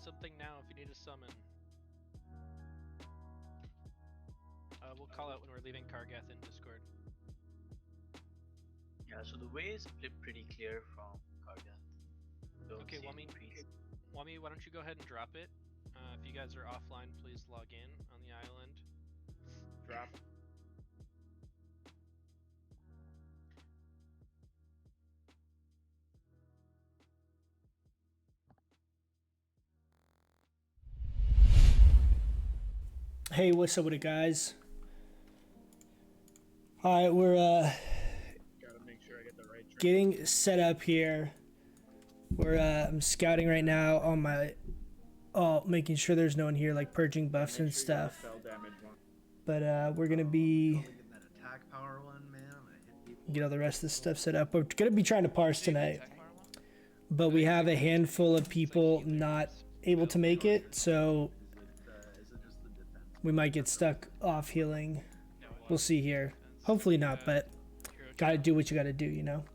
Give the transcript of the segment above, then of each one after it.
something now if you need a summon. We'll call out when we're leaving Kargath in Discord. Yeah, so the way is pretty clear from Kargath. Okay, Wami, why don't you go ahead and drop it? If you guys are offline, please log in on the island. Drop. Hey, what's up with it, guys? All right, we're Gotta make sure I get the right track. getting set up here. I'm scouting right now on my, making sure there's no one here, like purging buffs and stuff. Spell damage one. But we're gonna be Get that attack power one, man. I'm gonna hit people. get all the rest of the stuff set up. We're gonna be trying to parse tonight, but we have a handful of people not able to make it, so Is it just the defense? we might get stuck off healing. We'll see here. Hopefully not, but gotta do what you gotta do, you know.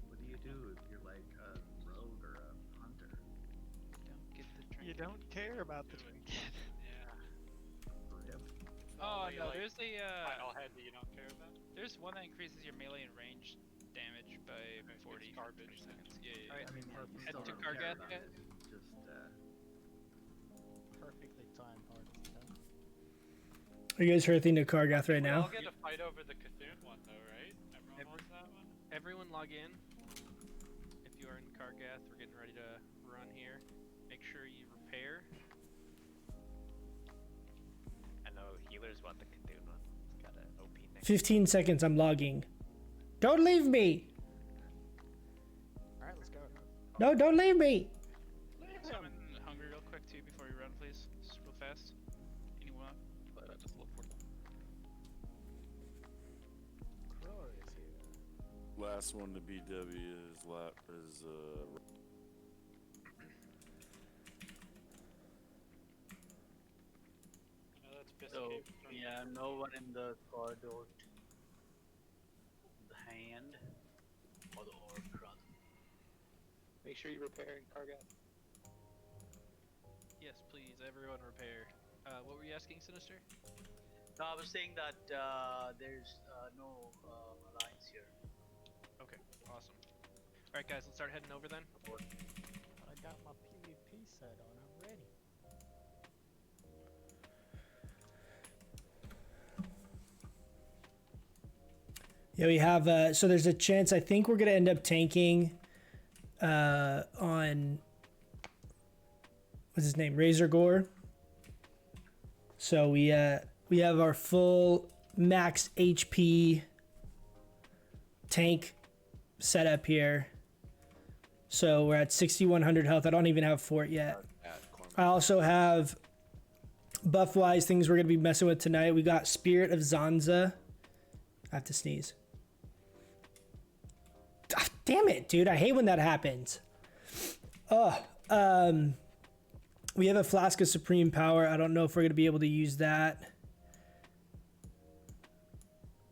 What do you do if you're like a rogue or a hunter? You don't care about the trinket. Rip. Oh no, like, there's the Final head that you don't care about. there's one that increases your melee and range damage by 40 garbage. seconds. Yeah, Alright, I mean, head still to don't care Kargath, about guys. it. Just Perfectly timed hard stuff. Are you guys hurting to Kargath right We now? all get to fight over the Cthulhu one though, right? Everyone wants that one? Everyone log in. If you are in Kargath, we're getting ready to run here. Make sure you repair. I know healers want the Cthulhu one. It's got an OP next. 15 seconds, I'm logging. Don't leave me! Alright, let's go. No, don't leave me! Summon hungry real quick too before you run, please. Just real fast. Anyone? But I just look for them. Gore is here. Last one to BW is No, that's Biscuit. So yeah, no one in the corridor. The hand or the orb rather. Make sure you repair in Kargath. Yes, please, everyone repair. What were you asking, Sinister? No, I was saying that there's no alliance here. Okay, awesome. Alright guys, let's start heading over then. I got my PvP set on. I'm ready. Yeah, we have, so there's a chance, I think we're gonna end up tanking on, what's his name, Razor Gore. So we have our full max HP tank set up here. So we're at 6,100 health. I don't even have fort yet. I also have buff-wise things we're gonna be messing with tonight. We got Spirit of Zanza. I have to sneeze. Ah, damn it, dude. I hate when that happens. We have a Flask of Supreme Power. I don't know if we're going to be able to use that.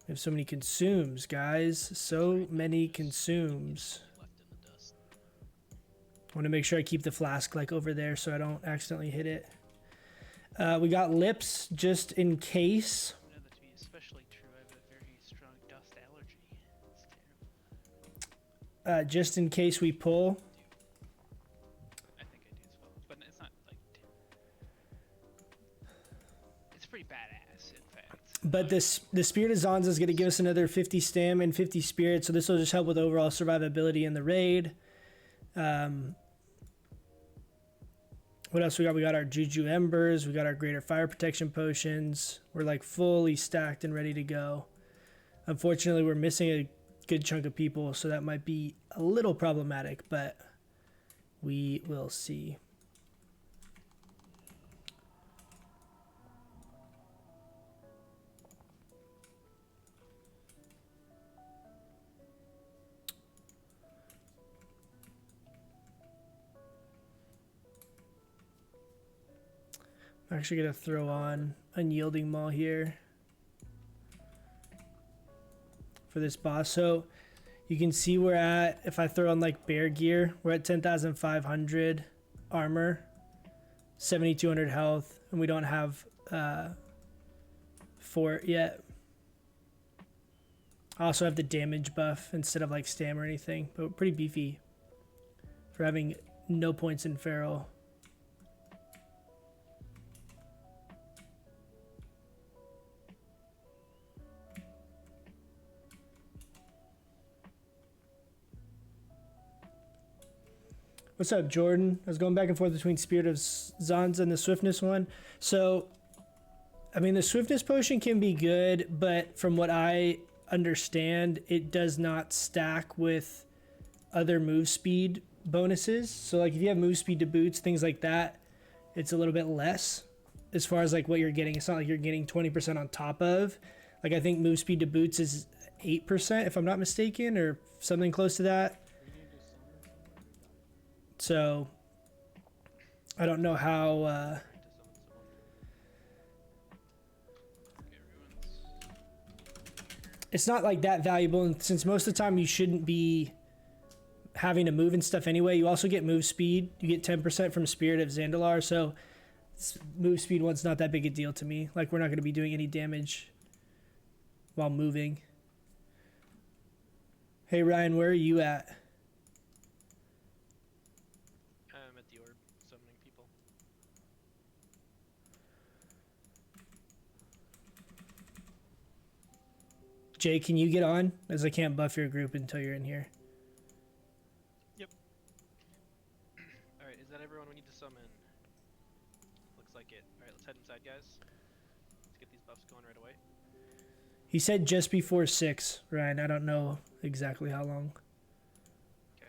We have so many consumes, guys. So many consumes. Left in the dust. I want to make sure I keep the flask like over there so I don't accidentally hit it. We got lips just in case. I know that to be especially true. I have a very strong dust allergy. It's terrible. Just in case we pull. I think I do as well, but it's not like. It's pretty badass, in fact. But the Spirit of Zanza is going to give us another 50 stam and 50 spirit, so this will just help with overall survivability in the raid. What else we got? We got our Juju Embers. We got our Greater Fire Protection Potions. We're like fully stacked and ready to go. Unfortunately, we're missing a good chunk of people, so that might be a little problematic, but we will see. I'm actually going to throw on Unyielding Maul here for this boss. So You can see we're at, if I throw on like bear gear, we're at 10,500 armor, 7,200 health, and we don't have fort yet. I also have the damage buff instead of like stam or anything, but we're pretty beefy for having no points in feral. What's up, Jordan? I was going back and forth between Spirit of Zanza and the Swiftness one. So, I mean, the Swiftness potion can be good, but from what I understand, it does not stack with other move speed bonuses. So, like, if you have move speed to boots, things like that, it's a little bit less as far as, like, what you're getting. It's not like you're getting 20% on top of. Like, I think move speed to boots is 8%, if I'm not mistaken, or something close to that. So, I don't know how, it's not like that valuable, and since most of the time you shouldn't be having to move and stuff anyway, you also get move speed. You get 10% from Spirit of Zandalar, so move speed one's not that big a deal to me. Like, we're not going to be doing any damage while moving. Hey, Ryan, where are you at? I'm at the orb, summoning people. Jay, can you get on? As I can't buff your group until you're in here. Yep. Alright, is that everyone we need to summon? Looks like it. Alright, let's head inside, guys. Let's get these buffs going right away. He said just before 6, Ryan. I don't know exactly how long. Okay.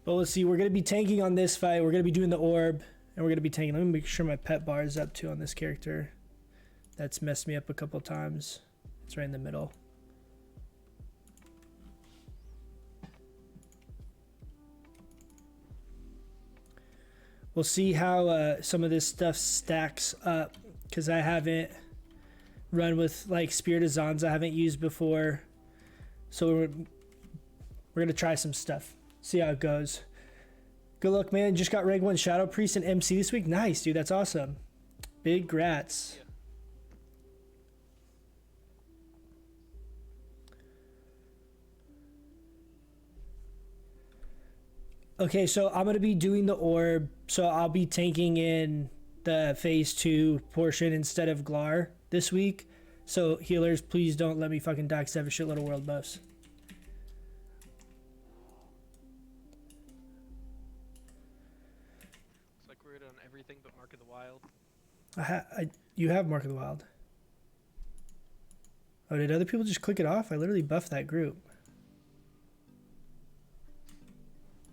But let's see, we're going to be tanking on this fight. We're going to be doing the orb, and we're going to be tanking. Let me make sure my pet bar is up too on this character. That's messed me up a couple times. It's right in the middle. We'll see how some of this stuff stacks up, because I haven't run with like Spirit of Zanza. I haven't used before. So we're going to try some stuff. See how it goes. Good luck, man. Just got rank 1 Shadow Priest and MC this week. Nice, dude. That's awesome. Big grats. Yeah. Okay, so I'm going to be doing the orb. So I'll be tanking in the phase 2 portion instead of Glar this week. So healers, please don't let me fucking die because I have a shitload of world buffs. Everything but Mark of the Wild. You have Mark of the Wild. Oh, did other people just click it off? I literally buffed that group.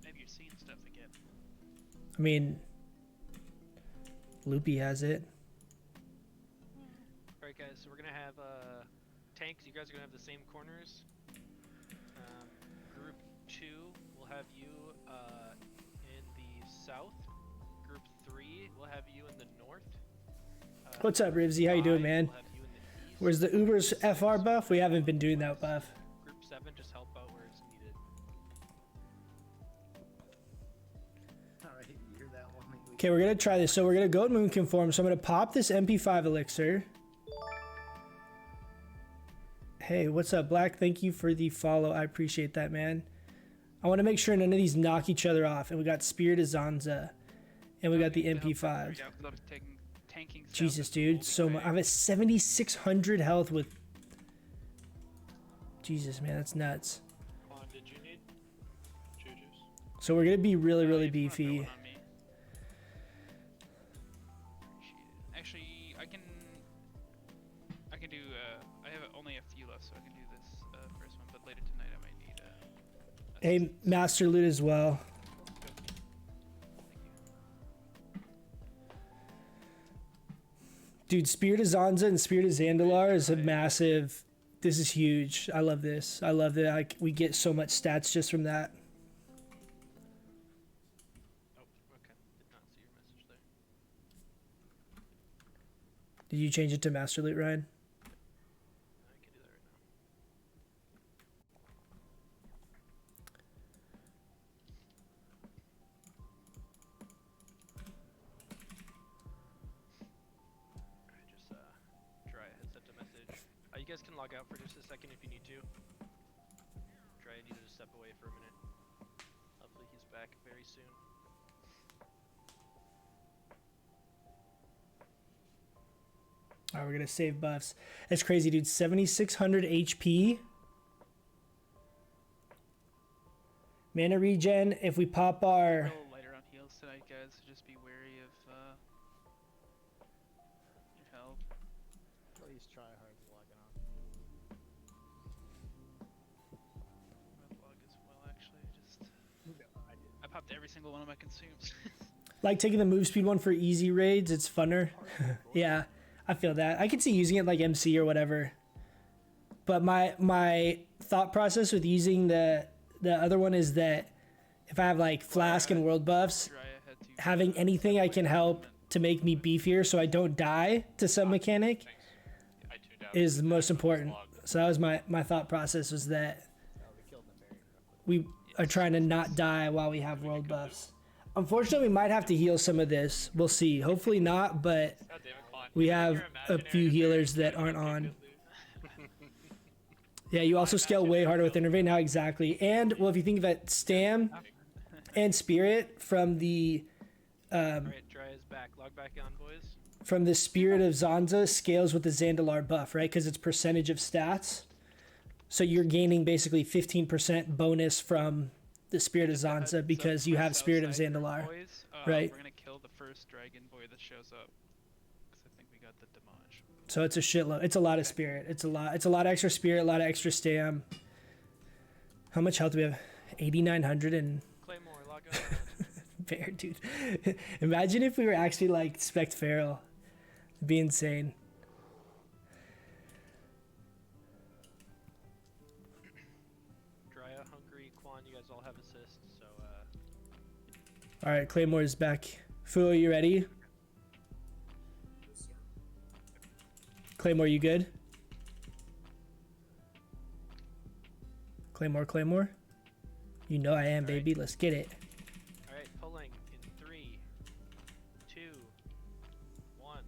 Maybe you're seeing stuff again. I mean, Loopy has it. Alright guys, so we're gonna have tanks. You guys are gonna have the same corners. Group 2 will have you in the south. Group 3 will have you in the north. What's up, Rivsy? How you doing, man? We'll have you in the east. Where's the Uber's FR buff? We haven't been doing that buff. Group 7, just help out where it's needed. Alright, you hear that one? Okay, we're gonna try this. So we're gonna go in moonkin form. So I'm gonna pop this MP5 elixir. Hey, what's up, Black? Thank you for the follow. I appreciate that, man. I want to make sure none of these knock each other off. And we got Spirit of Zanza. And we got the MP5. Jesus, dude. So much. I'm at 7,600 health with... Jesus, man. That's nuts. Did you need Juju's? So we're going to be really, really beefy. Actually, I can do, I have only a few left, so I can do this first one, but later tonight I might need Hey, Master Loot as well. Dude, Spirit of Zanza and Spirit of Zandalar is a massive. This is huge. I love this. I love that we get so much stats just from that. Oh, okay. Did not see your message there. Did you change it to Master Loot, Ryan? I can do that right now. Alright, just Dry had sent a message. You guys can log out for just a second if you need to. Dry needed to step away for a minute. Hopefully he's back very soon. Alright, we're gonna save buffs. That's crazy, dude. 7,600 HP. Mana regen. If we pop our. A little lighter on heals tonight, guys. So just be wary of your health. Please try hard logging on. I'm gonna log as well, actually. I popped every single one of my consumes. Like taking the move speed one for easy raids. It's funner. Yeah, I feel that. I could see using it like MC or whatever. But my thought process with using the other one is that if I have like flask and world buffs, having anything I can help to make me beefier so I don't die to some mechanic is the most important. So that was my thought process, was that we are trying to not die while we have world buffs. Unfortunately, we might have to heal some of this. We'll see. Hopefully not, but we have a few healers that aren't on. Yeah, you also scale way harder with Innervate now, exactly. And, well, if you think of it, Stam and Spirit from the... Alright, Dry is back. Log back on, boys. From the Spirit of Zanza scales with the Zandalar buff, right? Because it's percentage of stats. So you're gaining basically 15% bonus from the Spirit of Zanza because you have Spirit of Zandalar, right? We're gonna kill the first dragon boy that shows up. Because I think we got the damage. So it's a shitload. It's a lot of Spirit. It's a lot of extra Spirit, a lot of extra Stam. How much health do we have? 8,900 and... Claymore, log on. Bear, dude. Imagine if we were actually like Spect Feral. It'd be insane. Drya, Hungry, Quan, you guys all have assists, so Alright, Claymore's back. Fu, are you ready? Claymore, you good? Claymore? You know I am, baby. Let's get it. alright, pulling in 3, 2, 1.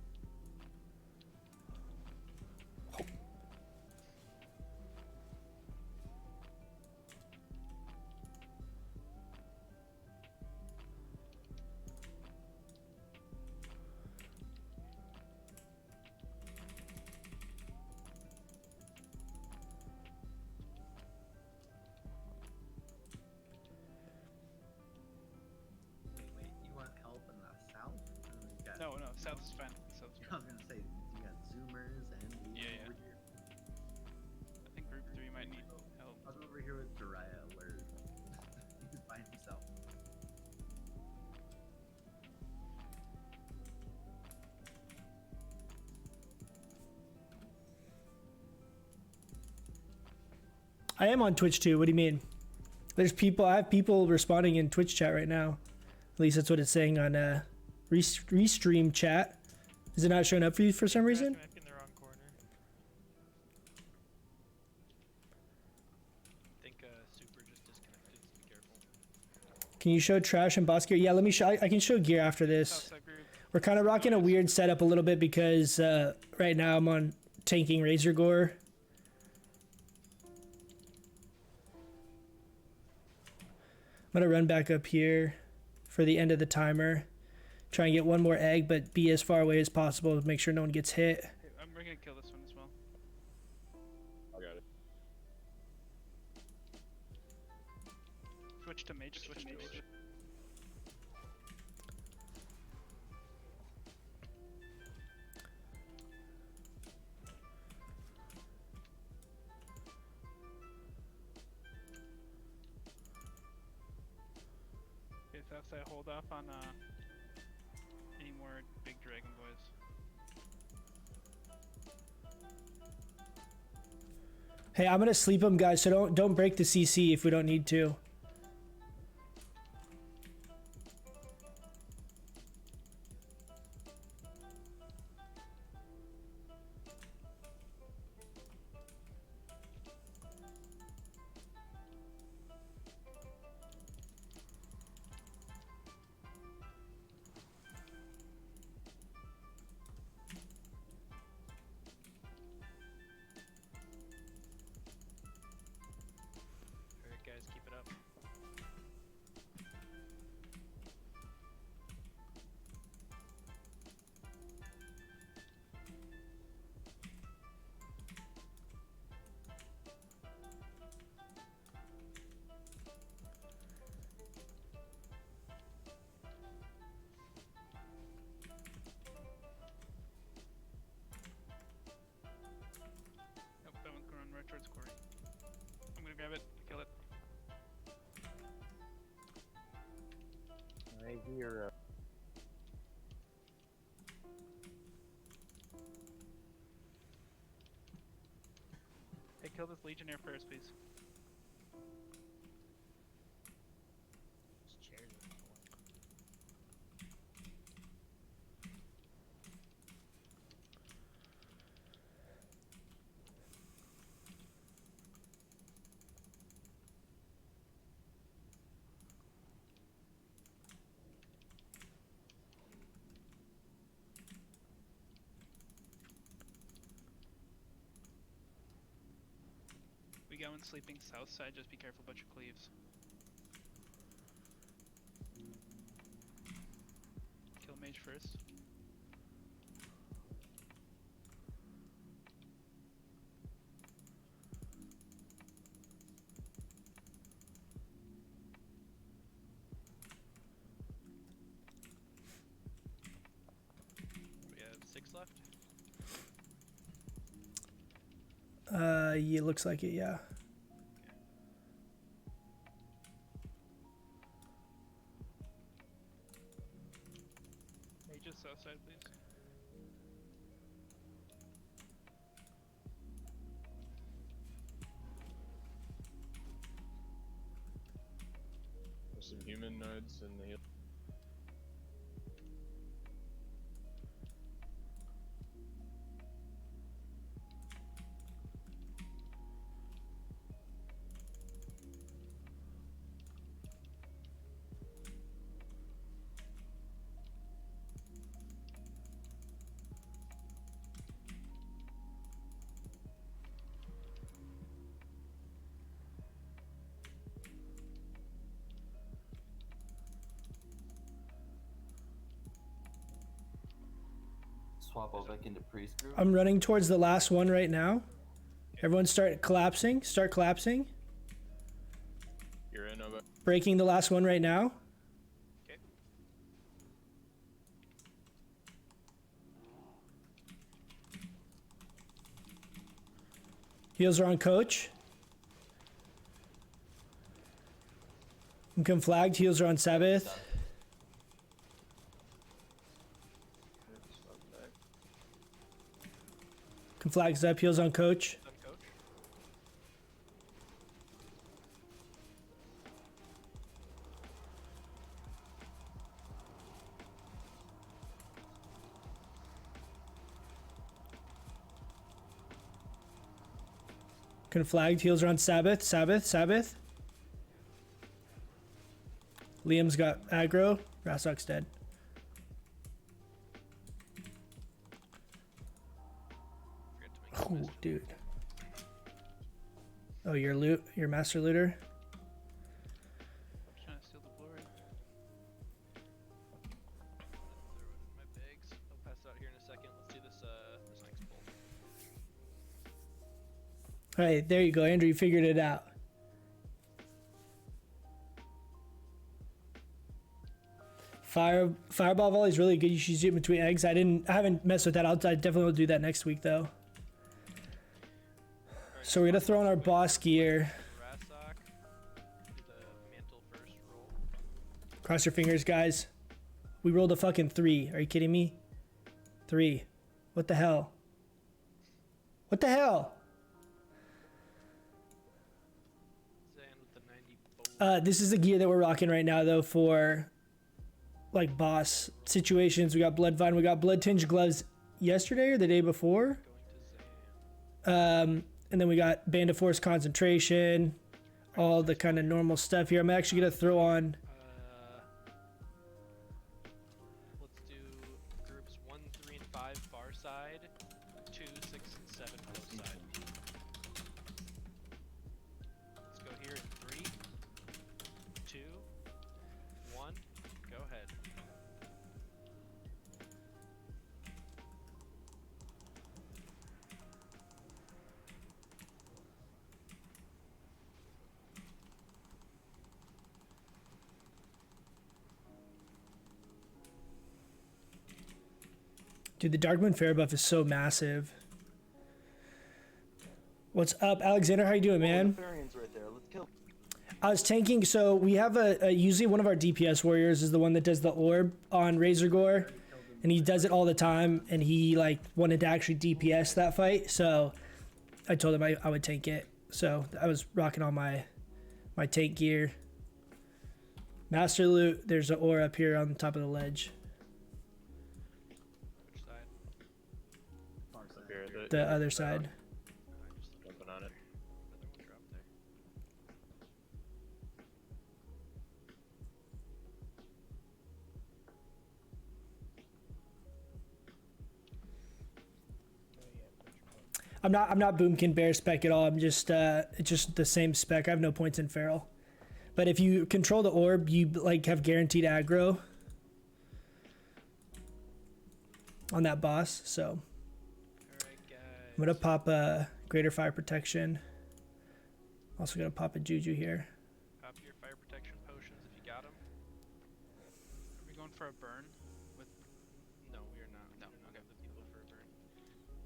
Wait, you want help in the south? You got, No, south is fine. South is I fine. was gonna say, you got Zoomers and Yeah. over here. I think group 3 might need help. I was over here with Jiraiya, where he's by himself. I am on Twitch too. What do you mean? There's people. I have people responding in Twitch chat right now. At least that's what it's saying on restream chat. Is it not showing up for you for some reason? In the wrong corner. I think Super just disconnected, so be careful. Can you show trash and boss gear? Yeah, let me show. I can show gear after this. Southside group. We're kind of rocking a weird setup a little bit because right now I'm on tanking Razor Gore. I'm gonna run back up here for the end of the timer. Try and get one more egg, but be as far away as possible to make sure no one gets hit. We're gonna kill this one as well. I got it. Switch to mage. Okay, Southside, hold off on any more big dragon boys. Hey, I'm gonna sleep them, guys. So don't break the CC if we don't need to. Alright, guys, keep it up. Nope, that one's going right towards Gore. I'm gonna grab it, kill it. I hear. Hey, kill this Legionnaire first, please. These chairs are annoying. We go in sleeping south side, just be careful about your cleaves. Kill mage first. We have 6 left. Yeah, looks like it, yeah. Mages south side, please. There's some humanoids in the hill. Swap all back into priest group. I'm running towards the last one right now. Everyone start collapsing. Start collapsing. You're in over. Breaking the last one right now. Okay. Heals are on coach. Moonkin flagged. Heals are on Sabbath. Moonkin flags up. Heals on coach. It's on coach. Conflagged. Heals are on Sabbath. Sabbath. Liam's got aggro. Rasok's dead. Forgot to make Oh, dude. Oh, your master looter. Trying to steal the glory. Throw it in my bags. I'll pass it out here in a second. Let's do this this next pull. All right, there you go, Andrew. You figured it out. Fireball volley is really good. You should use it between eggs. I haven't messed with that. I definitely will do that next week though. Alright, So we're gonna throw in our boss gear. Rasok. Do the mantle first roll. Cross your fingers, guys. We rolled a fucking 3. Are you kidding me? 3. What the hell? What the hell? Zan with the 90 bolt. This is the gear that we're rocking right now, though, for like boss situations. We got Bloodvine, we got Blood Tinged gloves yesterday or the day before. Going to Zan. And then we got Band of Force concentration, all the kind of normal stuff here. I'm actually gonna throw on. Let's do groups 1, 3, and 5 far side, 2, 6, and 7 close side. Let's go here in 3, 2, 1. Go ahead. Dude, the Darkmoon Fair buff is so massive. What's up, Alexander? How you doing, man? Right there. Let's kill. I was tanking, so we have usually one of our DPS warriors is the one that does the orb on Razor Gore, and he does it all the time, and he like wanted to actually DPS that fight, so I told him I would tank it. So I was rocking all my tank gear. Master loot, there's an ore up here on the top of the ledge. Which side? Far side. Here, The other side. I just looked Jumping on it. another one dropped there. I'm not boomkin bear spec at all. I'm just it's just the same spec. I have no points in feral. But if you control the orb, you like have guaranteed aggro on that boss. So Alright, guys. I'm gonna pop a greater fire protection. Also gonna pop a juju here. Pop your fire protection potions if you got them. Are we going for a burn? With No, we are not. No, We are not okay. the people for a burn.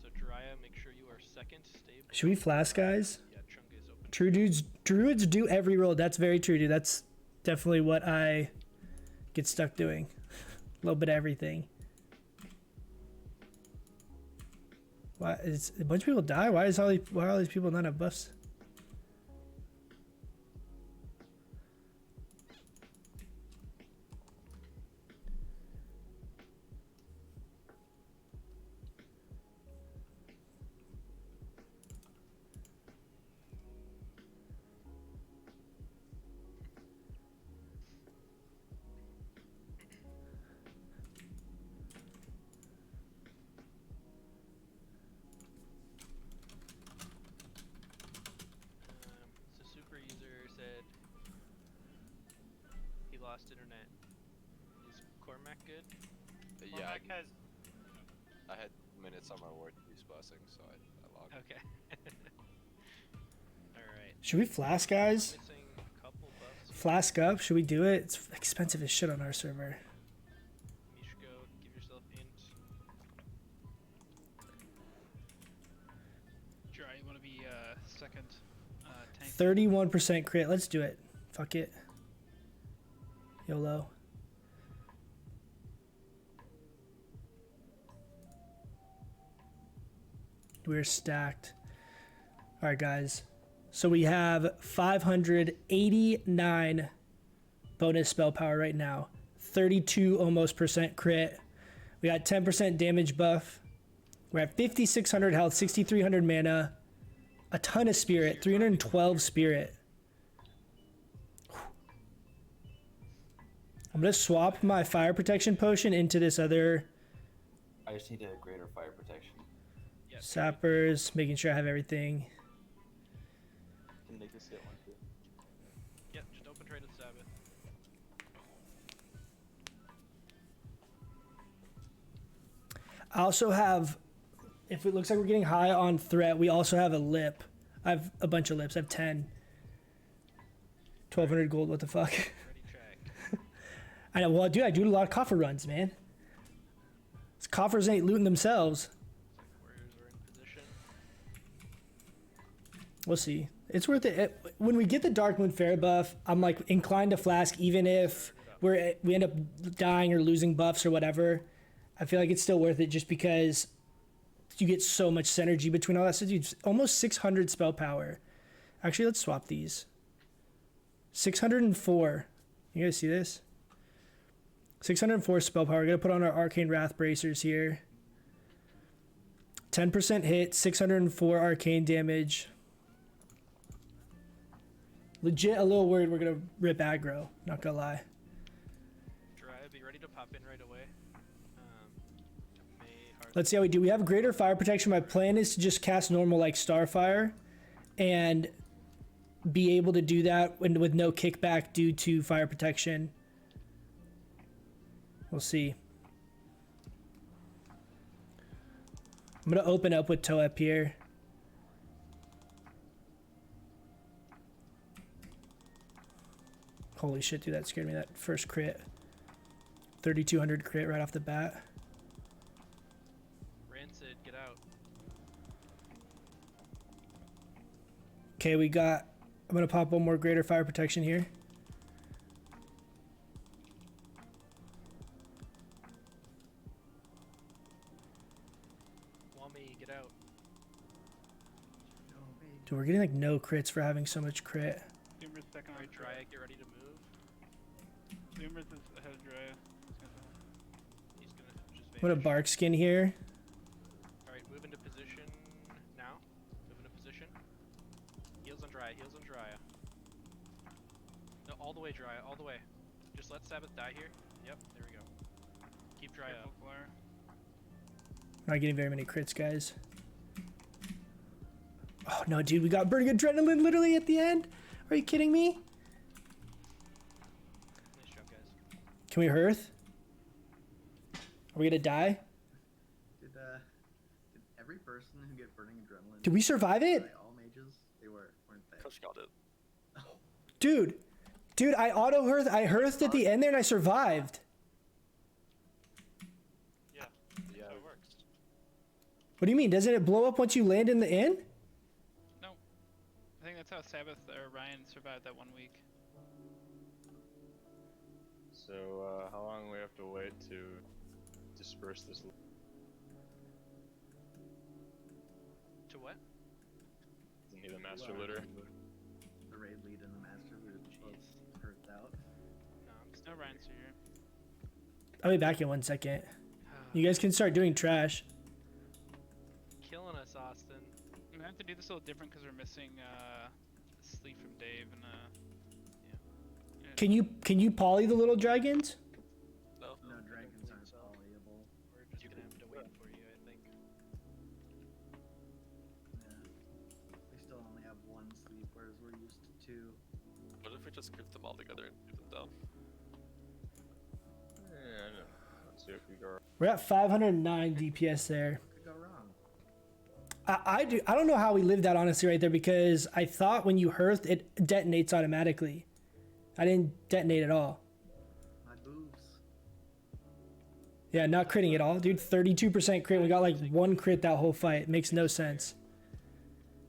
So Jiraiya, make sure you are second. Stay. Should we flash, guys? Yeah, Chunga is open. True dudes, druids do every roll. That's very true, dude. That's definitely what I get stuck doing. A little bit of everything. Why? It's a bunch of people die. Why are all these people not have buffs? So super user said he lost internet. Is Cormac good? Yeah, Cormac has I had minutes on my ward use blessing, so I logged. Okay. Alright. Should we flask, guys? Missing a couple buffs. Flask up? Should we do it? It's expensive as shit on our server. Mishko, give yourself int. Dry, you want to be second tank? 31% crit. Let's do it. Fuck it. YOLO. We're stacked. All right, guys. So we have 589 bonus spell power right now. 32 almost percent crit. We got 10% damage buff. We're at 5,600 health, 6,300 mana. A ton of spirit, 312 spirit. I'm gonna swap my fire protection potion into this other I just need a greater fire protection. Yeah. sappers, making sure I have everything. Can make this hit one too. Yep, just open trade with Sabbath. I also have, if it looks like we're getting high on threat, we also have a lip. I have a bunch of lips. I have 10. 1,200 gold, what the fuck? Ready track. I know, well, dude, I do a lot of coffer runs, man. These coffers ain't looting themselves. Looks like warriors are in position. We'll see. It's worth it. When we get the Darkmoon Fair buff, I'm like inclined to flask even if we end up dying or losing buffs or whatever. I feel like it's still worth it just because you get so much synergy between all that stuff. Dude, almost 600 spell power. Actually, let's swap these. 604. You guys see this? 604 spell power. We're going to put on our Arcane Wrath bracers here. 10% hit, 604 arcane damage. Legit a little worried we're going to rip aggro. Not going to lie. Jiraiya, be ready to pop in right away. Let's see how we do. We have greater fire protection. My plan is to just cast normal like Starfire and be able to do that with no kickback due to fire protection. We'll see. I'm going to open up with Toe up here. Holy shit, dude, that scared me. That first crit. 3,200 crit right off the bat. Rancid, get out. Okay, we got... I'm going to pop one more greater fire protection here. Wami, get out. Dude, we're getting like no crits for having so much crit. Zoomer's second on Alright, Jiraiya, get ready to move. Zoomer's is ahead of Jiraiya. He's gonna just I'm going to bark skin here. Alright, move into position now. Move into position. Heals on Jiraiya, heals on Jiraiya. No, all the way, Jiraiya, all the way. Just let Sabbath die here. Yep, there we go. Keep Jiraiya up. Not getting very many crits, guys. Oh no, dude, we got burning adrenaline literally at the end. Are you kidding me? Nice job, guys. Can we hearth? Are we gonna die? Did every person who get burning adrenaline? Did we survive it? All mages? They weren't they? Coach got it. Dude, I auto hearth. I hearthed at the end there and I survived. Yeah, it works. What do you mean? Doesn't it blow up once you land in the inn? No. I think that's how Sabbath or Ryan survived that 1 week. So, how long do we have to wait to disperse this? To what? Isn't he the master looter? The raid lead and the master leader both hurt out. No, I'm No still Ryan's here. I'll be back in 1 second. You guys can start doing trash. Killing us, Austin. We have to do this a little different because we're missing sleep from Dave and Can you poly the little dragons? No. No, dragons aren't polyable. We're just gonna have to wait for you, I think. Yeah. We still only have 1 sleep, whereas we're used to 2. What if we just group them all together and shoot them down? Yeah, I know. Let's see if we go. We're at 509 DPS there. Could go wrong. I don't know how we lived that honestly right there because I thought when you hearth it detonates automatically. I didn't detonate at all. My boobs. Yeah, not critting at all, dude. 32% crit. We got like 1 crit that whole fight. It makes no sense.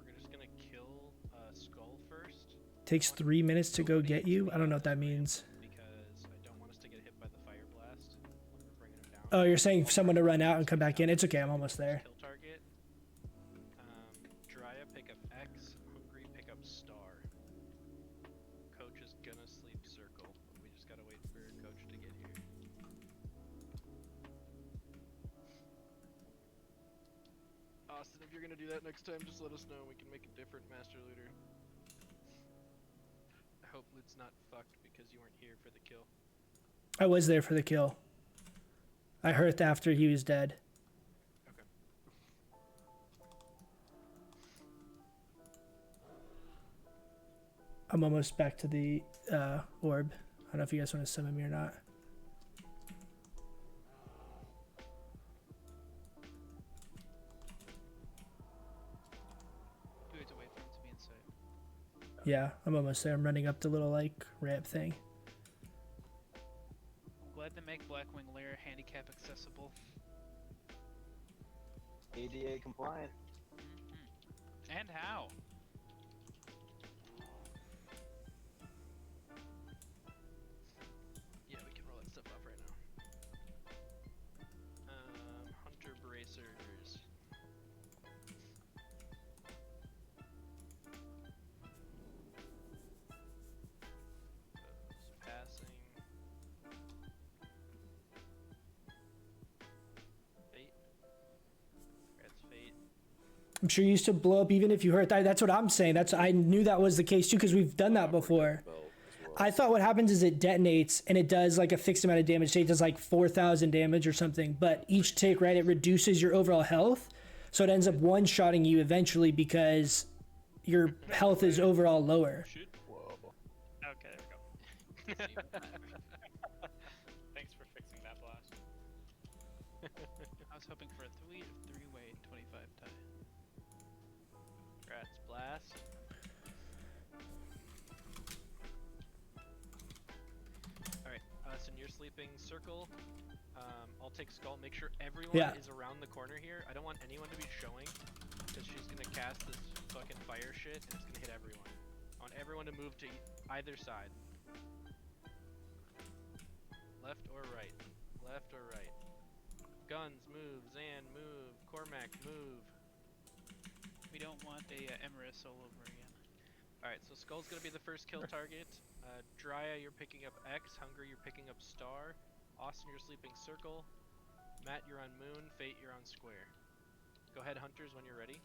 We're just gonna kill Skull first. Takes 3 minutes to go get you. I don't know what that means. Because I don't want us to get hit by the fire blast when we're bringing him down. Oh, you're saying someone to run out and come back in. It's okay. I'm almost there. Kill target. Jiraiya, pick up X. Hungry, pick up Star. Coach is gonna sleep circle. We just gotta wait for Coach to get here. Austin, if you're gonna do that next time, just let us know. We can make a different Master Looter. I hope Loot's not fucked because you weren't here for the kill. I was there for the kill. I hearthed after he was dead. Okay. I'm almost back to the orb. I don't know if you guys want to summon me or not. we have to wait for him to be inside. Yeah, I'm almost there. I'm running up the little like ramp thing. Glad to make Blackwing Lair handicap accessible. ADA compliant. And how? Yeah, we can roll that stuff off right now. Hunter bracers. Fate. I'm sure you used to blow up even if you hurt. That's what I'm saying. I knew that was the case too because we've done that before. Belt as well. I thought what happens is it detonates and it does like a fixed amount of damage. Say it does like 4,000 damage or something, but each tick, right, it reduces your overall health. So it ends up one-shotting you eventually because your health is overall lower. Whoa. Okay, there we go. Thanks for fixing that blast. I was hoping for a three-way 25 tie. Congrats, blast. Alright, so you're sleeping circle. I'll take skull. Make sure everyone Yeah. is around the corner here. I don't want anyone to be showing because she's gonna cast this fucking fire shit and it's gonna hit everyone. I want everyone to move to either side. Left or right. Left or right. Guns, move. Zan, move. Cormac, move. We don't want a Emerus all over again. Alright, so Skull's gonna be the first kill target. Drya, you're picking up X. Hunger, you're picking up Star. Austin, you're sleeping Circle. Matt, you're on Moon. Fate, you're on Square. Go ahead, Hunters, when you're ready.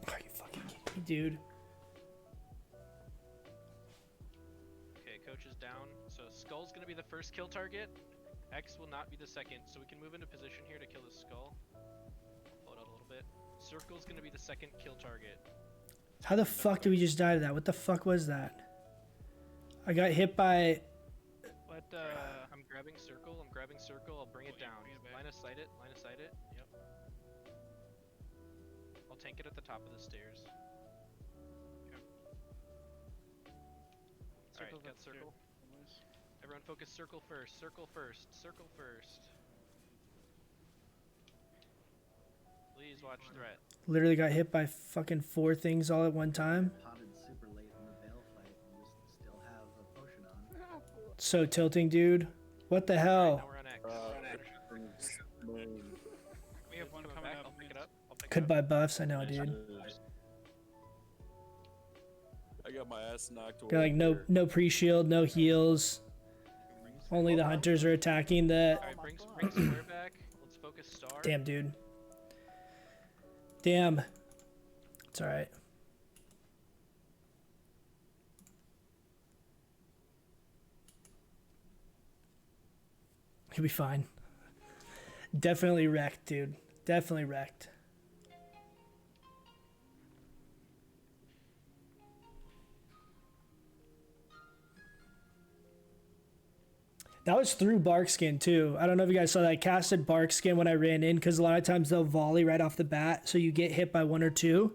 Are you fucking kidding me, dude? Okay, Coach is down. So Skull's gonna be the first kill target. X will not be the second, so we can move into position here to kill the Skull. Pull it out a little bit. Circle's gonna be the second kill target. How the fuck did we just die to that? What the fuck was that? I got hit by... What, I'm grabbing Circle. I'm grabbing Circle. I'll bring it yeah, down. bring it back. Line of sight it. Line of sight it. Yep. I'll tank it at the top of the stairs. Alright, Circle's got upstairs. Circle. Everyone focus Circle first. Circle first. Circle first. Please watch threat. Literally got hit by fucking 4 things all at one time. Potted super late in the Veil fight and just still have a potion on. So tilting, dude. What the hell? Now we're on X. We have one Coming coming back. up. I'll pick it up. I'll pick it Could up. buy buffs, I know, dude. I got my ass knocked away. Got like no pre-shield, no heals. Only the hunters are attacking the... Alright, bring Square back. Let's focus Star. Damn, dude. Damn. It's alright. He'll be fine. Definitely wrecked, dude. Definitely wrecked. That was through Barkskin too. I don't know if you guys saw that. I casted Barkskin when I ran in because a lot of times they'll volley right off the bat, so you get hit by 1 or 2.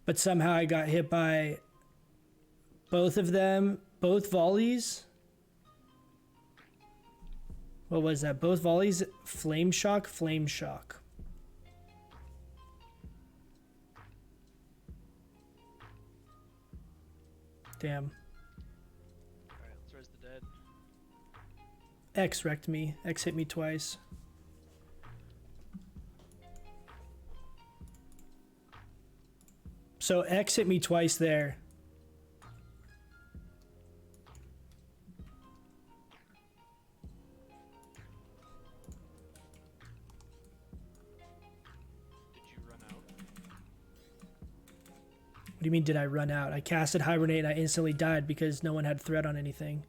But somehow I got hit by both of them, both volleys. What was that? Both volleys, flame shock, flame shock. Damn. Alright, let's res the dead. X wrecked me. X hit me twice. So X hit me twice there. Did you run out? What do you mean, did I run out? I casted Hibernate and I instantly died because no one had threat on anything.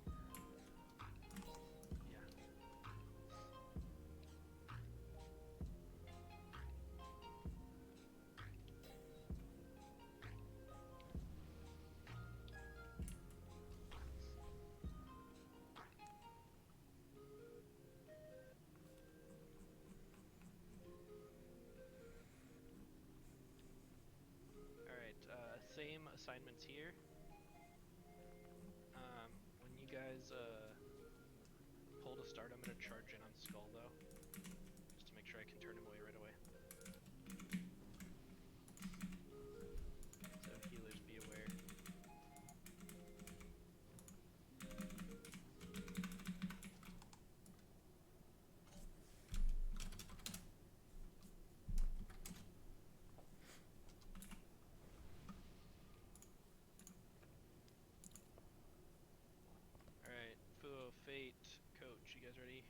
Same assignments here. When you guys pull to start, I'm gonna charge in on Skull though, just to make sure I can turn him away right away. So healers, be aware. guys ready?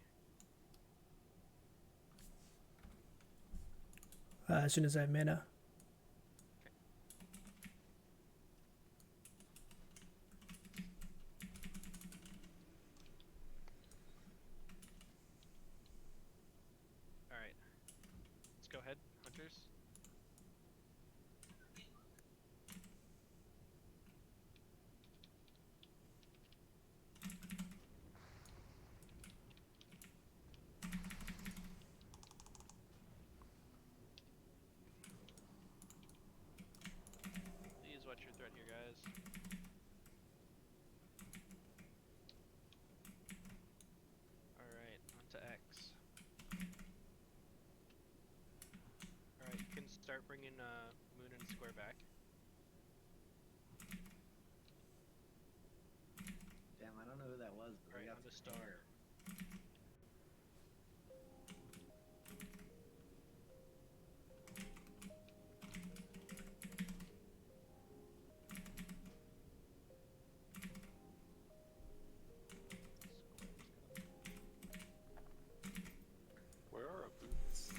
As soon as I have mana. Alright. Let's go ahead, hunters. Please watch your threat here, guys. Alright, on to X. Alright, you can start bringing Moon and Square back. Damn, I don't know who that was, but Alright, we got on to some Star. hair. Where are our boots?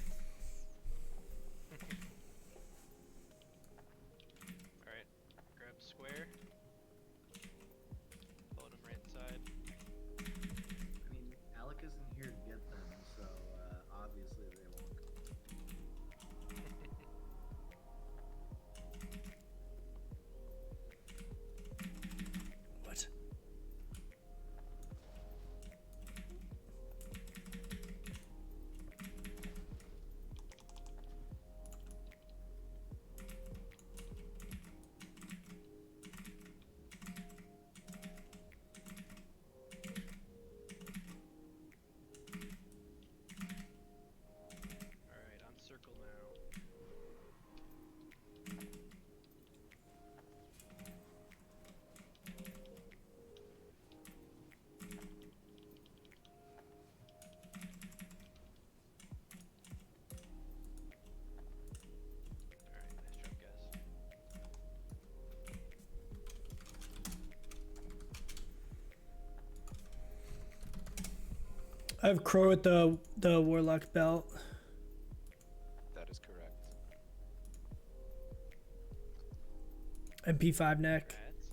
Alright, grab Square. Pulling him right inside. I mean, Alec isn't here to get them, so obviously they won't. What? Alright, on circle now. Alright, nice job, guys. I have Crow with the Warlock belt. That is correct. MP5 neck. Rats.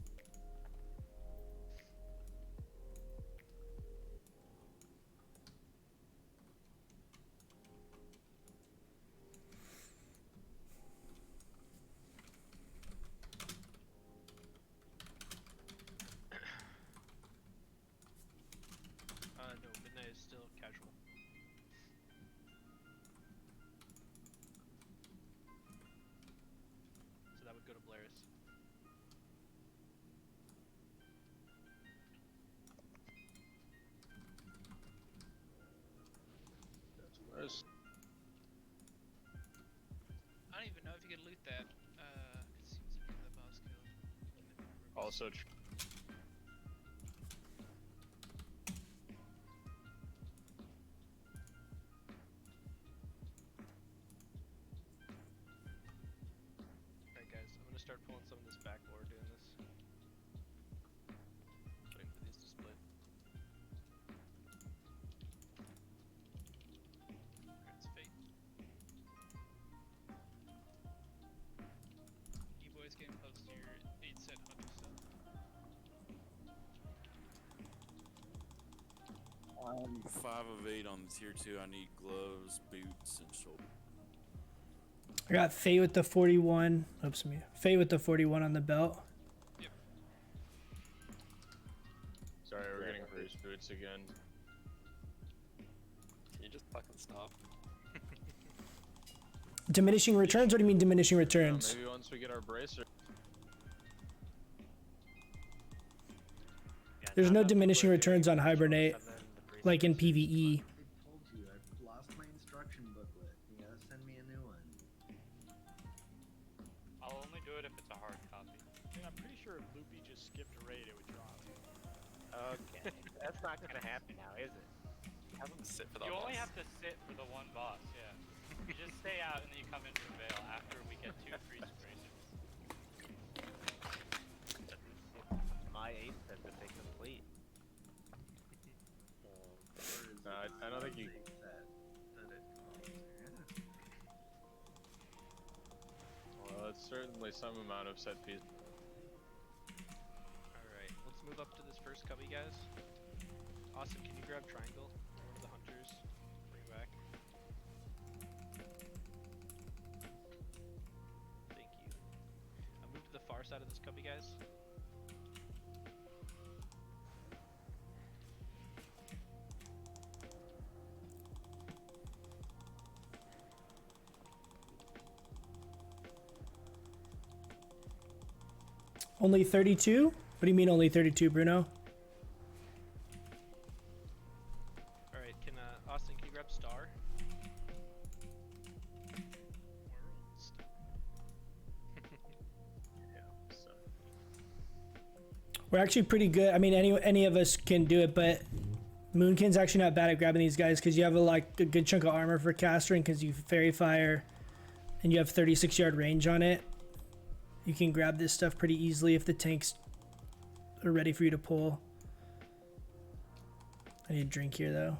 No, midnight is still casual. So that would go to Blaris. That's worse. I don't even know if you could loot that. It seems to be the boss kill. Also, Alright guys, I'm gonna start pulling some of this back while we're doing this. Waiting for these to split. Alright, it's fate. You boys getting close to your 8-set hunter stuff. I'm 5 of 8 on the tier 2. I need gloves, boots, and shoulder. I got Fate with the 41. Oops, me. Fate with the 41 on the belt. sorry, we're getting Bruce boots again. Can you just fucking stop? Diminishing returns? What do you mean diminishing Oh, returns? maybe once we get our bracer. There's no diminishing returns on Hibernate, like in PvE. I told you, I've lost my instruction booklet. You gotta send me a new one. I'll only do it if it's a hard copy. I mean, I'm pretty sure if Loopy just skipped a raid, it would drop. Okay, that's not gonna happen now, is it? Have them sit for the You boss. only have to sit for the one boss, yeah. You just stay out and then you come in for Veil after we get 2 free sprays. My 8 says that they complete. I don't think you. Well, it's certainly some amount of set piece. Alright, let's move up to this first cubby, guys. Austin, can you grab triangle? One of the hunters. Bring it back. Thank you. I'll move to the far side of this cubby, guys. Only 32? What do you mean only 32, Bruno? Alright, can Austin, can you grab star? Yeah. So. We're actually pretty good. I mean, any of us can do it, but Moonkin's actually not bad at grabbing these guys because you have a good chunk of armor for castering because you fairy fire and you have 36-yard range on it. You can grab this stuff pretty easily if the tanks are ready for you to pull. I need a drink here though.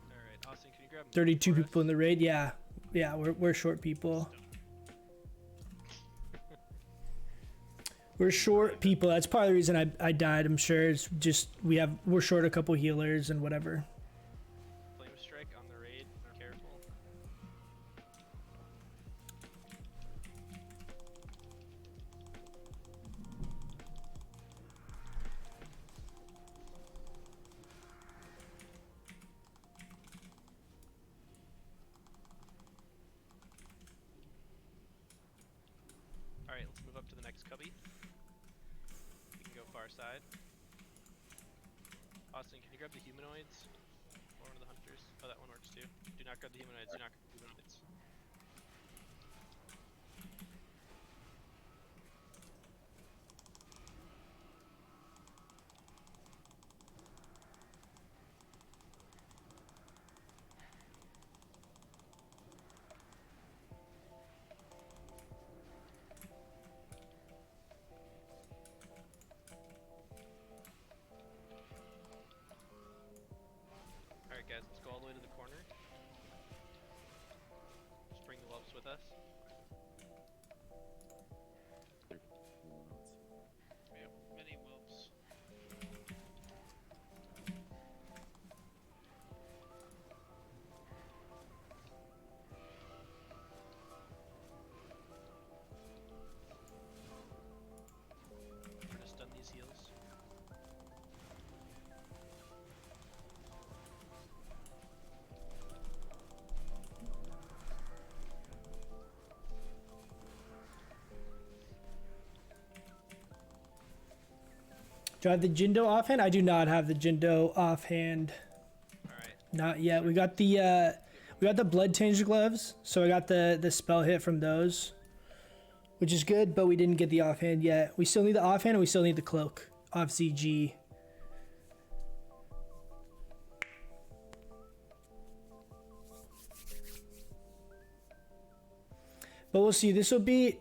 Alright, Austin, can you grab 32 people in the raid. Yeah, we're short people. We're short people. That's probably the reason I died. I'm sure it's just we're short a couple healers and whatever. flame strike on the raid? Careful. Alright, let's move up to the next cubby. We can go far side. Austin, can you grab the humanoids? Or one of the hunters? Oh, that one works too. Do not grab the humanoids, do not grab the humanoids. Alright guys, let's go all the way to the corner. Just bring the whelps with us. We have many wolves. We're gonna stun these heals. Do I have the Jindo offhand? I do not have the Jindo offhand. Alright. Not yet. We got the blood tinged gloves, so I got the spell hit from those, which is good, but we didn't get the offhand yet. We still need the offhand and we still need the cloak off ZG. But we'll see. This will be,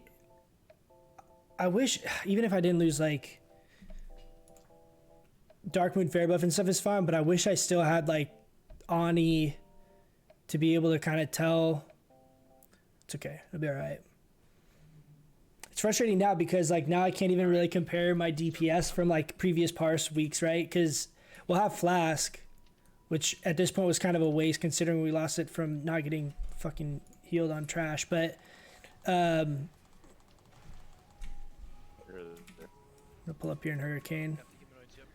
I wish, even if I didn't lose like Dark Moon Fair buff and stuff is fine, but I wish I still had like Ani to be able to kind of tell. It's okay. It'll be all right. It's frustrating now because like now I can't even really compare my DPS from like previous parse weeks, right? Because we'll have Flask, which at this point was kind of a waste considering we lost it from not getting fucking healed on trash. But I'm gonna pull up here in Hurricane. Got the humanoids, yep.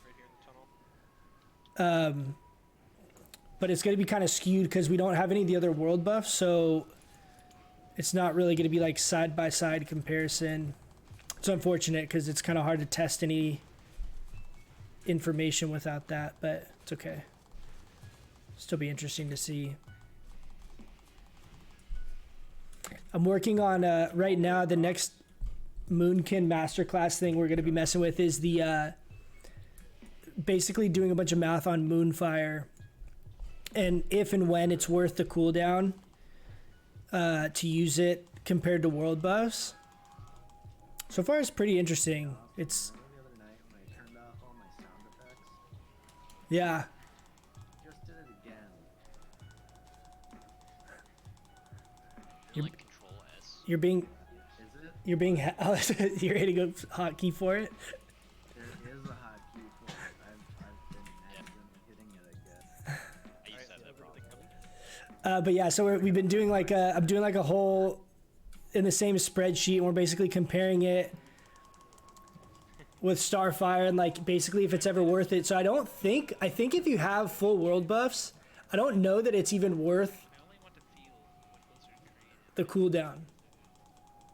Right here in the tunnel. But it's going to be kind of skewed because we don't have any of the other world buffs, so it's not really going to be like side-by-side comparison. It's unfortunate because it's kind of hard to test any information without that, but it's okay. Still be interesting to see. I'm working on, right now, the next Moonkin Masterclass thing we're going to be messing with is the, basically doing a bunch of math on Moonfire and if and when it's worth the cooldown to use it compared to world buffs. So far it's pretty interesting. It's The other night when I turned off all my sound Yeah. Just did it again. You're- like Control S. You're being Is it? you're being you're hitting a hotkey for it. There is a hotkey for it. I've been accidentally hitting it, I guess. I used to have that problem. But yeah, so we've been doing like I'm doing like a whole in the same spreadsheet, and we're basically comparing it with Starfire and like basically if it's ever worth it. So I think if you have full world buffs, I don't know that it's even worth I only want to feel when closer to tree. the cooldown.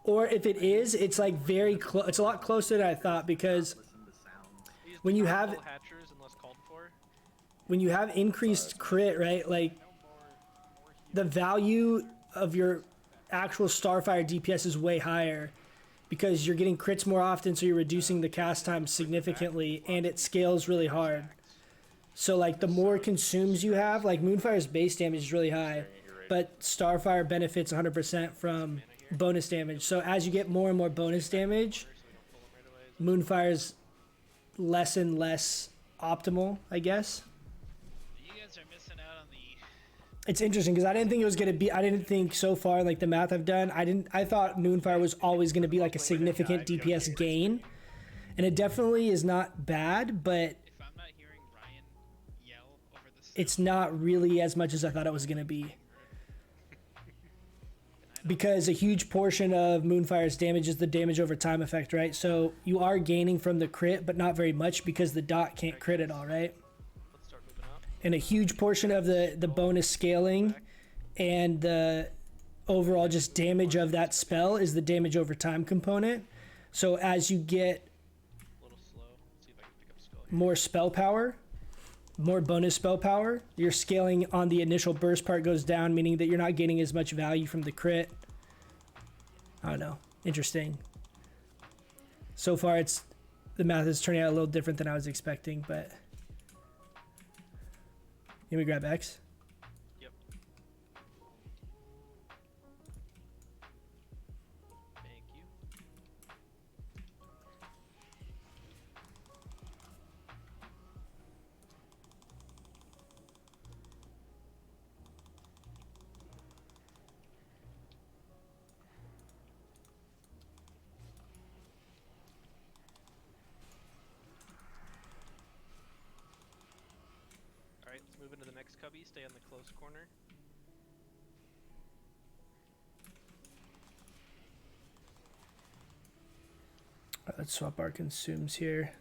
Or if it is, it's like very close. It's a lot closer than I thought because Listen to sounds. These when you powerful have- hatchers unless called for. when you have increased crit, right? Like the value of your actual Starfire DPS is way higher because you're getting crits more often, so you're reducing the cast time significantly, and it scales really hard. So like the more consumes you have, like Moonfire's base damage is really high, but Starfire benefits 100% from bonus damage. So as you get more and more bonus damage, Moonfire's less and less optimal, I guess. You guys are missing out on the. It's interesting because I didn't think it was gonna be. I didn't think so far, like the math I've done. I thought Moonfire was always gonna be like a significant DPS gain, and it definitely is not bad, but If I'm not hearing Ryan yell over the sound, it's not really as much as I thought it was gonna be. Because a huge portion of Moonfire's damage is the damage over time effect, right? So you are gaining from the crit, but not very much because the dot can't crit at all, right? Let's start moving up. And a huge portion of the bonus scaling and the overall just damage of that spell is the damage over time component. So as you get A little slow. Let's see if I can pick up skull here. more spell power, more bonus spell power, your scaling on the initial burst part goes down, meaning that you're not getting as much value from the crit. I don't know. Interesting. So far, the math is turning out a little different than I was expecting, but. Let me grab X. Yep. Thank you. Alright, let's move into the next cubby. Stay on the close corner. Let's swap our consumes here.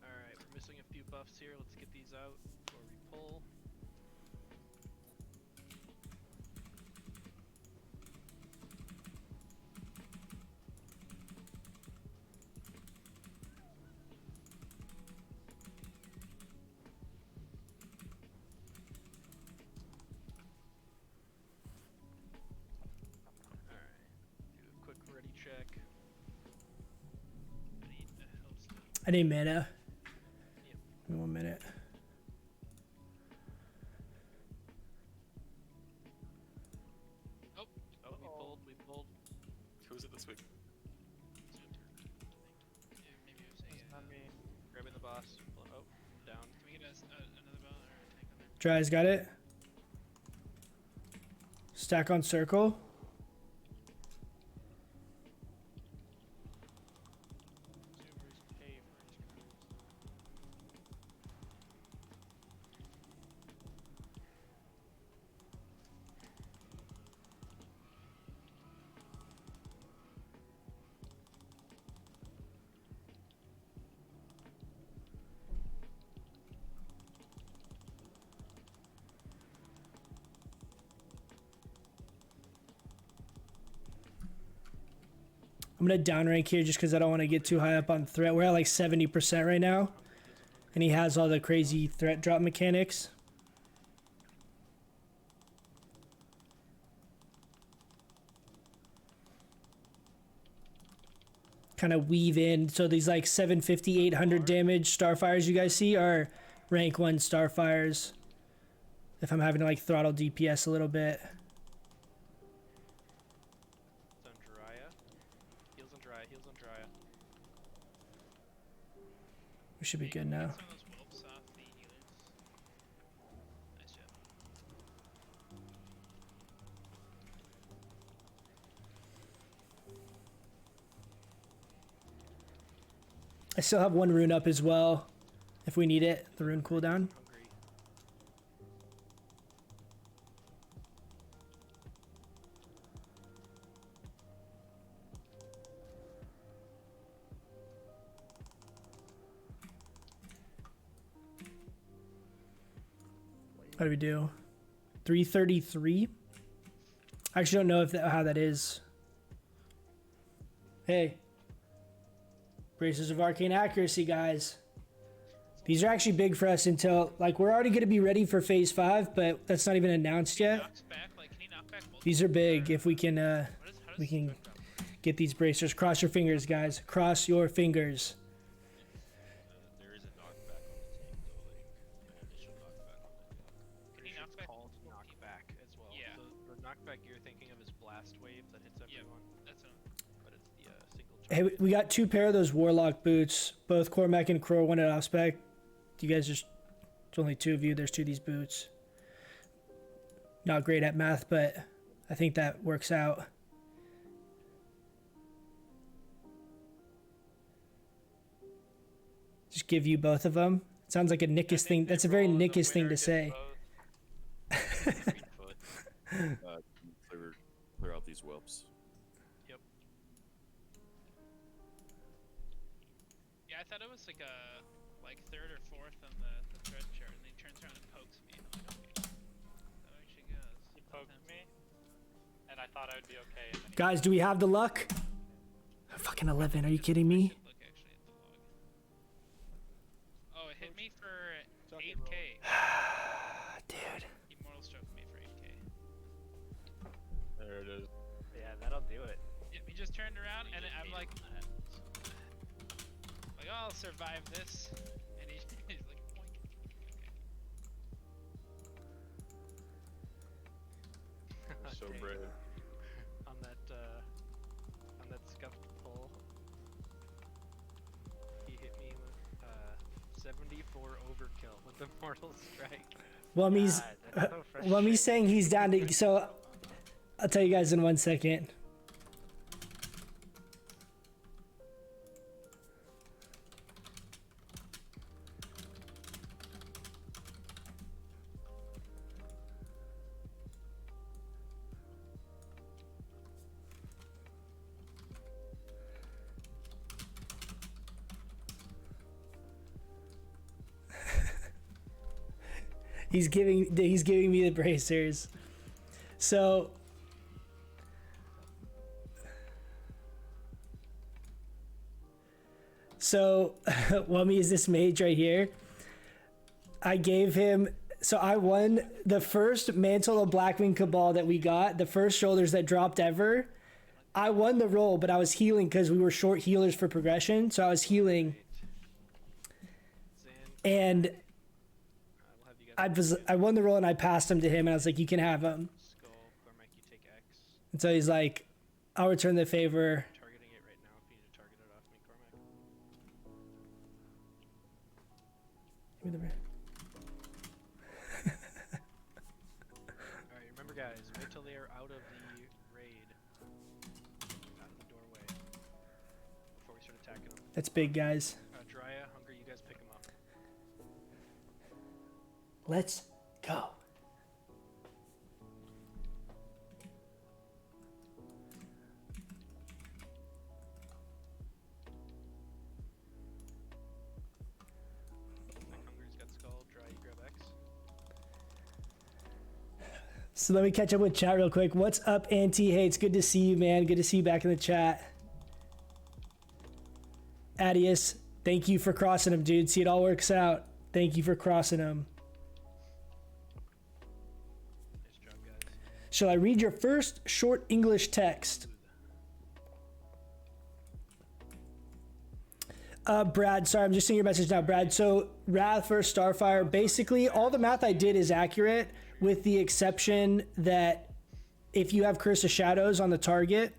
Alright, we're missing a few buffs here. Let's get these out before we pull. Alright, do a quick ready check. I need help stuff. I need mana. Yep. Give me 1 minute. Oh, we pulled. Who's it this week? Maybe it was a. Not me. Grabbing the boss. Oh, down. Can we get another bell or a tank on there? Dry's got it. Stack on circle. Consumers pay for his crews. I'm gonna down rank here just because I don't want to get too high up on threat. We're at like 70% right now, and he has all the crazy threat drop mechanics. Kind of weave in. So these like 750, 800 damage Starfires you guys see are rank 1 Starfires. If I'm having to like throttle DPS a little bit. We should be good now. Some of those whelps off the healers. Nice job. I still have one rune up as well, if we need it. The rune cooldown. Hungry. How do we do? 333. I actually don't know if how that is. Hey. Braces of arcane accuracy, guys. These are actually big for us until, like, we're already going to be ready for phase 5, but that's not even announced yet. Knocks back, like, can he knock back multiple? These are big if we can How we does can get these bracers. Cross your fingers, guys. Cross your fingers. There is a knockback on the tank though, like an initial knockback on the tank. Can he knock back Called multiple knockback as well. Yeah. The knockback you're thinking of is blast wave that hits Yep. everyone, That's what but it's the single. Hey, we got 2 pair of those warlock boots. Both Cormac and Crow, one at off spec. You guys just, it's only 2 of you. There's 2 of these boots. Not great at math, but I think that works out. Just give you both of them. Sounds like a Nickus thing. That's a very Nickus thing to say. Clear out these whelps. Yep. Yeah, I thought it was like a third or fourth on the thread chart, and then he turns around and pokes me. I'm like, okay. That actually goes. He poked me, and I thought I would be okay. And then he Guys, do we have the luck? Fucking 11. Are you kidding me? Look actually at the log. Oh, it hit me for 8k. Dude. He mortal stroked me for 8k. There it is. Yeah, that'll do it. Yep, he just turned around, and I'm like, oh, I'll survive this. And he's like, boink. You're so Dang. brave. On that scuffed pull, he hit me with 74 overkill with the mortal strike. Wummy's, God, that's so Wummy's frustrating. saying he's down to, so I'll tell you guys in 1 second. He's giving me the bracers. So Wummy is this mage right here. I gave him, so I won the first Mantle of Blackwing Cabal that we got, the first shoulders that dropped ever. I won the roll, but I was healing because we were short healers for progression, so I was healing. And I won the roll and I passed him to him and I was like, you can have him. Skull, Cormac, you take X. And so he's like, I'll return the favor. Targeting it right now if you need to target it off me, Cormac. Give me the Alright, remember guys, wait till they are out of the raid. Out of the doorway. Before we start attacking them. That's big, guys. Drya, Hunger, you guys pick them up. Let's go. Hunger's got skull, Dry, you grab X. So let me catch up with chat real quick. What's up, Auntie? Hey, it's good to see you, man. Good to see you back in the chat. Adius, thank you for crossing him, dude. See, it all works out. Thank you for crossing him. Nice job, guys. Shall I read your first short English text? Brad, sorry, I'm just seeing your message now, Brad. So, Wrath versus Starfire, basically, all the math I did is accurate, with the exception that if you have Curse of Shadows on the target,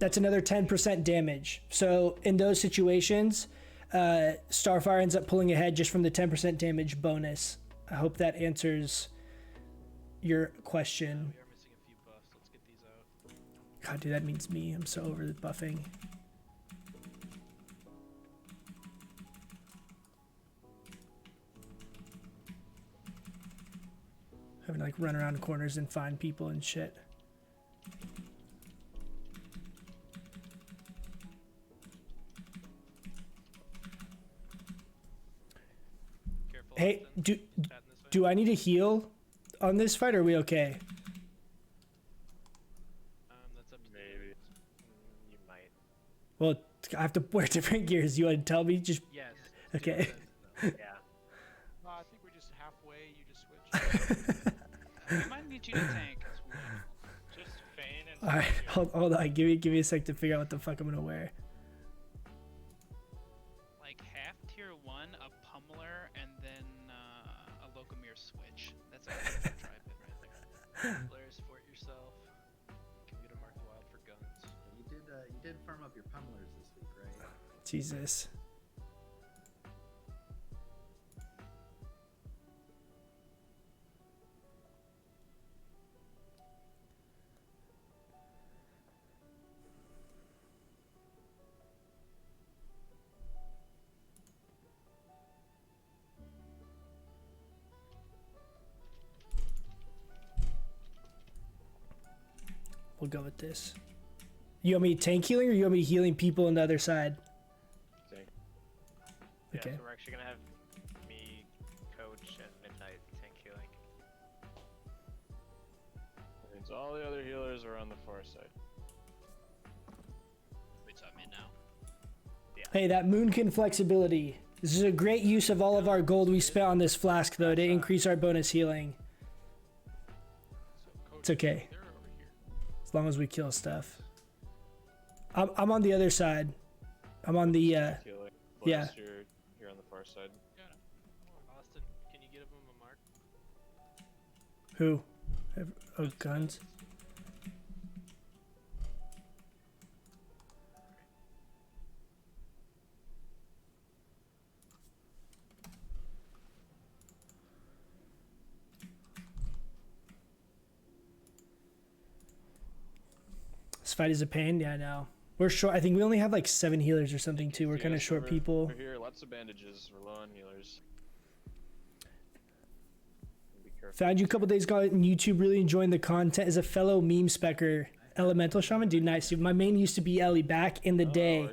That's another 10% damage. So in those situations, Starfire ends up pulling ahead just from the 10% damage bonus. I hope that answers your question. We are missing a few buffs. Let's get these out. God, dude, that means me. I'm so over the buffing. Having to like run around corners and find people and shit. Careful. Hey, Austin. do Chatting this way. I need to heal on this fight, or are we okay? That's up to Maybe. You might. Well, I have to wear different gears. You want to tell me? Just Yes. okay. Yeah. No, I think we're just halfway. You just switch. We might need you to tank. Just feign and. All right, hold on. Give me a sec to figure out what the fuck I'm gonna wear. Like half tier 1, a pummeler, and then a Locomere switch. That's a good try bit right there. Players, support yourself. Commute to Mark the Wild for guns. You did farm up your pummelers this week, right? Jesus. We'll go with this. You want me tank healing, or you want me healing people on the other side? Tank. Okay. Yeah, so we're actually gonna have me, Coach, and Midnight tank healing. That means all the other healers are on the far side. Wait, so I'm in now. Hey, that moonkin flexibility. This is a great use of all of our gold we spent on this flask, though, to increase our bonus healing. It's okay. They're over here. As long as we kill stuff. I'm on the other side. I'm on the, Healing. yeah. Plus you're on the far side. Austin, can you give him a mark? who? Oh, guns. This fight is a pain. Yeah, I know. We're short. I think we only have like 7 healers or something too. We're kind of short people. We're here. Lots of bandages. We're low on healers. Be careful. Found you a couple days ago on YouTube. Really enjoying the content. As a fellow meme specker, elemental shaman, dude, nice. Dude, my main used to be Ellie back in the day.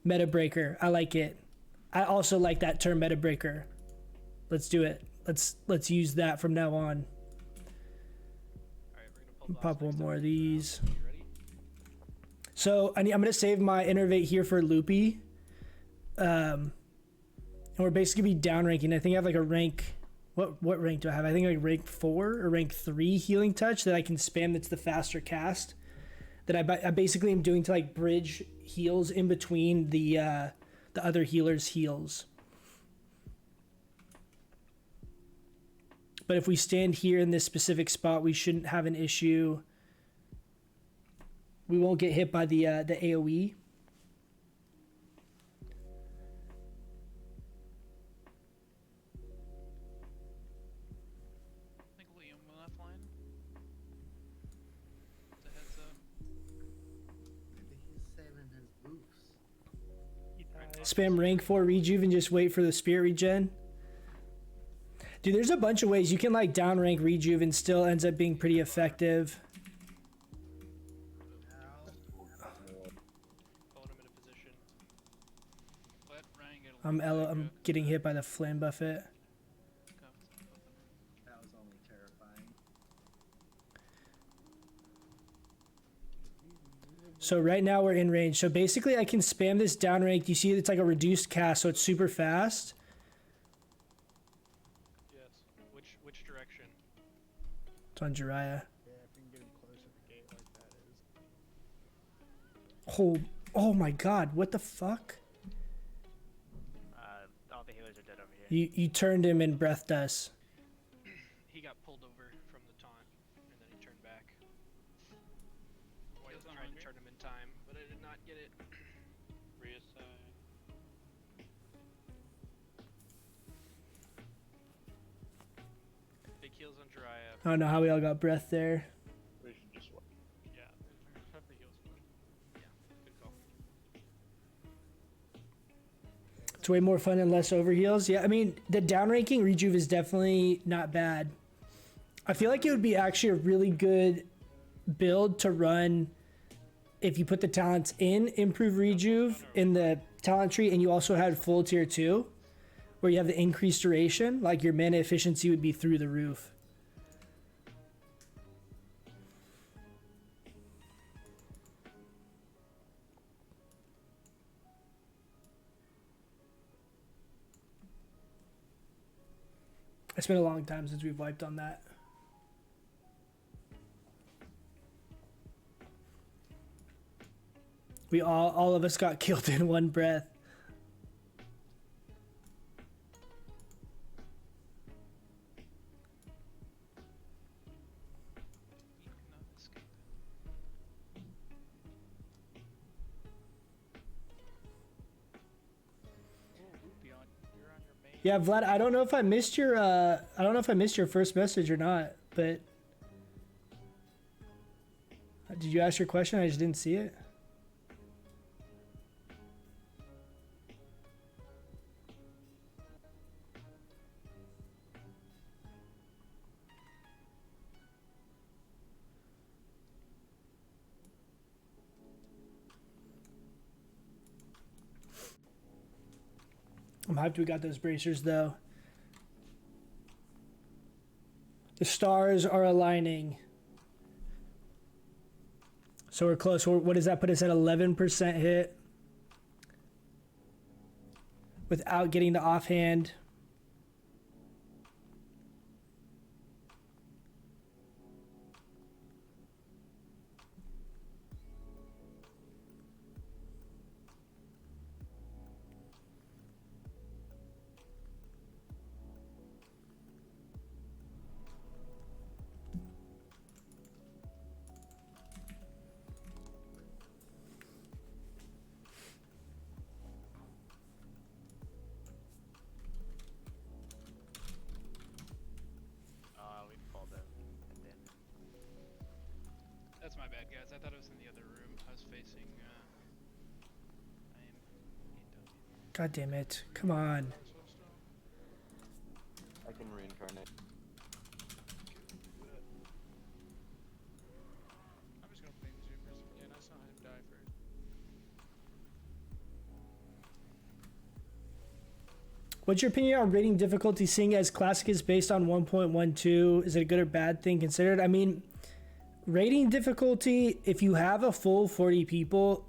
Meta breaker. I like it. I also like that term, meta breaker. Let's do it. Let's use that from now on. Alright, we're gonna Pop one more of these. You ready? So I'm gonna save my innervate here for Loopy. And we're basically gonna be down ranking. I think I have like a rank. What rank do I have? I think like rank 4 or rank 3 healing touch that I can spam. That's the faster cast. That I basically am doing to like bridge heals in between the other healer's heals. But if we stand here in this specific spot, we shouldn't have an issue. We won't get hit by the AoE. I think Liam went offline. Just a heads up. Maybe he's saving his boofs. Spam rank 4 rejuve and just wait for the spirit regen. Dude, there's a bunch of ways you can like down rank rejuve and still ends up being pretty effective. Pulling him in a position. Let Ryan get a little I'm getting hit by the flame buffet. That was only terrifying. So right now we're in range. So basically I can spam this down rank. You see it's like a reduced cast, so it's super fast. Yes. Which direction? It's on Jiraiya. Yeah, if you can get him close to the gate like that is. Oh my god, what the fuck? All the healers are dead over here. You turned him and breathed us. He got pulled over from the taunt, and then he turned back. He was on Tried to Hungry. turn him in time, Take heals on Jiraiya. I don't know how we all got breath there. We should just wait. Yeah, have the heals one. Yeah, good call. It's way more fun and less overheals. Yeah, I mean, the downranking rejuve is definitely not bad. I feel like it would be actually a really good build to run if you put the talents in improve rejuve in the talent tree and you also had full tier 2 where you have the increased duration, like your mana efficiency would be through the roof. It's been a long time since we've wiped on that. We all of us got killed in one breath. Yeah, Vlad, I don't know if I missed your first message or not, but did you ask your question? I just didn't see it. I'm hyped we got those bracers though. The stars are aligning. So we're close. What does that put us at? 11% hit without getting the offhand. We pulled him. And then That's my bad, guys. I thought it was in the other room. I was facing. God damn it. Come on. I can reincarnate. I'm just gonna play the Zoomers again. I saw him die first. What's your opinion on rating difficulty, seeing as Classic is based on 1.12? Is it a good or bad thing considered? I mean, rating difficulty, if you have a full 40 people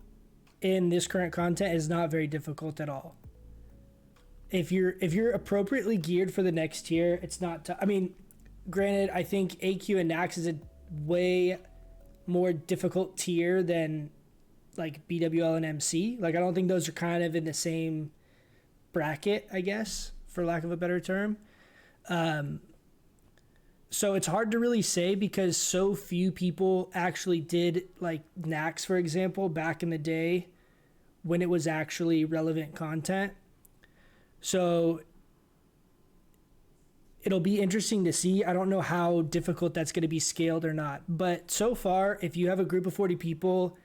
in this current content, is not very difficult at all. If you're appropriately geared for the next tier, it's not I mean, granted, I think AQ and Nax is a way more difficult tier than like BWL and MC. Like, I don't think those are kind of in the same bracket, I guess, for lack of a better term. So it's hard to really say because so few people actually did like Nax, for example, back in the day when it was actually relevant content. So it'll be interesting to see. I don't know how difficult that's going to be scaled or not. But so far, if you have a group of 40 people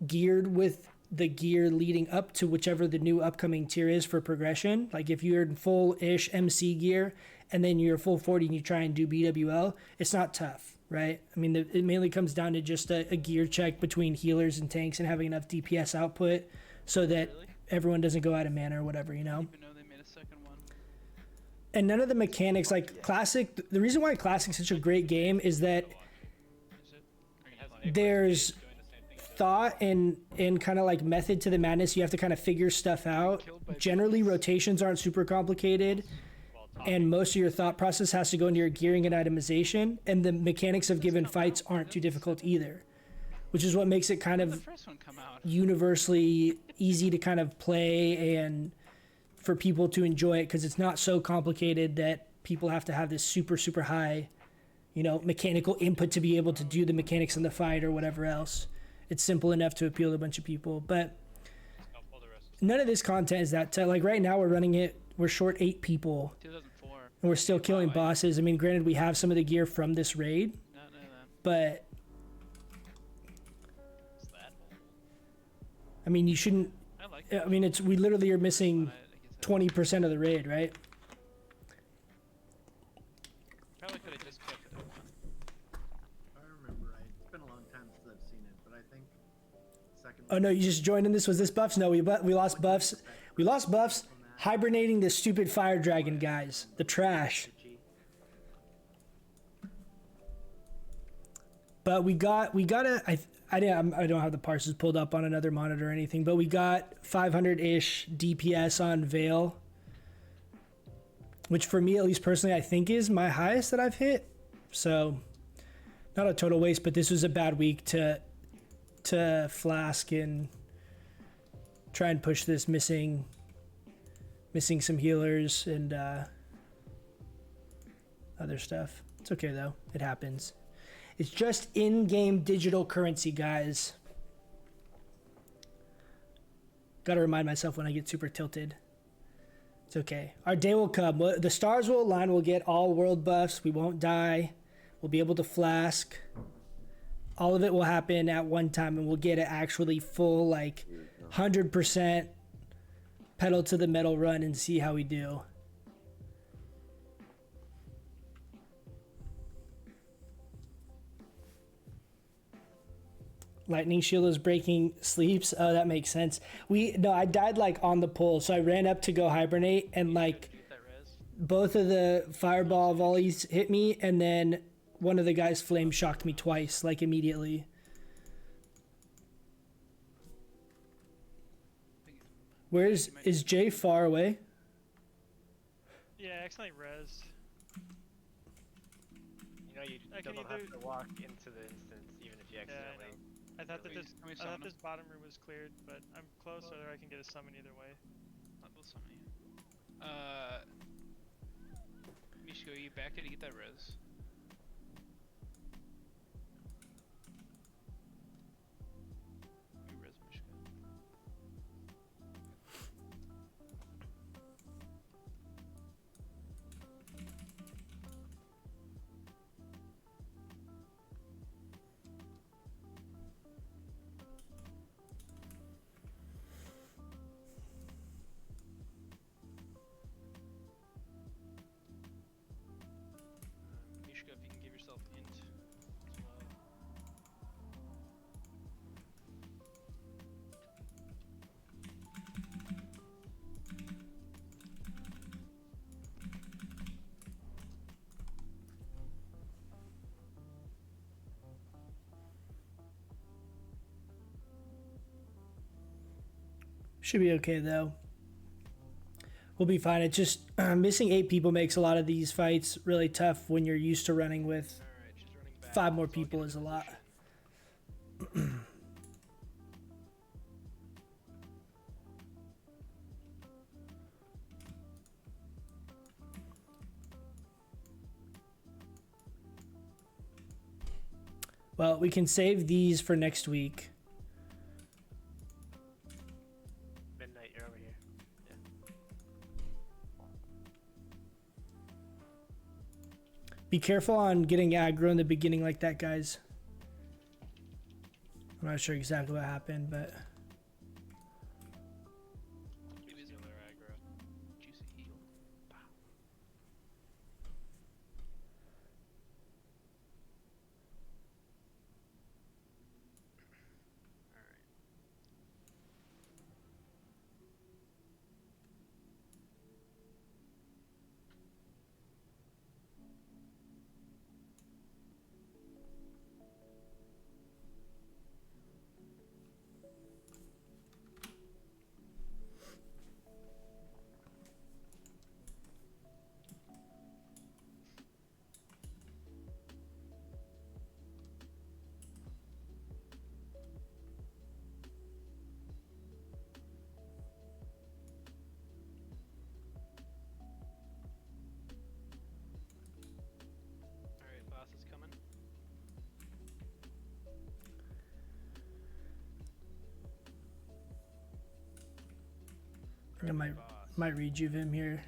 geared with the gear leading up to whichever the new upcoming tier is for progression, like if you're in full-ish MC gear and then you're full 40 and you try and do BWL, it's not tough, right? I mean, it mainly comes down to just a gear check between healers and tanks and having enough DPS output so that everyone doesn't go out of mana or whatever, you know? And none of the mechanics, like Classic, the reason why Classic's such a great game is that there's thought and kind of like method to the madness. You have to kind of figure stuff out. Generally, rotations aren't super complicated, and most of your thought process has to go into your gearing and itemization, and the mechanics of given fights aren't too difficult either, which is what makes it kind of universally easy to kind of play and for people to enjoy it, because it's not so complicated that people have to have this super high, you know, mechanical input to be able to do the mechanics in the fight or whatever else. It's simple enough to appeal to a bunch of people, but none of this content is that like right now we're running it, we're short 8 people. 2004. and we're still killing bosses. I mean, granted, we have some of the gear from this raid, Not know that. but What's that hole? I mean, you shouldn't. I like I that. mean, we literally are missing When I get to 20% of the raid, right? Probably could have just kept it open. If I remember right, it's been a long time since I've seen it, but I think second. Oh no, you just joined in this. Was this buffs? No, we lost buffs. We lost buffs. Hibernating the stupid fire dragon guys. The trash. But we got I don't have the parses pulled up on another monitor or anything, but we got 500-ish DPS on Veil, which for me, at least personally, I think is my highest that I've hit. So not a total waste, but this was a bad week to flask and try and push this missing some healers and other stuff. It's okay though, it happens. It's just in-game digital currency, guys. Gotta remind myself when I get super tilted. It's okay. Our day will come. The stars will align. We'll get all world buffs. We won't die. We'll be able to flask. All of it will happen at one time, and we'll get an actually full, like, 100% pedal to the metal run and see how we do. Lightning shield is breaking sleeps. Oh, that makes sense. I died like on the pole, so I ran up to go hibernate, and like both of the fireball volleys hit me, and then one of the guys flame shocked me twice, like immediately. Is Jay far away? Yeah, accidentally res. You know, you I can don't either- have to walk into the instance even if you accidentally. I thought that delete. this bottom room was cleared, but I'm close, so I can get a summon either way. I'll summon you. Mishko, are you back? Did you get that res? You res Mishko. Mishka, if you can give yourself int as well. Should be okay though. We'll be fine. It's just missing 8 people makes a lot of these fights really tough when you're used to running with 5 more people is a lot. Well, we can save these for next week. Midnight, you're over here. Be careful on getting aggro in the beginning like that, guys. I'm not sure exactly what happened, but... Maybe it's another aggro. Juicy heal. Pow. Alright, boss is coming. I might rejuve him here.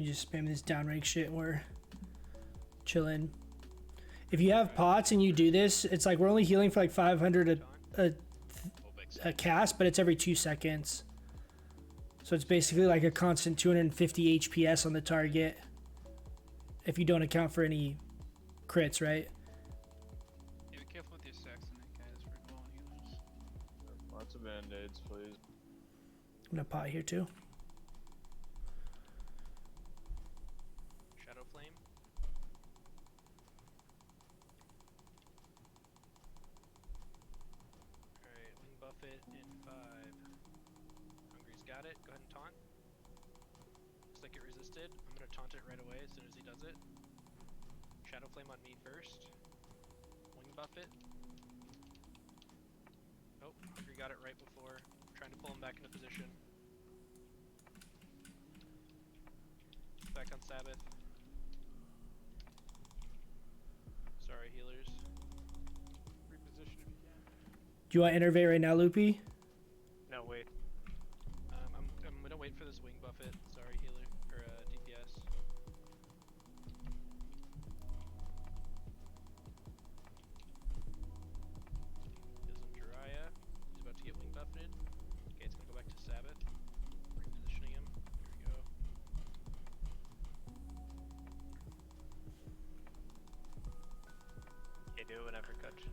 You just spam this downrank shit. We're chilling. If you have pots and you do this, it's like we're only healing for like 500 a cast, but it's every 2 seconds. So it's basically like a constant 250 HPS on the target. If you don't account for any crits, right? Yeah, be careful with your stacks in it, guys, for glowing healers. Lots of band-aids, please. I'm gonna pot here too. Shadow Flame. Alright, wing buffet in 5. Hungry's got it. Go ahead and taunt. Looks like it resisted. I'm gonna taunt it right away as soon as he does it. Shadow Flame on me first. Wing buffet. Oh, Hungry got it right before. Trying to pull him back into position. Back on Sabbath. Sorry, healers. Reposition if you can. Do you want to innervate right now, Loopy? No, wait. I'm gonna wait for this wing buffet. Sorry, healer or DPS. Heals on Jiraiya. He's about to get wing buffeted. Okay, it's gonna go back to Sabbath. Repositioning him. There we go. Okay, do it whenever, coach.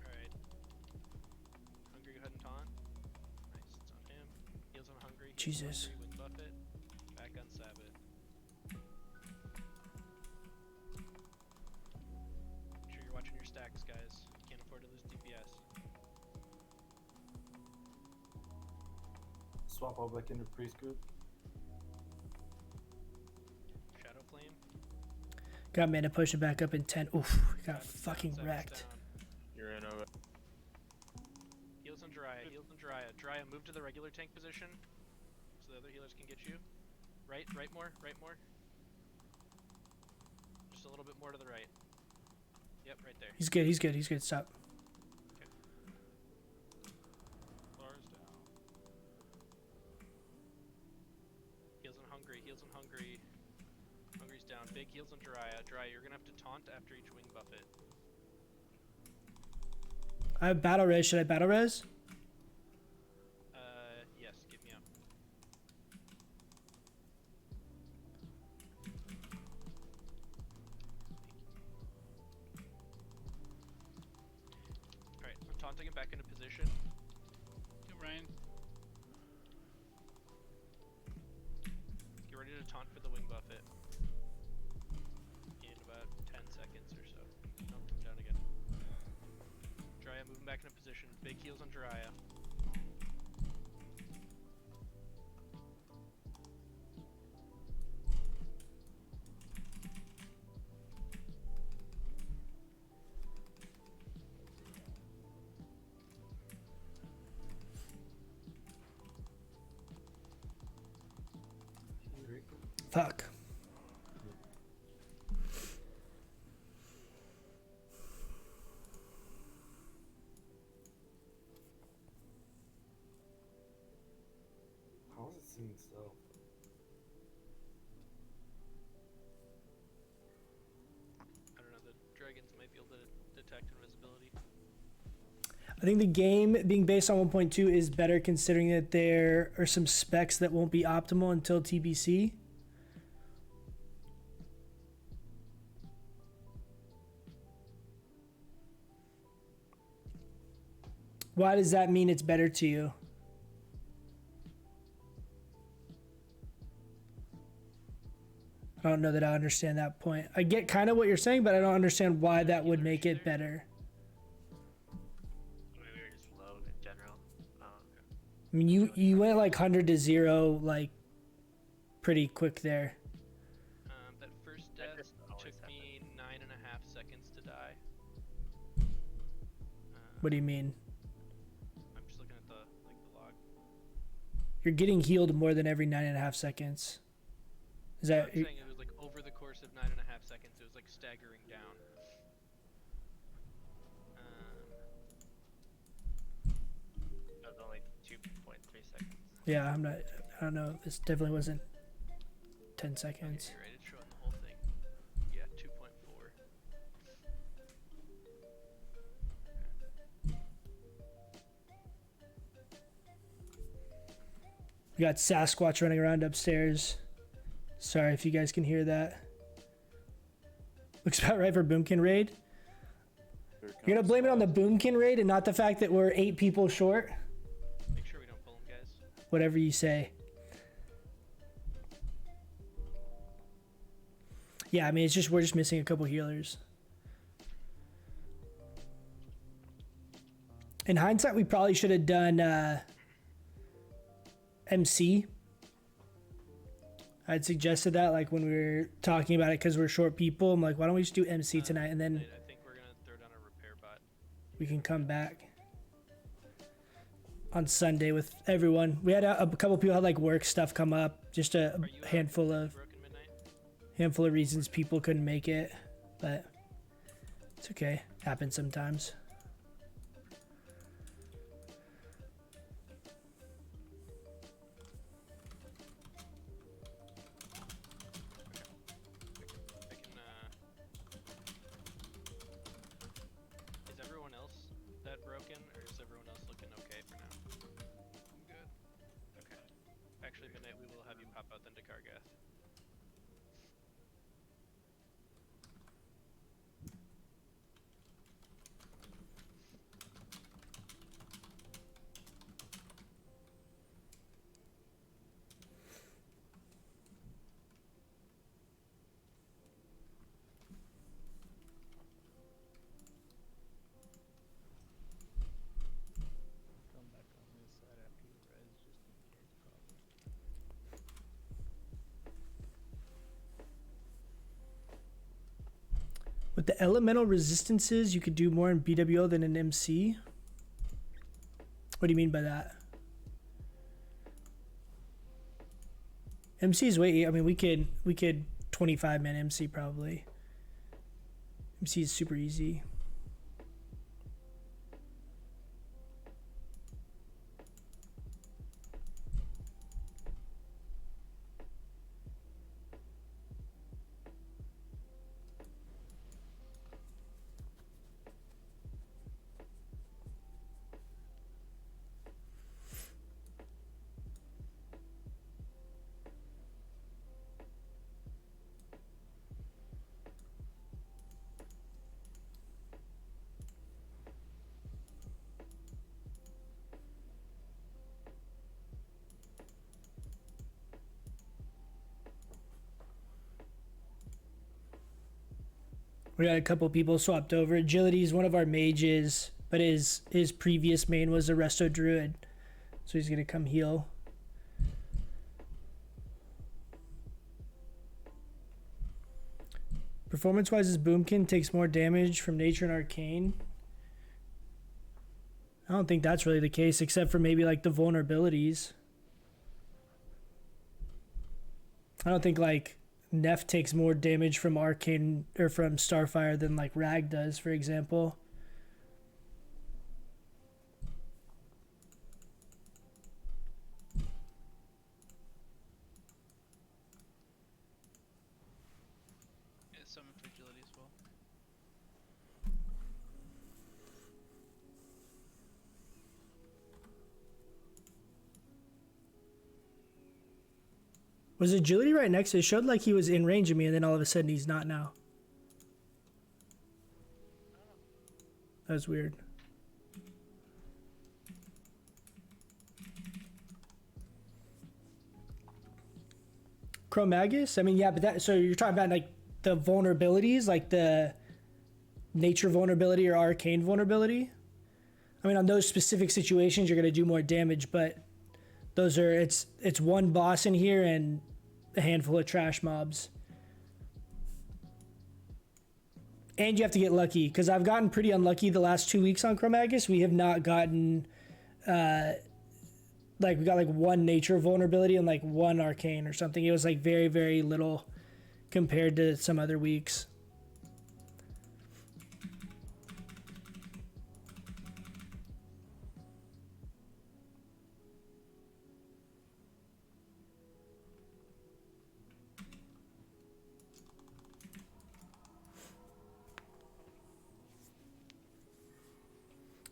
Alright. Hungry, go ahead and taunt. Nice, it's on him. Heals on Hungry. Heals on Jesus. Hungry, wing buffet. Back on Sabbath. Make sure you're watching your stacks, guys. Can't afford to lose DPS. Swap all back into priest group. Shadow Flame. Got mana push it back up in 10. Oof, got fucking Sabbath's wrecked. down. You're in over. Heals on Jiraiya. Heals on Jiraiya. Jiraiya, move to the regular tank position so the other healers can get you. Right more, right more. Just a little bit more to the right. Yep, right there. He's good, he's good, he's good. Stop. Bars down. Heals on Hungry. Heals on Hungry. Hungry's down. Big heals on Jiraiya. Jiraiya, you're gonna have to taunt after each wing buffet. I have battle res. Should I battle res? Yes, get me up. Alright, I'm taunting him back into position. Go, Ryan. Get ready to taunt for the wing buffet. In about 10 seconds or so. Nope, I'm down again. Jiraiya moving back into position. Big heals on Jiraiya. Fuck. How is it seeming so? I don't know, the dragons might be able to detect invisibility. I think the game being based on 1.2 is better considering that there are some specs that won't be optimal until TBC. Why does that mean it's better to you? I don't know that I understand that point. I get kind of what you're saying, but I don't understand why that would make it better. I mean, we were just low in general. I mean, you went like 100 to 0 like pretty quick there. That first That death just always took me 9.5 seconds to die. What do you mean? I'm just looking at the log. You're getting healed more than every 9.5 seconds. Is that I'm saying it was like over the course of 9.5 seconds. It was like staggering down. That was only 2.3 seconds. Yeah, I'm not. I don't know. This definitely wasn't 10 seconds. Okay, you're right. It's showing the whole thing. Yeah, 2.4. We got Sasquatch running around upstairs. Sorry if you guys can hear that. Looks about right for Boomkin raid. You're gonna blame it on the Boomkin raid and not the fact that we're 8 people short? Make sure we don't pull them, guys. Whatever you say. Yeah, I mean, it's just we're just missing a couple healers. In hindsight, we probably should have done MC. I'd suggested that, like, when we were talking about it, because we're short people. I'm like, why don't we just do MC tonight, and then I think we're gonna throw down a repair bot. we can come back on Sunday with everyone. We had a couple people had like work stuff come up, just a handful of reasons people couldn't make it, but it's okay. Happens sometimes. Is everyone else that broken, or is everyone else looking okay for now? I'm good. Okay. Actually, Midnight, we will have you pop out then to Kargath. Come back on this side after you res, just in case, probably. With the elemental resistances, you could do more in BWL than in MC. What do you mean by that? MC is way. I mean, we could 25-man MC probably. MC is super easy. We got a couple people swapped over. Agility is one of our mages, but his previous main was a Resto Druid, so he's gonna come heal. Performance-wise, his Boomkin takes more damage from Nature and Arcane. I don't think that's really the case, except for maybe like the vulnerabilities. I don't think like Neff takes more damage from Arcane or from Starfire than like Rag does, for example. Yeah, summon for agility as well. Was agility right next to it? It showed like he was in range of me, and then all of a sudden he's not now. That was weird. Chromagus? I mean, yeah, but that, so you're talking about like the vulnerabilities, like the nature vulnerability or arcane vulnerability? I mean, on those specific situations, you're going to do more damage, but those are, it's one boss in here and a handful of trash mobs. And you have to get lucky, because I've gotten pretty unlucky the last 2 weeks on Chromagus. We have not gotten, like, we got like one nature vulnerability and like one arcane or something. It was like very, very little compared to some other weeks.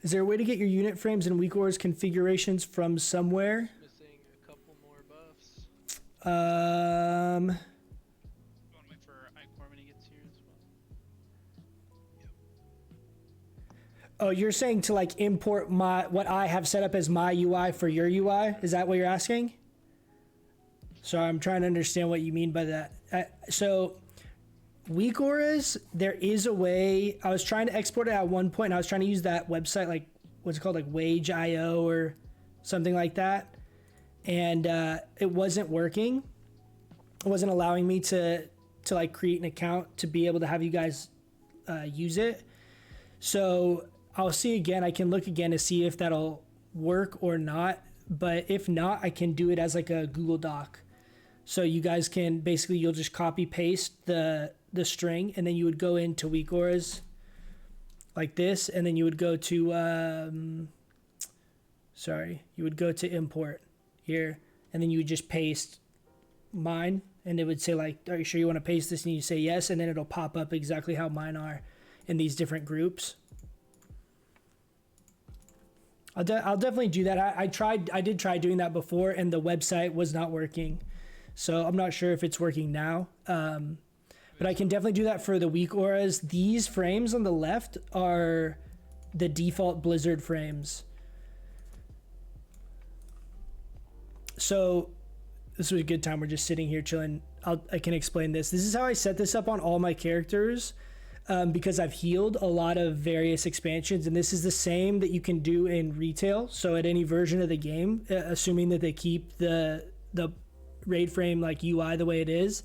Is there a way to get your unit frames and weak ores configurations from somewhere? Missing a couple more buffs. Want to wait for Icore when he gets here as well? Oh, you're saying to like import what I have set up as my UI for your UI? Is that what you're asking? Sorry, I'm trying to understand what you mean by that. So weak auras, there is a way. I was trying to export it at one point, and I was trying to use that website, like what's it called, like Wage.io or something like that, and it wasn't working. It wasn't allowing me to like create an account to be able to have you guys use it. So I'll see again. I can look again to see if that'll work or not. But if not, I can do it as like a Google Doc. So you guys can basically, you'll just copy paste the string, and then you would go into weak auras like this, and then you would go to you would go to import here, and then you would just paste mine, and it would say like, are you sure you want to paste this? And you say yes, and then it'll pop up exactly how mine are in these different groups. I'll definitely do that. I did try doing that before, and the website was not working. So I'm not sure if it's working now. But I can definitely do that for the weak auras. These frames on the left are the default Blizzard frames. So this was a good time. We're just sitting here chilling. I can explain this. This is how I set this up on all my characters, because I've healed a lot of various expansions, and this is the same that you can do in retail. So at any version of the game, assuming that they keep the raid frame like UI the way it is,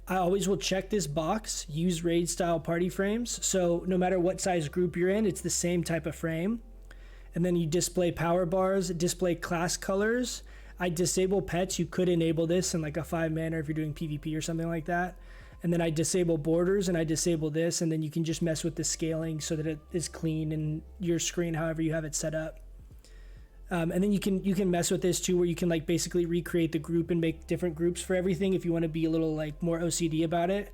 I always will check this box, use raid style party frames. So no matter what size group you're in, it's the same type of frame. And then you display power bars, display class colors. I disable pets. You could enable this in like a 5-man if you're doing PvP or something like that. And then I disable borders, and I disable this, and then you can just mess with the scaling so that it is clean in your screen however you have it set up. And then you can mess with this too, where you can like basically recreate the group and make different groups for everything if you want to be a little like more OCD about it.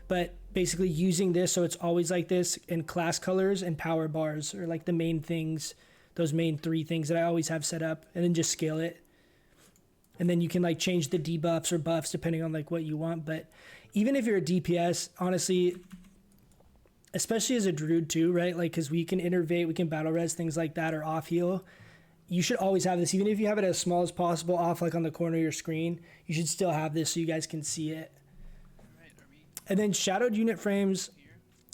But basically using this so it's always like this, and class colors and power bars are like the main things, those main 3 things that I always have set up, and then just scale it. And then you can like change the debuffs or buffs depending on like what you want. But even if you're a DPS, honestly, especially as a druid too, right? Like, because we can innervate, we can battle res, things like that, or off heal. You should always have this, even if you have it as small as possible off like on the corner of your screen, you should still have this so you guys can see it. And then shadowed unit frames,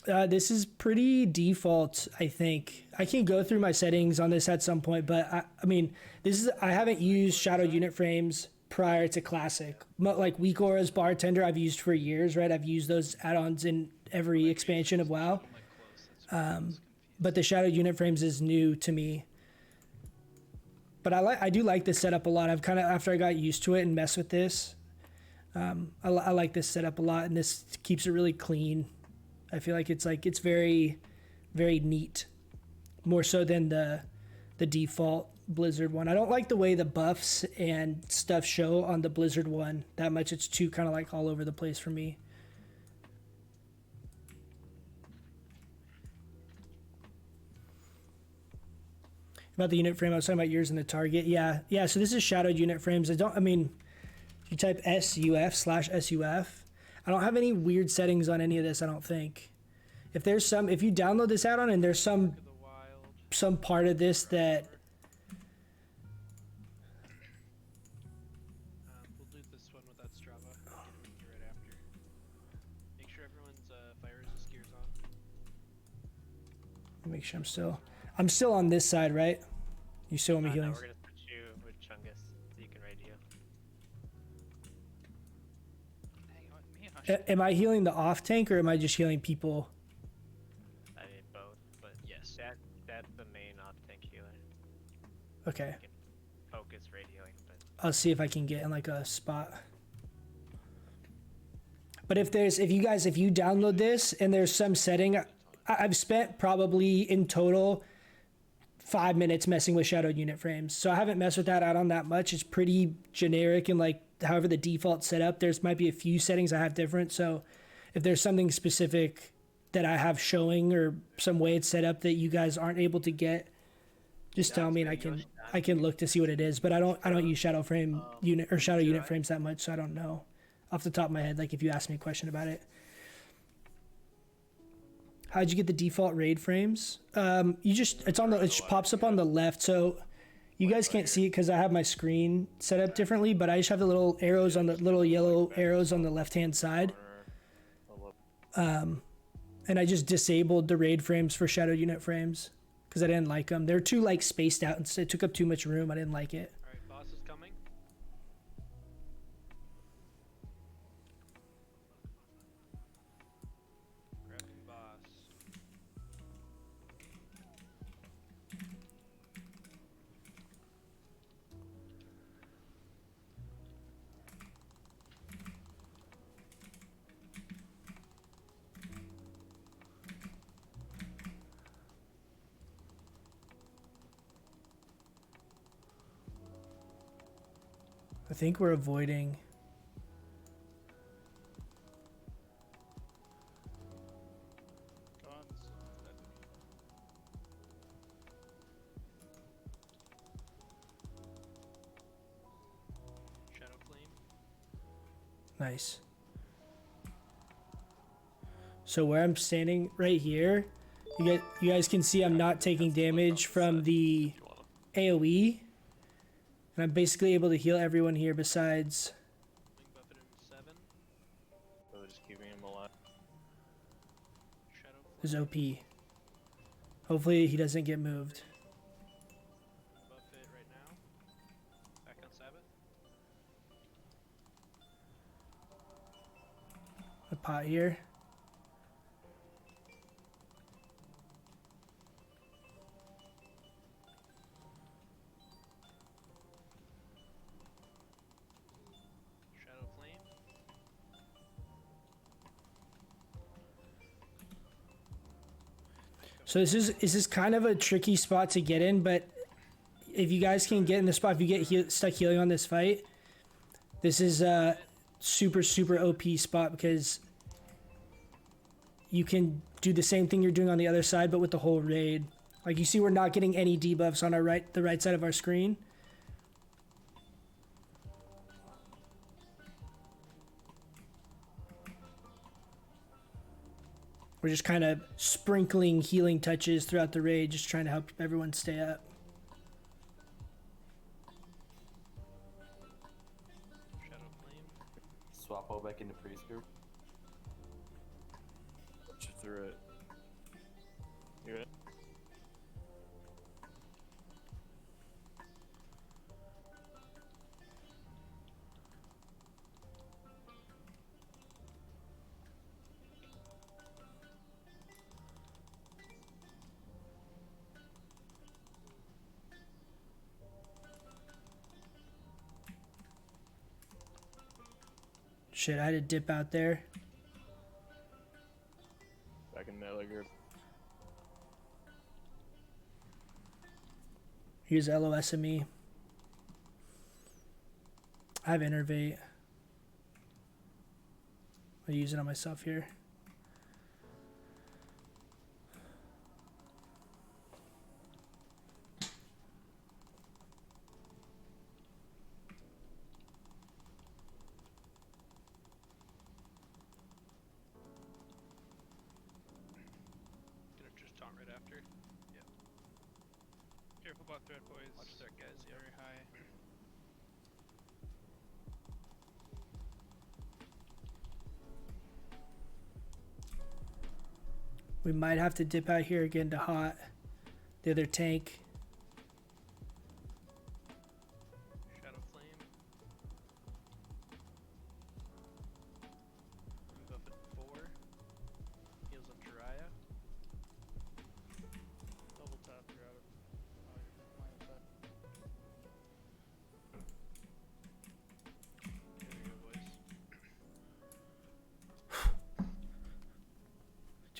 this is pretty default, I think. I can go through my settings on this at some point, but I mean, I haven't used shadowed unit frames prior to classic. Like weak auras, bartender, I've used for years, right? I've used those add-ons in every expansion of WoW. But the shadowed unit frames is new to me. But I do like this setup a lot. I've kind of, after I got used to it and messed with this, I like this setup a lot, and this keeps it really clean. I feel like it's very, very neat, more so than the default Blizzard one. I don't like the way the buffs and stuff show on the Blizzard one that much. It's too kind of like all over the place for me. About the unit frame, I was talking about yours in the target. Yeah. So this is shadowed unit frames. If you type SUF/SUF, I don't have any weird settings on any of this, I don't think. If you download this add-on and there's some part of this that we'll do this one without Strava. Right after. Make sure everyone's fire resist gear's on. make sure I'm still on this side, right? You still want me healing? No, we're gonna put you with Chungus so you can raid heal. Am I healing the off tank, or am I just healing people? I mean both, but yes, that's the main off tank healer. Okay. You can focus raid healing, but I'll see if I can get in like a spot. But if you download this and there's some setting, I've spent probably in total 5 minutes messing with shadowed unit frames. So I haven't messed with that add-on that much. It's pretty generic and like however the default setup. There's might be a few settings I have different. So if there's something specific that I have showing or some way it's set up that you guys aren't able to get, just tell me and I can look to see what it is. But I don't use shadow frame unit or shadow unit frames that much, so I don't know off the top of my head. Like if you ask me a question about it. How'd you get the default raid frames? It pops up on the left, so you guys can't see it because I have my screen set up differently. But I just have the little arrows on the little yellow arrows on the left hand side. And I just disabled the raid frames for shadow unit frames because I didn't like them. They're too like spaced out and it took up too much room. I didn't like it. Alright, boss is coming. Grabbing boss. I think we're avoiding. Shadow flame. Nice. So where I'm standing right here, you guys can see I'm not taking damage from the AoE. And I'm basically able to heal everyone here besides. Wing buffet in 7. So just keeping him alive. Shadow flame. Is OP. Hopefully he doesn't get moved. Buffet right now. Back on Sabbath. A pot here. Shadow flame. So this is kind of a tricky spot to get in, but if you guys can get in the spot, if you get stuck healing on this fight, this is a super OP spot because you can do the same thing you're doing on the other side, but with the whole raid. Like you see, we're not getting any debuffs on the right side of our screen. We're just kind of sprinkling healing touches throughout the raid, just trying to help everyone stay up. Shadow flame. Swap all back into priest group. Put you through it. You in? Shit, I had to dip out there. Back in melee group. Use LOSME. I have Innervate. I'll use it on myself here. Gonna just taunt right after. Yep. Careful about threat, boys. Watch threat, guys. Yeah. Very high. We might have to dip out here again to hot the other tank. Shadow flame. Wing buffet 4. Heals on Jiraiya. Double tap, you're out of line of sight. There we go, boys.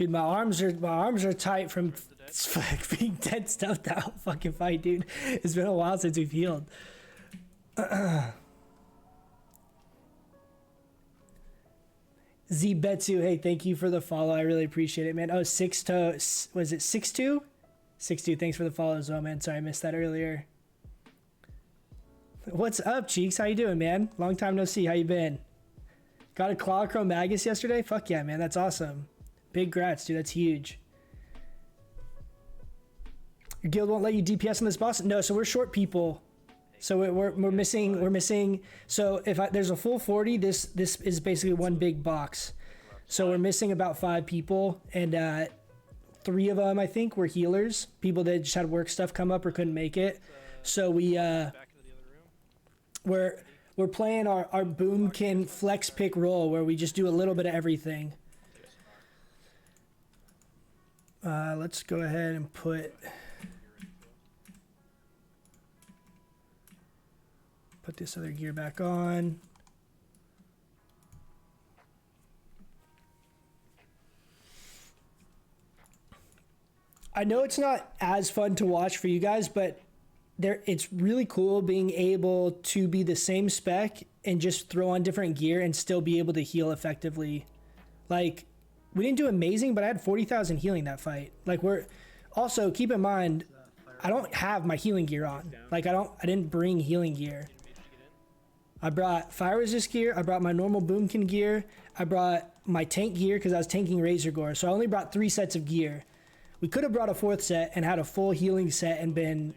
Dude, my arms are tight from Towards the dead. being dead stuffed out fucking fight, dude. It's been a while since we've healed. Z Betsu, hey, thank you for the follow. I really appreciate it, man. Oh, was it 6-2? 6-2, thanks for the follow as well, man. Sorry, I missed that earlier. What's up, Cheeks? How you doing, man? Long time no see. How you been? Got a Claw Chrome Magus yesterday? Fuck yeah, man. That's awesome. Big grats, dude. That's huge. Your guild won't let you DPS on this boss? No, so we're short people. So we're missing. So if there's a full 40, this is basically one big box. So we're missing about 5 people, and 3 of them I think were healers, people that just had work stuff come up or couldn't make it. So we Back into the other room. we're playing our Boomkin flex pick roll where we just do a little bit of everything. Let's go ahead and put this other gear back on. I know it's not as fun to watch for you guys, but it's really cool being able to be the same spec and just throw on different gear and still be able to heal effectively. Like, we didn't do amazing, but I had 40,000 healing that fight. Like, we're also, keep in mind, I don't have my healing gear on. Like, I didn't bring healing gear. I brought fire resist gear, I brought my normal Boomkin gear, I brought my tank gear because I was tanking Razor Gore, so I only brought 3 sets of gear. We could have brought a 4th set and had a full healing set and been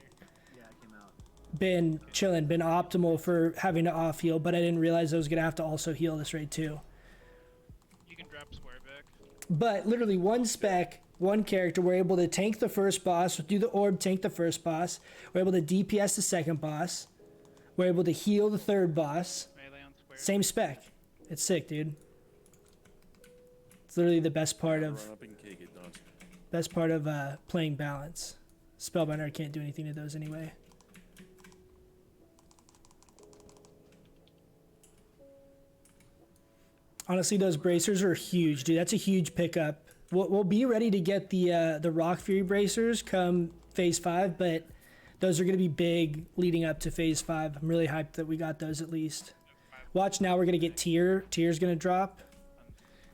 chilling, been optimal for having to off heal, but I didn't realize I was gonna have to also heal this raid too. You can drop square back. But literally one spec, one character, we're able to tank the first boss, do the orb, tank the first boss, we're able to DPS the second boss, we're able to heal the third boss. Melee on square. Same spec. It's sick, dude. It's literally the best part Run of up and kick it, don't you? playing balance. Spellbinder can't do anything to those anyway. Honestly, those bracers are huge, dude. That's a huge pickup. We'll be ready to get the Rock Fury bracers come phase 5, but those are going to be big leading up to phase 5. I'm really hyped that we got those at least. Watch now, we're going to get tier. Tier's going to drop.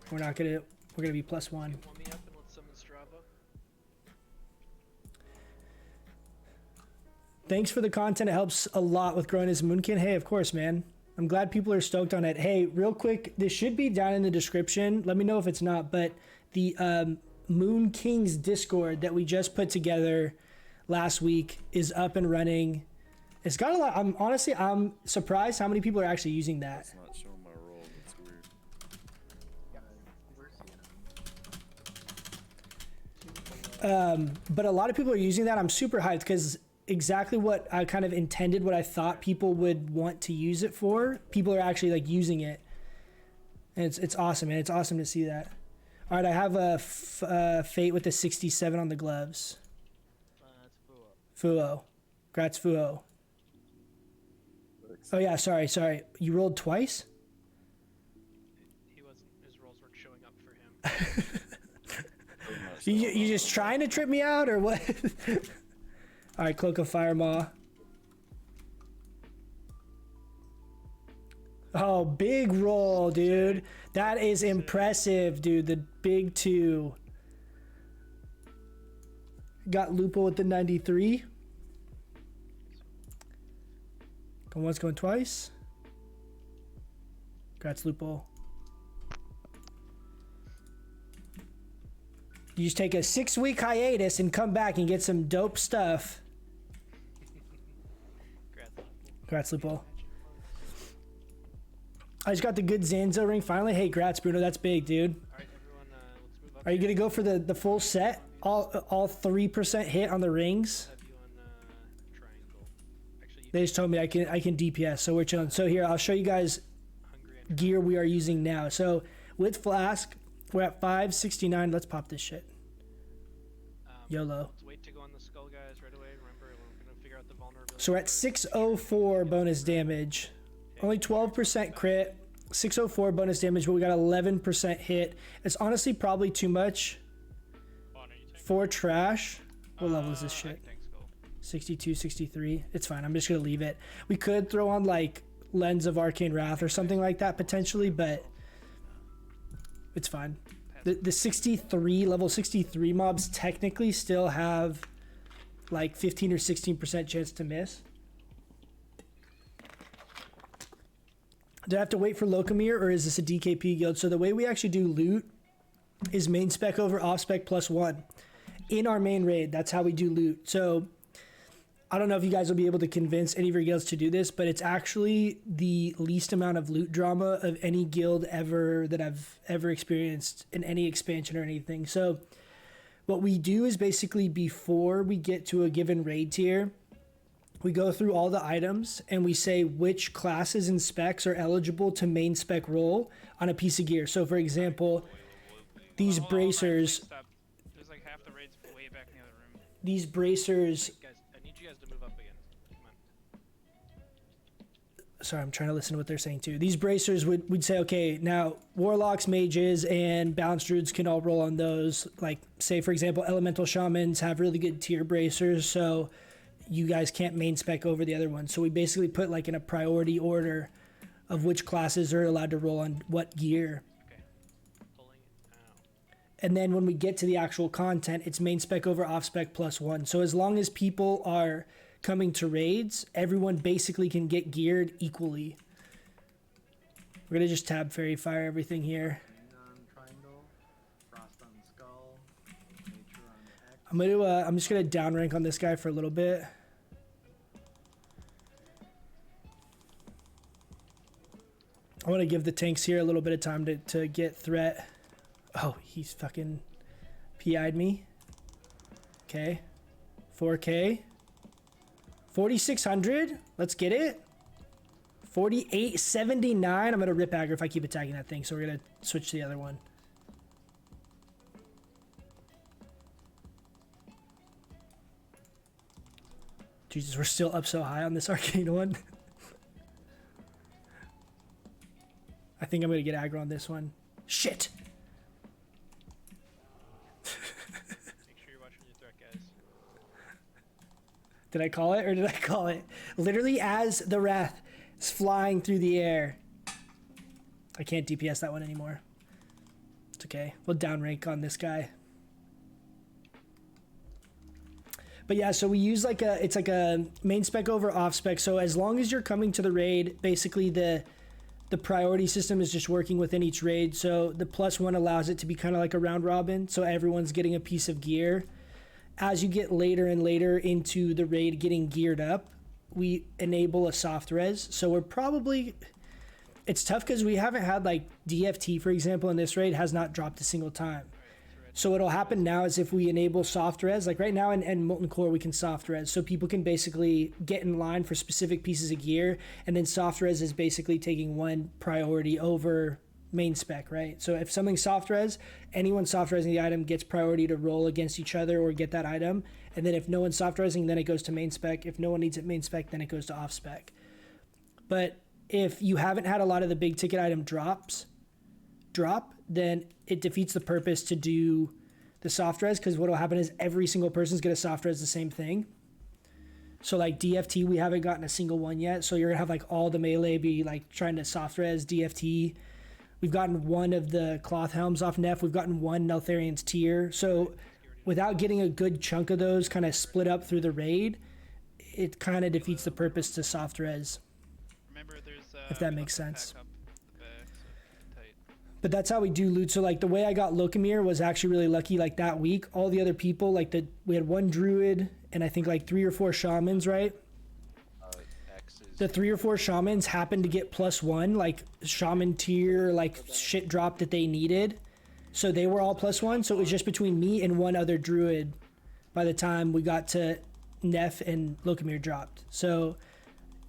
We're going to be +1. Warm me up and let's summon Strava. Thanks for the content. It helps a lot with growing as a Moonkin. Hey, of course, man. I'm glad people are stoked on it. Hey, real quick, this should be down in the description. Let me know if it's not, but the Moon Kings Discord that we just put together last week is up and running. It's got a lot. I'm surprised how many people are actually using that. It's not showing my roll. That's weird. But a lot of people are using that. I'm super hyped because exactly what I kind of intended, what I thought people would want to use it for, people are actually like using it, and it's awesome, man. It's awesome to see that. All right, I have a Fate with a 67 on the gloves. Fuo. Grats, Fuo. Oh yeah, sorry. You rolled twice? He wasn't. His rolls weren't showing up for him. You just trying to trip me out or what? All right, Cloak of Fire Maw. Oh, big roll, dude. That is impressive, dude. The big 2. Got Lupo with the 93. Going once, going twice. Congrats, Lupo. You just take a 6-week hiatus and come back and get some dope stuff. Congrats, Lupo. I just got the good Zanzo ring finally. Hey, grats, Bruno. That's big, dude. Alright, everyone, let's move up. Are you gonna go for the full set? All 3% hit on the rings? Have you on triangle. Actually, They just told me I can DPS, so we're chilling. So here, I'll show you guys gear we are using now. So with Flask, we're at 569. Let's pop this shit. YOLO. Let's wait to go on the skull, guys, right away. Remember, we're gonna figure out the vulnerability. So we're at 604 bonus damage. Only 12% crit. 604 bonus damage, but we got 11% hit. It's honestly probably too much 4 trash. What level is this shit? Thanks, Cole. 62, 63. It's fine. I'm just gonna leave it. We could throw on like Lens of Arcane Wrath or something like that potentially, but it's fine. The 63 level 63 mobs technically still have like 15 or 16% chance to miss. Do I have to wait for Locomir, or is this a DKP guild? So the way we actually do loot is main spec over off spec +1 in our main raid. That's how we do loot. So I don't know if you guys will be able to convince any of your guilds to do this, but it's actually the least amount of loot drama of any guild ever that I've ever experienced in any expansion or anything. So what we do is basically before we get to a given raid tier, we go through all the items and we say which classes and specs are eligible to main spec roll on a piece of gear. So for example, these Hold on, bracers, please stop. There's like half the raids way back in the other room. these bracers, Guys, I need you guys to move up again. Come on. sorry, I'm trying to listen to what they're saying too. These bracers we'd say, okay, now warlocks, mages, and balanced druids can all roll on those. Like say for example, elemental shamans have really good tier bracers, so you guys can't main spec over the other ones. So we basically put like in a priority order of which classes are allowed to roll on what gear. Okay. Pulling it out. And then when we get to the actual content, it's main spec over off spec +1. So as long as people are coming to raids, everyone basically can get geared equally. We're gonna just tab fairy fire everything here. On triangle, frost on skull, nature on X. I'm just gonna down rank on this guy for a little bit. I want to give the tanks here a little bit of time to get threat. Oh, he's fucking PI'd me. Okay. 4K. 4,600. Let's get it. 4879. I'm going to rip aggro if I keep attacking that thing. So we're going to switch to the other one. Jesus, we're still up so high on this arcane one. I think I'm going to get aggro on this one. Shit! Make sure you're watching your threat, guys. Did I call it or did I call it? Literally as the Wrath is flying through the air. I can't DPS that one anymore. It's okay. We'll down rank on this guy. But yeah, so we use it's like a main spec over off spec. So as long as you're coming to the raid, basically the priority system is just working within each raid. So the +1 allows it to be kind of like a round robin. So everyone's getting a piece of gear. As you get later and later into the raid getting geared up, we enable a soft res. So we're probably, it's tough because we haven't had like DFT, for example, in this raid has not dropped a single time. So what'll happen now is if we enable soft res, like right now in Molten Core, we can soft res. So people can basically get in line for specific pieces of gear. And then soft res is basically taking one priority over main spec, right? So if something's soft res, anyone soft resing the item gets priority to roll against each other or get that item. And then if no one's soft resing, then it goes to main spec. If no one needs it main spec, then it goes to off spec. But if you haven't had a lot of the big ticket item drop, then it defeats the purpose to do the soft res, because what will happen is every single person's going to soft res the same thing. So like DFT, we haven't gotten a single one yet. So you're going to have like all the melee be like trying to soft res DFT. We've gotten one of the cloth helms off Neff. We've gotten one Neltharian's tier. So without getting a good chunk of those kind of split up through the raid, it kind of defeats the purpose to soft res. Remember, there's if that makes sense. back up the back, so tight. But that's how we do loot. So like the way I got Locomir was actually really lucky. Like that week, all the other people, like we had one druid and I think like 3 or 4 shamans, right? The 3 or 4 shamans happened to get +1, like shaman tier, like shit drop that they needed. So they were all +1. So it was just between me and one other druid by the time we got to Neff and Locomir dropped. So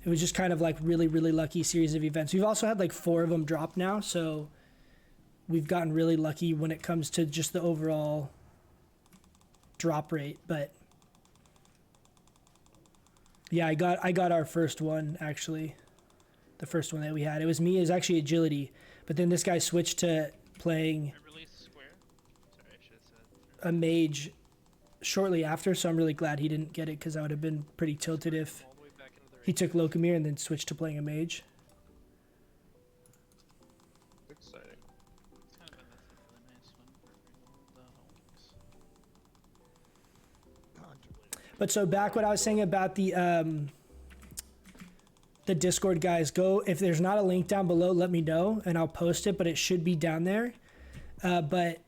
it was just kind of like really, really lucky series of events. We've also had like 4 of them drop now. So we've gotten really lucky when it comes to just the overall drop rate. But yeah, I got our first one, actually. The first one that we had. It was me. It was actually agility. But then this guy switched to playing Release square. Sorry, I should have said. a mage shortly after, so I'm really glad he didn't get it because I would have been pretty tilted if All the way back into the he took Locomir and then switched to playing a mage. Exciting. It's kind of been that's a really nice one for removal the homes. But so back what I was saying about the Discord guys, go if there's not a link down below, let me know and I'll post it, but it should be down there. But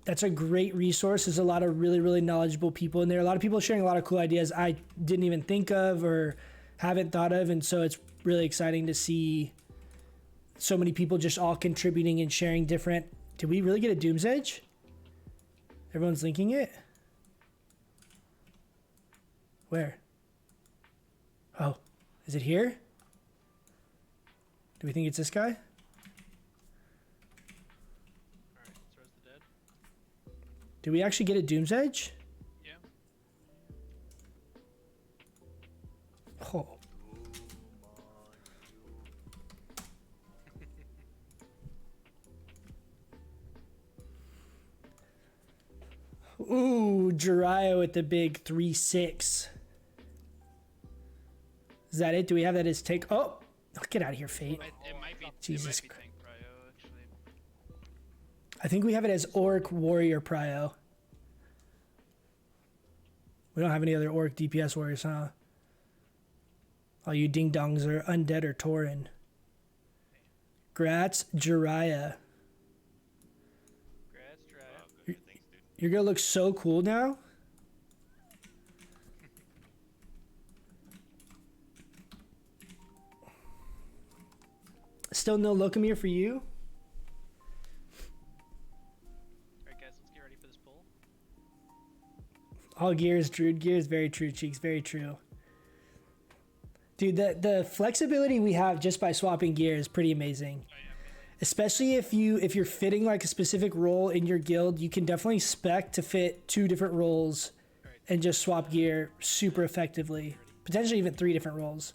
that's a great resource. There's a lot of really, really knowledgeable people in there. A lot of people sharing a lot of cool ideas I didn't even think of or haven't thought of, and so it's really exciting to see so many people just all contributing and sharing different. Did we really get a Doom's Edge? Everyone's linking it? Where? Oh, is it here? Do we think it's this guy? Alright, so is the dead? Did we actually get a Doom's Edge? Yeah. Oh. Ooh, Jiraiya with the big 3-6. Is that it? Do we have that as take? Oh, get out of here, Fate. It might be. Jesus It might be tank prio actually. I think we have it as Orc Warrior Prio. We don't have any other Orc DPS warriors, huh? All you ding dongs are undead or Tauren. Grats, Jiraiya. Grats, try Wow, it. good. Thanks, dude. You're gonna look so cool now. Still no Locomir for you? Alright guys, let's get ready for this pull. All gear is Druid gear is very true, Cheeks. Very true. Dude, the flexibility we have just by swapping gear is pretty amazing. Especially if you're fitting like a specific role in your guild, you can definitely spec to fit 2 different roles and just swap gear super effectively. Potentially even 3 different roles.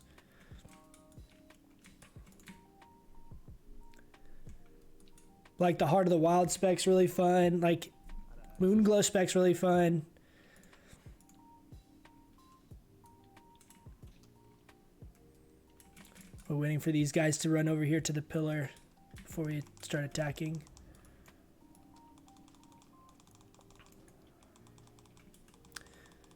Like the Heart of the Wild spec's really fun. Like Moonglow spec's really fun. We're waiting for these guys to run over here to the pillar before we start attacking.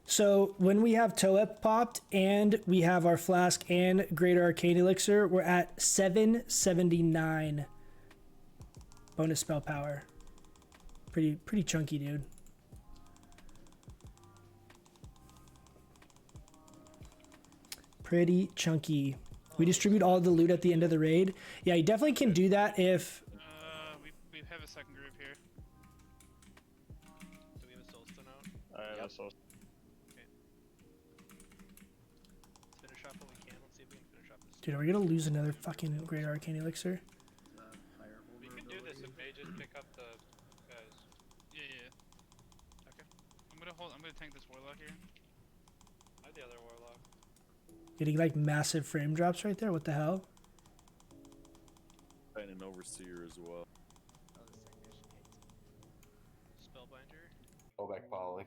So when we have Toep popped and we have our flask and Greater Arcane Elixir, we're at 779 bonus spell power. Pretty chunky, dude. Pretty chunky. We distribute all the loot at the end of the raid. Yeah, you definitely can do that if... We have a second group here. Do we have a soulstone out? I have a soul. Okay. Let's finish off what we can. Let's see if we can finish off this. Dude, are we gonna lose another fucking Greater Arcane Elixir? We can do this if mages pick up the guys. Yeah. Okay. I'm gonna tank this warlock here. I have the other warlock. Getting like massive frame drops right there. What the hell? And an overseer as well. Spellbinder. Go back, Polly.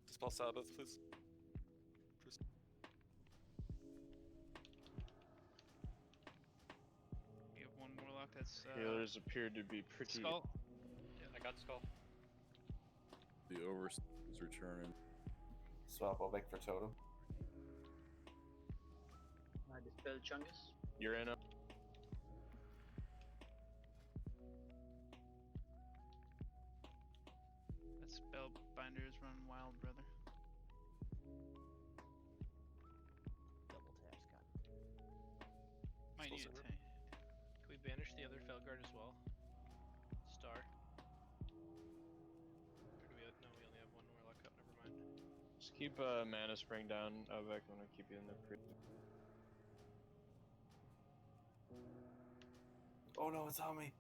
Dispel Sabbath, please. We have one warlock that's Healers appear to be pretty. skull. Yeah, I got skull. The overseer is returning. Swap all back for totem. I dispel Chungus. You're in. That spellbinder is running wild, brother. Double tap, Scott. Might need a Spell tank. Can we banish the other Felguard as well? Star. Or do we have, no, we only have one warlock up, never mind. Just keep mana spring down. Vec, I'm gonna keep you in there. Oh no, it's on me.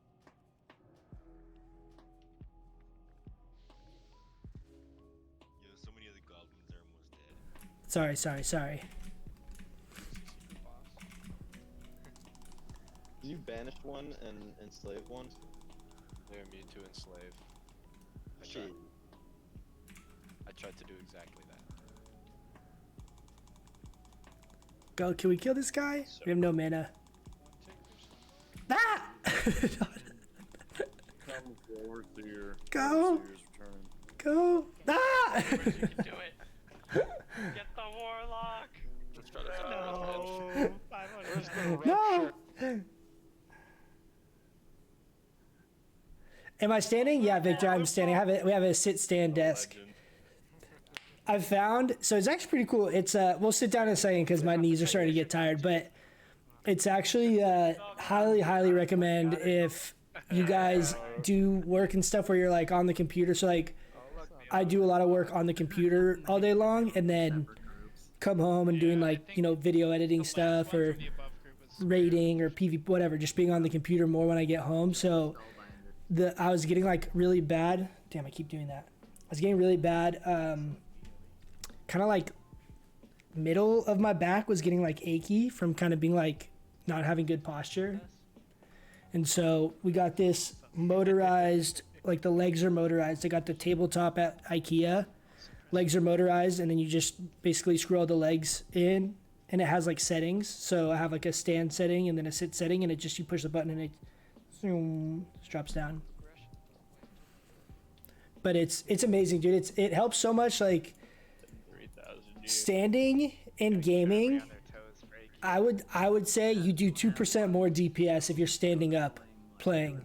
Yo, so many of the goblins are almost dead. Sorry. Can you banish one and enslave one? They're immune to enslave. Actually, I tried to do exactly that. Go. Can we kill this guy? We have no mana. Ah! Come forward to your Go. return. Go. Ah! You can do it. Get the warlock. Let's try to find No. Am I standing? Yeah, Victor, I'm standing. We have a sit-stand desk. I've found, so it's actually pretty cool. It's we'll sit down in a second because my knees are starting to get tired, but it's actually highly recommend if you guys do work and stuff where you're like on the computer. So like I do a lot of work on the computer all day long and then come home and doing like, you know, video editing stuff or rating or PV, whatever, just being on the computer more when I get home. So I was getting like really bad. Damn, I keep doing that. I was getting really bad. Kind of like middle of my back was getting like achy from kind of being like not having good posture. And so we got this motorized, like the legs are motorized. I got the tabletop at IKEA. Legs are motorized, and then you just basically screw all the legs in, and it has like settings. So I have like a stand setting and then a sit setting, and it just, you push the button and it just drops down. But it's amazing, dude. It helps so much. Like standing in gaming, I would say you do 2% more DPS if you're standing up playing,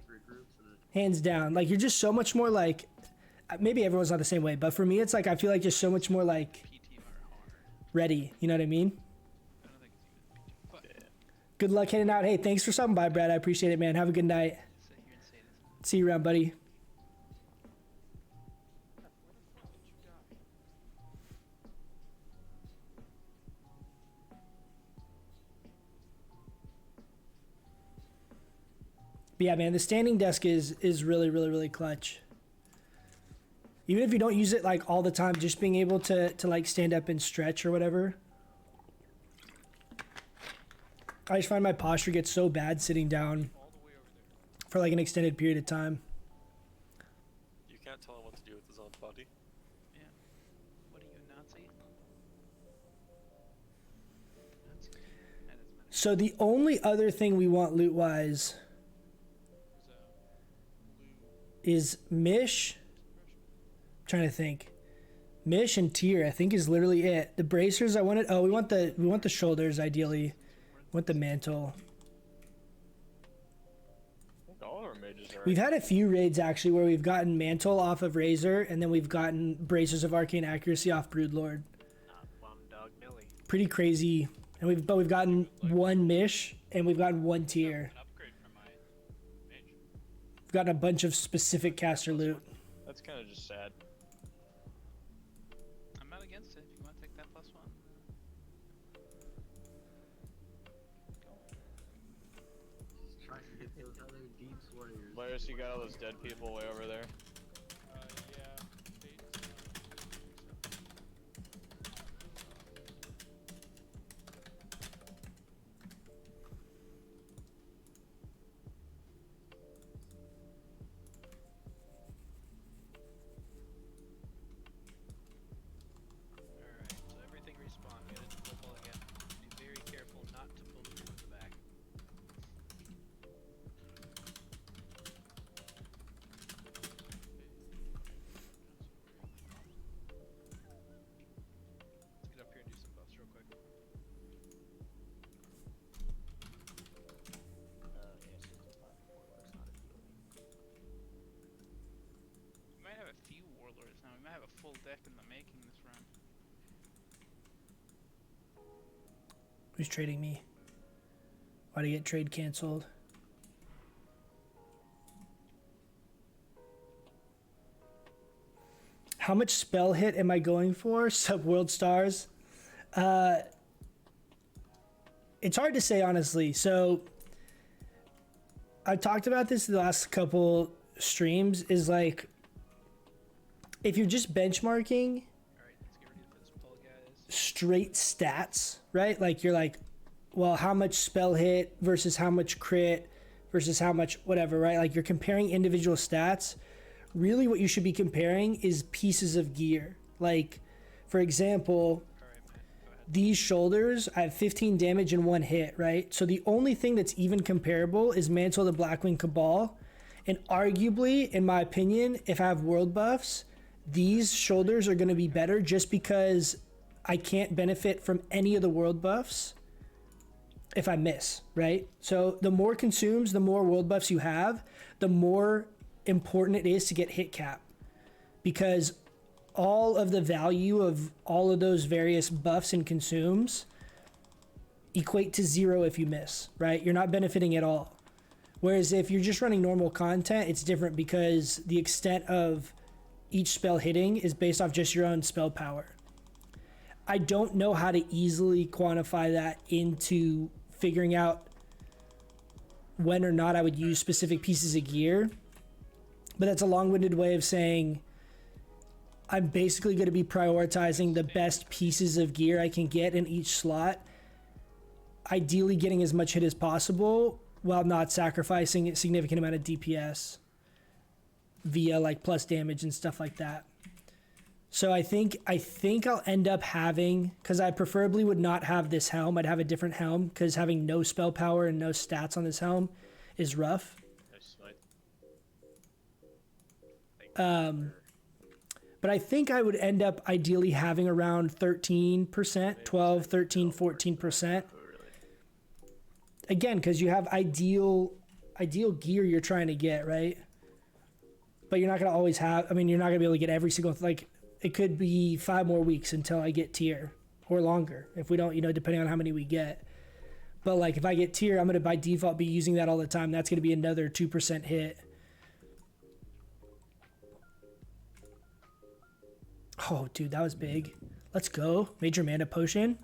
hands down. Like you're just so much more like, maybe everyone's not the same way, but for me it's like I feel like just so much more like ready. You know what I mean? Good luck heading out. Hey, thanks for stopping by, Brad. I appreciate it, man. Have a good night. See you around, buddy. But yeah, man, the standing desk is really clutch. Even if you don't use it like all the time, just being able to like stand up and stretch or whatever. I just find my posture gets so bad sitting down for like an extended period of time. You can't tell him what to do with his own body. Yeah. What are you, Nazi? So the only other thing we want loot-wise is Mish. I'm trying to think. Mish and Tier, I think, is literally it. The bracers I wanted. Oh, we want the shoulders ideally. We want the mantle. All our mages are. We've had a few raids actually where we've gotten mantle off of Razor, and then we've gotten bracers of arcane accuracy off Broodlord. Pretty crazy. And we've gotten one Mish and we've gotten one Tier. We've gotten a bunch of specific caster loot. That's kind of just sad. I'm not against it if you want to take that +1. Trying to get those other Deeps warriors. Laris, you got all those dead people way over there. Yeah. Alright, so everything respawned. We gotta do pull again. Be very careful not to pull the from the back. Let's get up here and do some buffs real quick. We might have a few warlords now. We might have a full deck in the making this run. Who's trading me? Why'd I get trade canceled? How much spell hit am I going for? Sub World Stars? It's hard to say, honestly. So I talked about this the last couple streams, is like, if you're just benchmarking straight stats, right? Like you're like, well, how much spell hit versus how much crit versus how much whatever, right? Like you're comparing individual stats. really what you should be comparing is pieces of gear. Like, for example, these shoulders, I have 15 damage in 1 hit, right? So the only thing that's even comparable is Mantle of the Blackwing Cabal. And arguably, in my opinion, if I have world buffs, these shoulders are going to be better just because I can't benefit from any of the world buffs if I miss, right? So the more consumes, the more world buffs you have, the more important it is to get hit cap, because all of the value of all of those various buffs and consumes equate to 0 if you miss, right? You're not benefiting at all. Whereas if you're just running normal content, it's different because the extent of each spell hitting is based off just your own spell power. I don't know how to easily quantify that into figuring out when or not I would use specific pieces of gear, but that's a long-winded way of saying I'm basically going to be prioritizing the best pieces of gear I can get in each slot, ideally getting as much hit as possible while not sacrificing a significant amount of DPS via like plus damage and stuff like that. So I think I'll end up having, because I preferably would not have this helm, I'd have a different helm, because having no spell power and no stats on this helm is rough. But I think I would end up ideally having around 13%, 12, 13, 14%. Again, because you have ideal gear you're trying to get, right? But you're not going to always have, I mean, you're not going to be able to get every single, like, it could be 5 more weeks until I get tier, or longer, if we don't, you know, depending on how many we get. But, like, if I get tier, I'm going to by default be using that all the time. That's going to be another 2% hit. Oh, dude, that was big. Let's go. Major mana potion.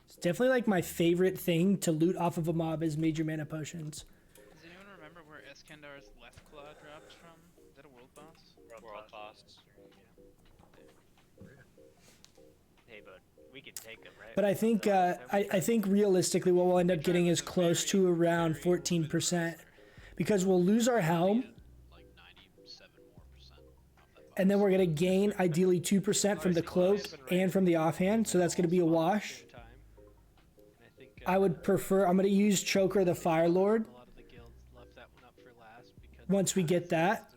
It's definitely like my favorite thing to loot off of a mob is major mana potions. Does anyone remember where Eskandar's left claw dropped from? Is that a world boss? World boss. Hey, but we can take them, right? But I think I think realistically what we'll end up getting is close to around 14%, because we'll lose our helm, and then we're going to gain ideally 2% from the cloak and from the offhand, so that's going to be a wash. I would prefer, I'm going to use Choker the Fire Lord once we get that,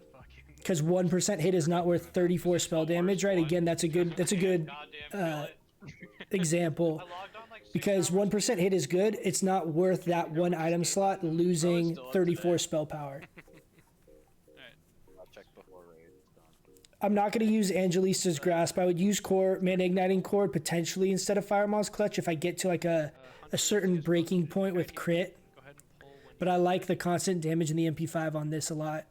because 1% hit is not worth 34 spell damage, right? Again, that's a good example, because 1% hit is good. It's not worth that 1 item slot losing 34 spell power. I'm not going to use Angelista's Grasp. I would use Core, Mana Igniting Cord potentially instead of Firemaw's Clutch if I get to like a certain breaking point with crit. But I like the constant damage in the MP5 on this a lot.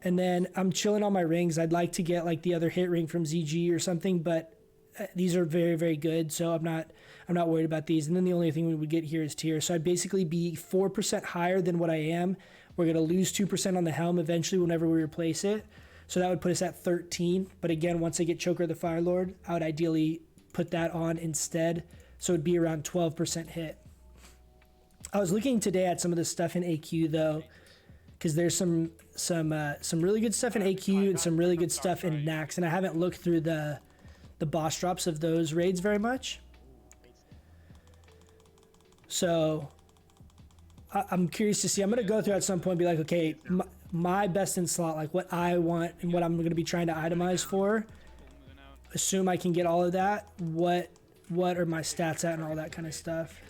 And then I'm chilling on my rings. I'd like to get like the other hit ring from ZG or something, but these are very, very good, so I'm not worried about these. And then the only thing we would get here is tier. So I'd basically be 4% higher than what I am. We're going to lose 2% on the helm eventually whenever we replace it. So that would put us at 13. But again, once I get Choker the Fire Lord, I would ideally put that on instead. So it'd be around 12% hit. I was looking today at some of the stuff in AQ though, because there's some really good stuff in AQ and some really good stuff in Nax. And I haven't looked through the boss drops of those raids very much. So I'm curious to see. I'm going to go through at some point and be like, okay, my best in slot, like what I want and what I'm going to be trying to itemize for. Assume I can get all of that. What are my stats at and all that kind of stuff.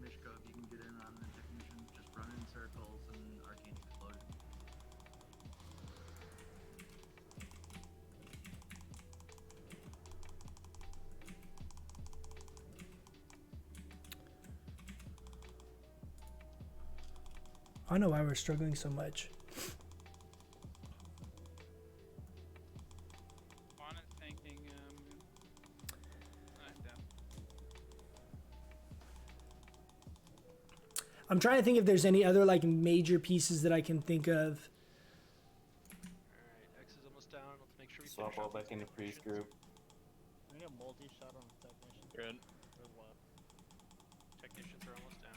Mishko, if you can get in on the technician, just run in circles and arcane explosion. I don't know why we're struggling so much. I'm trying to think if there's any other like major pieces that I can think of. Alright, X is almost down. Let's make sure we Swap finish all off back these into priest group. We need a multi-shot on the technician. Good. Technicians are almost down.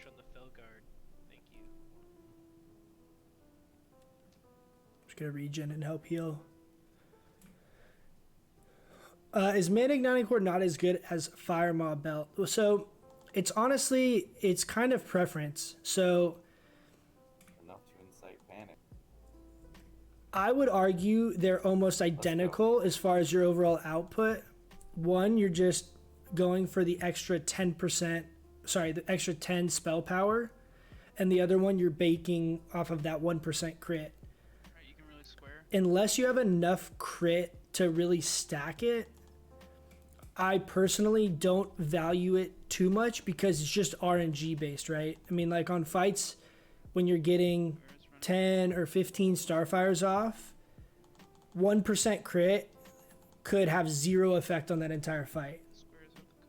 push on the fell guard. Thank you. Just gonna regen and help heal. Is Mana Igniting Core not as good as Fire Mob Belt? So it's honestly, it's kind of preference. So Enough to incite panic. I would argue they're almost identical as far as your overall output. One, you're just going for the extra 10%, the extra 10 spell power. And the other one, you're baking off of that 1% crit. Alright, you can really square. Unless you have enough crit to really stack it, I personally don't value it too much because it's just RNG based, right? I mean, like on fights, when you're getting 10 or 15 Starfires off, 1% crit could have zero effect on that entire fight,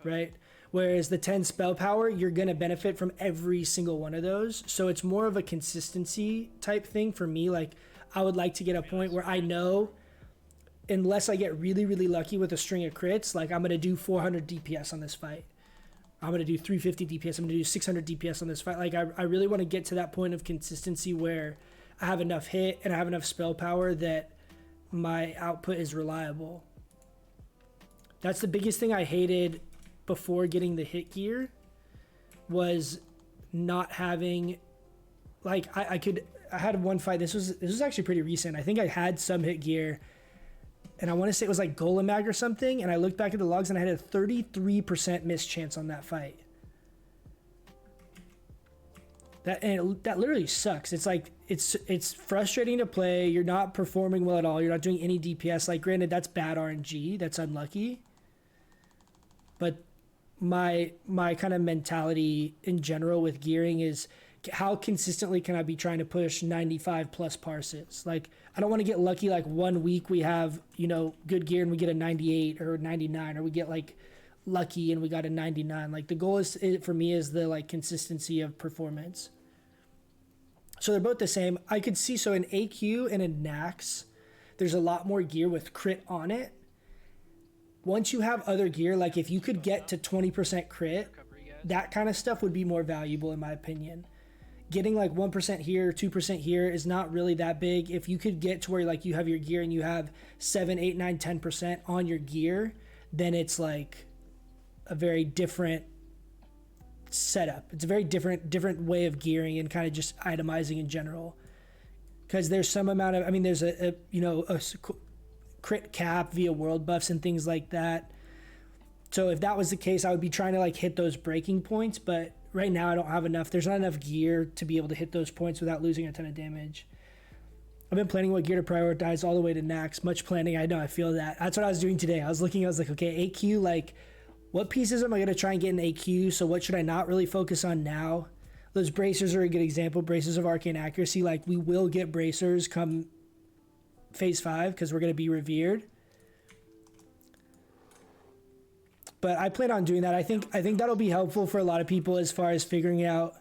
right? Whereas the 10 spell power, you're going to benefit from every single one of those. So it's more of a consistency type thing for me. Like, I would like to get a point where I know, unless I get really, really lucky with a string of crits, like I'm going to do 400 DPS on this fight. I'm going to do 350 DPS. I'm going to do 600 DPS on this fight. Like, I really want to get to that point of consistency where I have enough hit and I have enough spell power that my output is reliable. That's the biggest thing I hated before getting the hit gear, was not having, like, I had one fight, this was actually pretty recent. I think I had some hit gear, and I want to say it was like Golemag or something, and I looked back at the logs and I had a 33% miss chance on that fight. That literally sucks. It's like, it's frustrating to play. You're not performing well at all. You're not doing any DPS. Like, granted, that's bad RNG. That's unlucky. But my kind of mentality in general with gearing is, how consistently can I be trying to push 95 plus parses? Like, I don't want to get lucky like 1 week we have, you know, good gear and we get a 98 or 99, or we get like lucky and we got a 99. Like, the goal is, for me, is the like consistency of performance. So they're both the same. I could see, so in AQ and in Nax, there's a lot more gear with crit on it. Once you have other gear, like if you could get to 20% crit, that kind of stuff would be more valuable in my opinion. Getting like 1% here, 2% here is not really that big. If you could get to where like you have your gear and you have 7, 8, 9, 10% on your gear, then it's like a very different setup. It's a very different way of gearing and kind of just itemizing in general. Because there's some amount of, I mean, there's a crit cap via world buffs and things like that. So if that was the case, I would be trying to like hit those breaking points, but right now I don't have enough. There's not enough gear to be able to hit those points without losing a ton of damage. I've been planning what gear to prioritize all the way to Nax. Much planning, I know, I feel that. That's what I was doing today. I was like, okay, AQ, like, what pieces am I going to try and get in AQ? So what should I not really focus on now? Those bracers are a good example. Bracers of arcane accuracy. Like, we will get bracers come phase 5 because we're going to be revered. But I plan on doing that. I think that'll be helpful for a lot of people as far as figuring out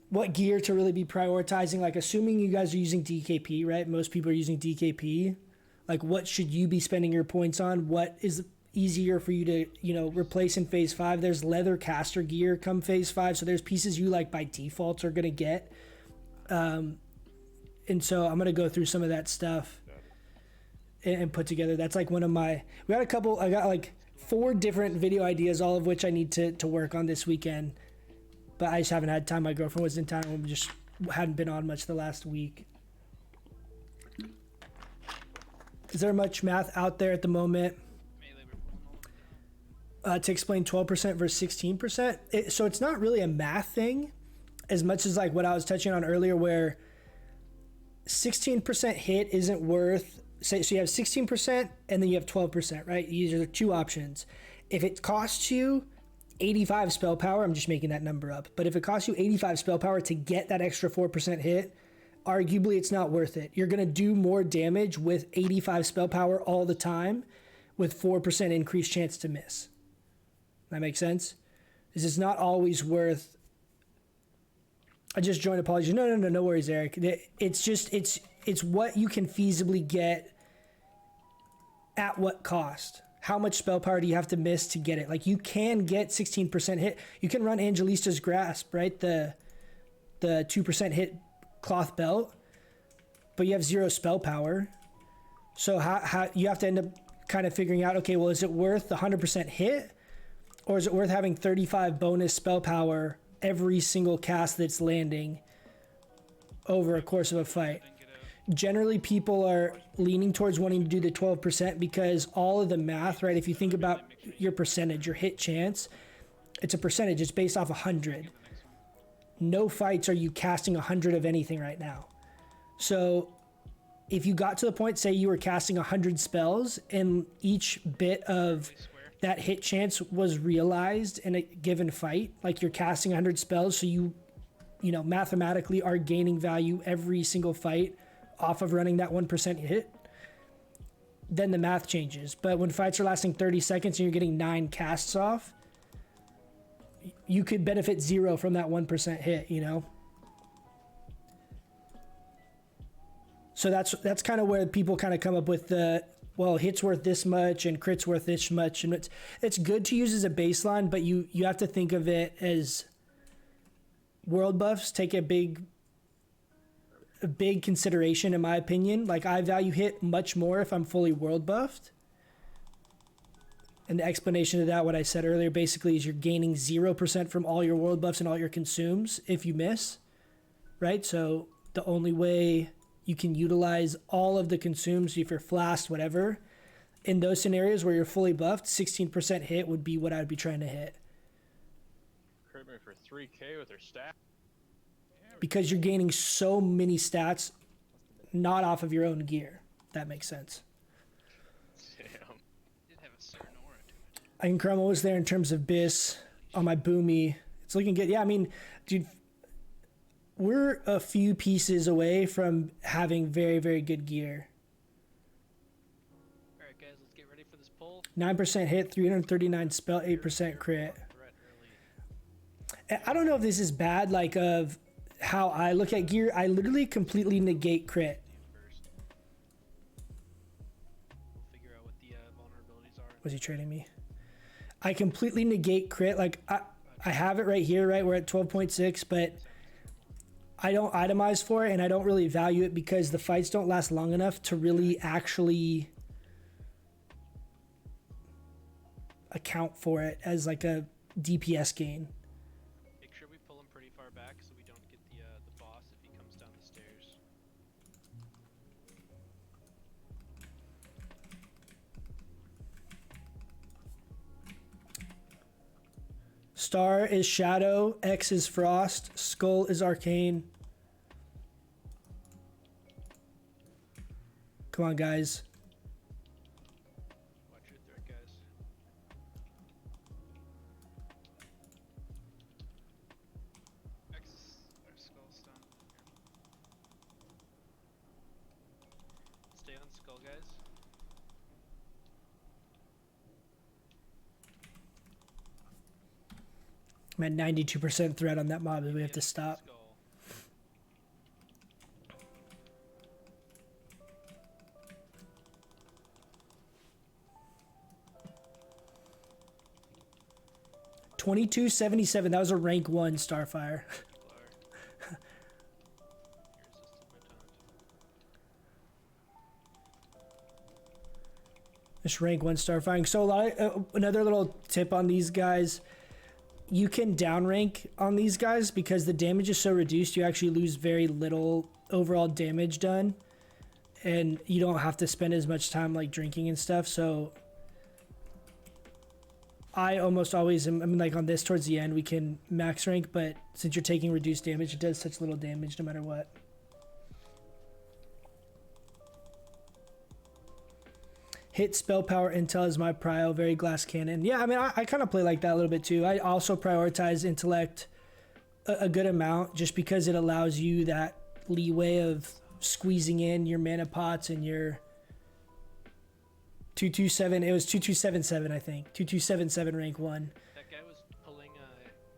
what gear to really be prioritizing. Like, assuming you guys are using DKP, right? Most people are using DKP. Like, what should you be spending your points on? What is easier for you to, you know, replace in phase 5? There's leather caster gear come phase 5, so there's pieces you like by default are gonna get. And so I'm gonna go through some of that stuff and put together. That's like one of my, I got like 4 different video ideas, all of which I need to work on this weekend, but I just haven't had time. My girlfriend was in town and we just hadn't been on much the last week. Is there much math out there at the moment to explain 12% versus 16%? So it's not really a math thing as much as like what I was touching on earlier, where 16% hit isn't worth, so you have 16% and then you have 12%, right? These are the 2 options. If it costs you 85 spell power, I'm just making that number up, but if it costs you 85 spell power to get that extra 4% hit, arguably it's not worth it. You're going to do more damage with 85 spell power all the time with 4% increased chance to miss. That makes sense? This is not always worth. I just joined, apologies. No worries, Eric. It's just, it's what you can feasibly get at what cost. how much spell power do you have to miss to get it? Like you can get 16% hit. You can run Angelista's Grasp, right? The 2% hit cloth belt, but you have 0 spell power. So how you have to end up kind of figuring out, okay, well, is it worth the 100% hit, or is it worth having 35 bonus spell power every single cast that's landing over a course of a fight? Generally, people are leaning towards wanting to do the 12% because all of the math, right? If you think about your percentage, your hit chance, it's a percentage. It's based off 100. No fights are you casting 100 of anything right now. So if you got to the point, say you were casting 100 spells and each bit of that hit chance was realized in a given fight, like you're casting 100 spells, so you know, mathematically are gaining value every single fight off of running that 1% hit, then the math changes. But when fights are lasting 30 seconds and you're getting 9 casts off, you could benefit 0 from that 1% hit, you know? So that's kind of where people kind of come up with the, well, hit's worth this much and crit's worth this much. And it's good to use as a baseline, but you have to think of it as world buffs take a big consideration, in my opinion. Like, I value hit much more if I'm fully world buffed. And the explanation of that, what I said earlier, basically is you're gaining 0% from all your world buffs and all your consumes if you miss, right? So the only way you can utilize all of the consumes, if you're flashed, whatever, in those scenarios where you're fully buffed, 16% hit would be what I'd be trying to hit. Crit me for 3K with her staff. Because you're gaining so many stats not off of your own gear. That makes sense. Damn. Did have a certain aura to it. I think Crumble was there in terms of Biss on my Boomy. It's looking good. Yeah, I mean, dude, we're a few pieces away from having very, very good gear. Alright guys, let's get ready for this poll. 9% hit, 339 spell, 8% crit. I don't know if this is bad, like, of how I look at gear. I literally completely negate crit. We'll figure out what the vulnerabilities are. Was he trading me? I completely negate crit. Like, I have it right here, right? We're at 12.6, but I don't itemize for it, and I don't really value it because the fights don't last long enough to really actually account for it as like a DPS gain. Make sure we pull him pretty far back so we don't get the boss if he comes down the stairs. Star is Shadow, X is Frost, Skull is Arcane. Come on, guys. Watch your threat, guys. X or skull stun. Stay on skull, guys. I'm at 92% threat on that mob. We have to stop. Skull. 2277. That was a rank 1 Starfire. Just rank 1 Starfiring. So a lot of, another little tip on these guys. You can downrank on these guys because the damage is so reduced. You actually lose very little overall damage done, and you don't have to spend as much time like drinking and stuff. So I almost always am, I mean, like on this towards the end we can max rank, but since you're taking reduced damage, it does such little damage no matter what. Hit, spell power, intel is my prio. Very glass cannon. Yeah, I mean, I kind of play like that a little bit too. I also prioritize intellect a good amount just because it allows you that leeway of squeezing in your mana pots and your 227. It was 2277, I think. 2277 rank 1. That guy was pulling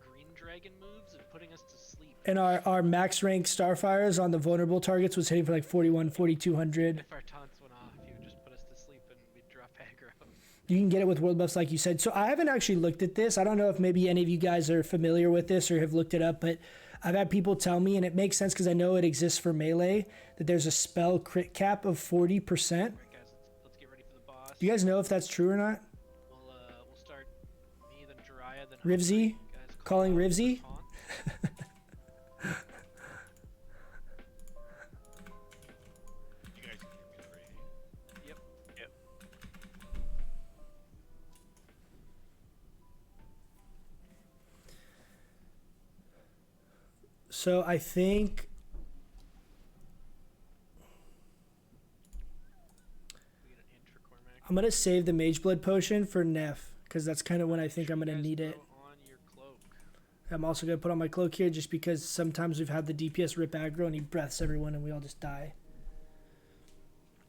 green dragon moves and putting us to sleep. And our max rank Starfires on the vulnerable targets was hitting for like 41, 4200. If our taunts went off, he would just put us to sleep and we'd drop aggro. You can get it with world buffs, like you said. So I haven't actually looked at this. I don't know if maybe any of you guys are familiar with this or have looked it up, but I've had people tell me, and it makes sense because I know it exists for melee, that there's a spell crit cap of 40%. Alright guys, let's get ready for the boss. Do you guys know if that's true or not? We'll start me, then Jiraiya, then Rivsy? Guys, Calling taunt, Rivsy? taunt. You guys can hear me right? Yep. Yep. So I think We get an int for Cormac. I'm going to save the Mage Blood Potion for Neff, because that's kind of when I think I'm going to Guys, need it. throw on your cloak. I'm also going to put on my cloak here just because sometimes we've had the DPS rip aggro and he breaths everyone and we all just die.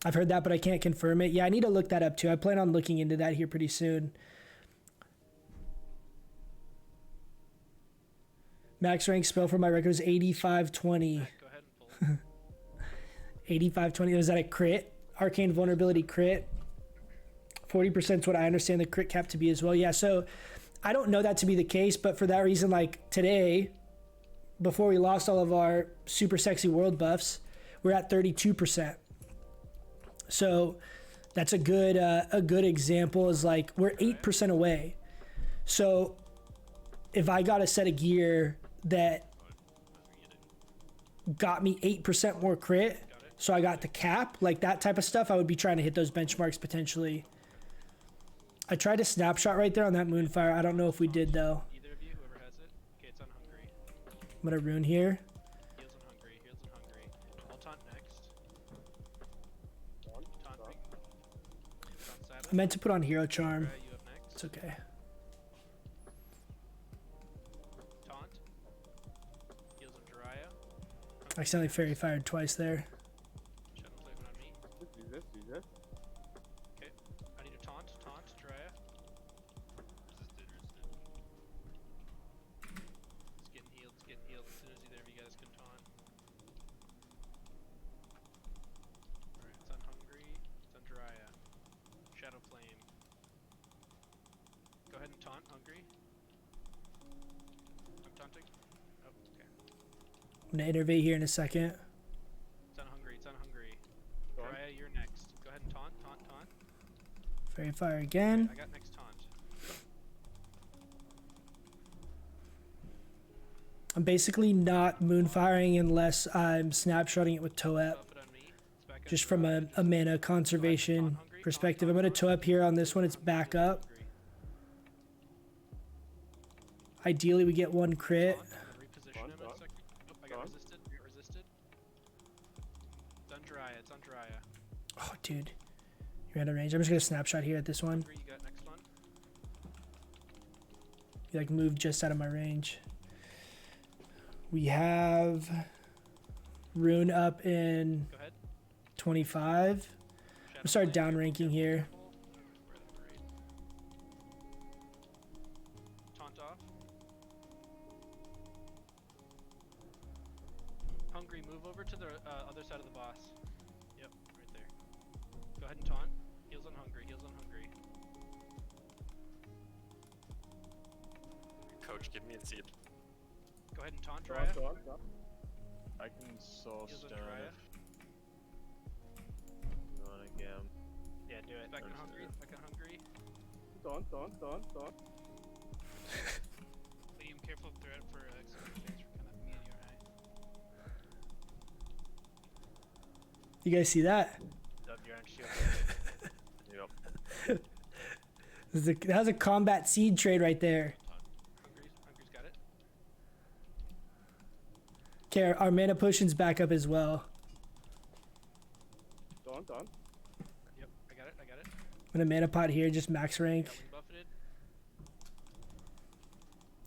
I've heard that, but I can't confirm it. Yeah, I need to look that up too. I plan on looking into that here pretty soon. Max rank spell for my record is 8520. Go ahead and pull. 8520. Was that a crit? Arcane vulnerability crit. 40% is what I understand the crit cap to be as well. Yeah, so I don't know that to be the case, but for that reason, like today, before we lost all of our super sexy world buffs, we're at 32%. So that's a good example. Is like we're 8% away. So if I got a set of gear that got me 8% more crit, so I got the cap, like that type of stuff, I would be trying to hit those benchmarks potentially. I tried to snapshot right there on that moonfire. I don't know if we did though. Either of you, whoever has it. Okay, it's on Hungry. I'm gonna rune here. Heals on Hungry. Heals on Hungry. I'll taunt next. Taunt me. Taunt Sabbath. I meant to put on hero charm. Jiraiya, you up next. It's okay. Taunt. Heals on Jiraiya. I accidentally fairy fired twice there. Shadow Flame on me. Okay. I need a taunt. Taunt. Jiraiya. It's getting healed. It's getting healed. As soon as either of you guys can taunt. Alright, it's on Hungry. It's on Jiraiya. Shadow Flame. Go ahead and taunt Hungry. I'm taunting. Oh, okay. I'm gonna innervate here in a second. It's on Hungry. It's on Hungry. Jiraiya, you're next. Go ahead and taunt. Taunt. Taunt. Fairy fire again. I got next taunt. I'm basically not moonfiring unless I'm snapshotting it with Toep. Buff it on me. It's back Just on from Jiraiya. a mana conservation perspective. I'm gonna Toep here on this one. It's back up. Ideally, we get one crit. Reposition him in a second. Oh, I got resisted. Resisted. It's on Jiraiya. It's on Jiraiya. Oh, dude. You're out of range. I'm just gonna snapshot here at this one. Hungry, you got next one. You like moved just out of my range. We have Rune up in Go ahead. 25. We'll start down ranking here. Taunt off. Hungry, move over to the other side of the boss. Yep, right there. Go ahead and taunt. Heals on Hungry. Heals on Hungry. Coach, give me a seat. Go ahead and taunt Jiraiya. I can soul Heals on stone Jiraiya. if you want again. Yeah, do it. Back on Hungry. Back on Hungry. Liam, careful threat for explosions for kind of me and your eye. You guys see that? Up your own shield. Yep. That was a combat seed trade right there. Hungry's got it. Okay, our mana potion's back up as well. Yep, I got it. I got it. I'm gonna mana pot here, just max rank. Got rebuffed.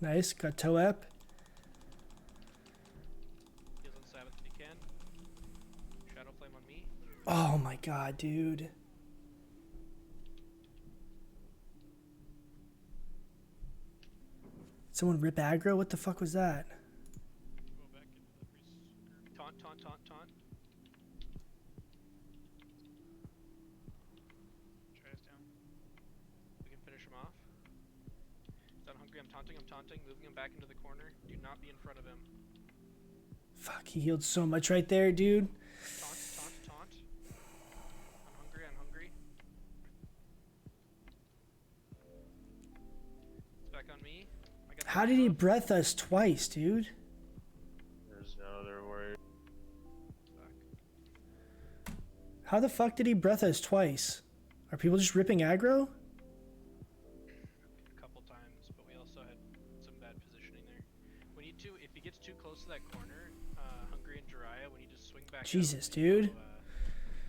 Nice, got Toep. Heals on Sabbath if you can. Shadow Flame on me. Oh my god, dude. Someone rip aggro? What the fuck was that? Go back into the priest. Taunt, taunt, taunt, taunt. Try us down. taunting, moving him back into the corner. Do not be in front of him. Fuck, he healed so much right there, dude. Taunt. I'm hungry. It's back on me. I got the How did he buff. breath us twice, dude? There's no other word. Fuck. How the fuck did he breath us twice? Are people just ripping aggro? A couple times, but we also had some bad positioning there. We need to, if he gets too close to that corner, Hungry and Jiraiya, we need to swing back. Jesus, out dude.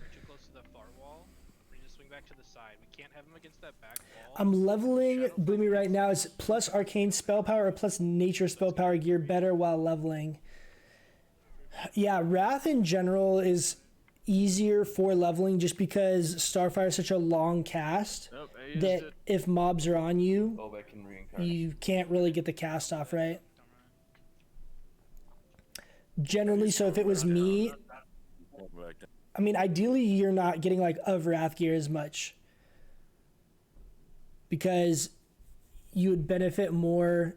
We're too close to the far wall. We need to swing back to the side. We can't have him against that back wall. I'm leveling Shadow Boomy Fight right now. It's plus arcane spell power or plus nature spell power gear better while leveling. Yeah, Wrath in general is easier for leveling just because Starfire is such a long cast Nope, I used that it. if mobs are on you, Bobek and reincarnate. you can't really get the cast off, right? Generally, so if it was me, I mean, ideally you're not getting like of Wrath gear as much because you would benefit more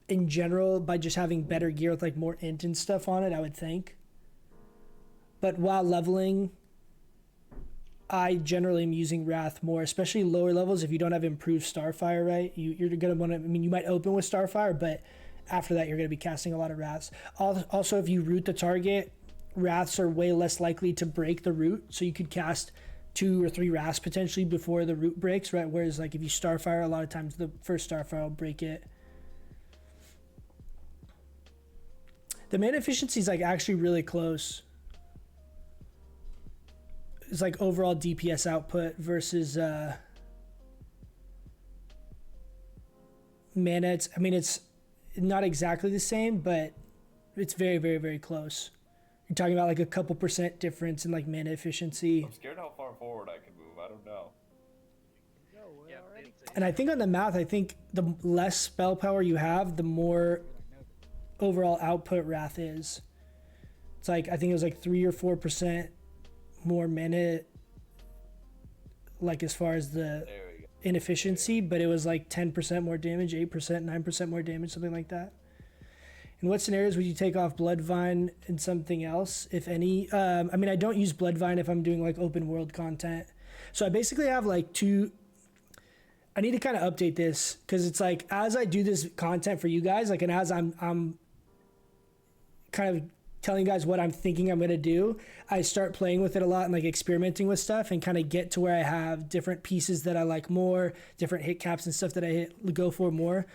in general by just having better gear with like more int and stuff on it, I would think. But while leveling, I generally am using Wrath more, especially lower levels. If you don't have improved Starfire, right? You're going to want to, I mean, you might open with Starfire, but after that, you're going to be casting a lot of Wraths. Also, if you root the target, Wraths are way less likely to break the root. So you could cast 2 or 3 Wraths potentially before the root breaks, right? Whereas like if you Starfire, a lot of times the first Starfire will break it. The mana efficiency is like actually really close. It's like overall DPS output versus mana. It's not exactly the same, but it's very, very, very close. You're talking about like a couple % difference in like mana efficiency. I'm scared how far forward I can move. I don't know. Yeah, And I think on the math, I think the less spell power you have, the more overall output Wrath is. It's like, I think it was like 3 or 4% more mana, like as far as the There we go. inefficiency, but it was like 10% more damage, 8%, 9% more damage, something like that. In what scenarios would you take off Bloodvine and something else, if any? I mean, I don't use Bloodvine if I'm doing like open world content. So I basically have like 2. I need to kind of update this because it's like as I do this content for you guys, like, and as I'm kind of telling you guys what I'm thinking I'm gonna do, I start playing with it a lot and like experimenting with stuff and kind of get to where I have different pieces that I like more, different hit caps and stuff that I go for more.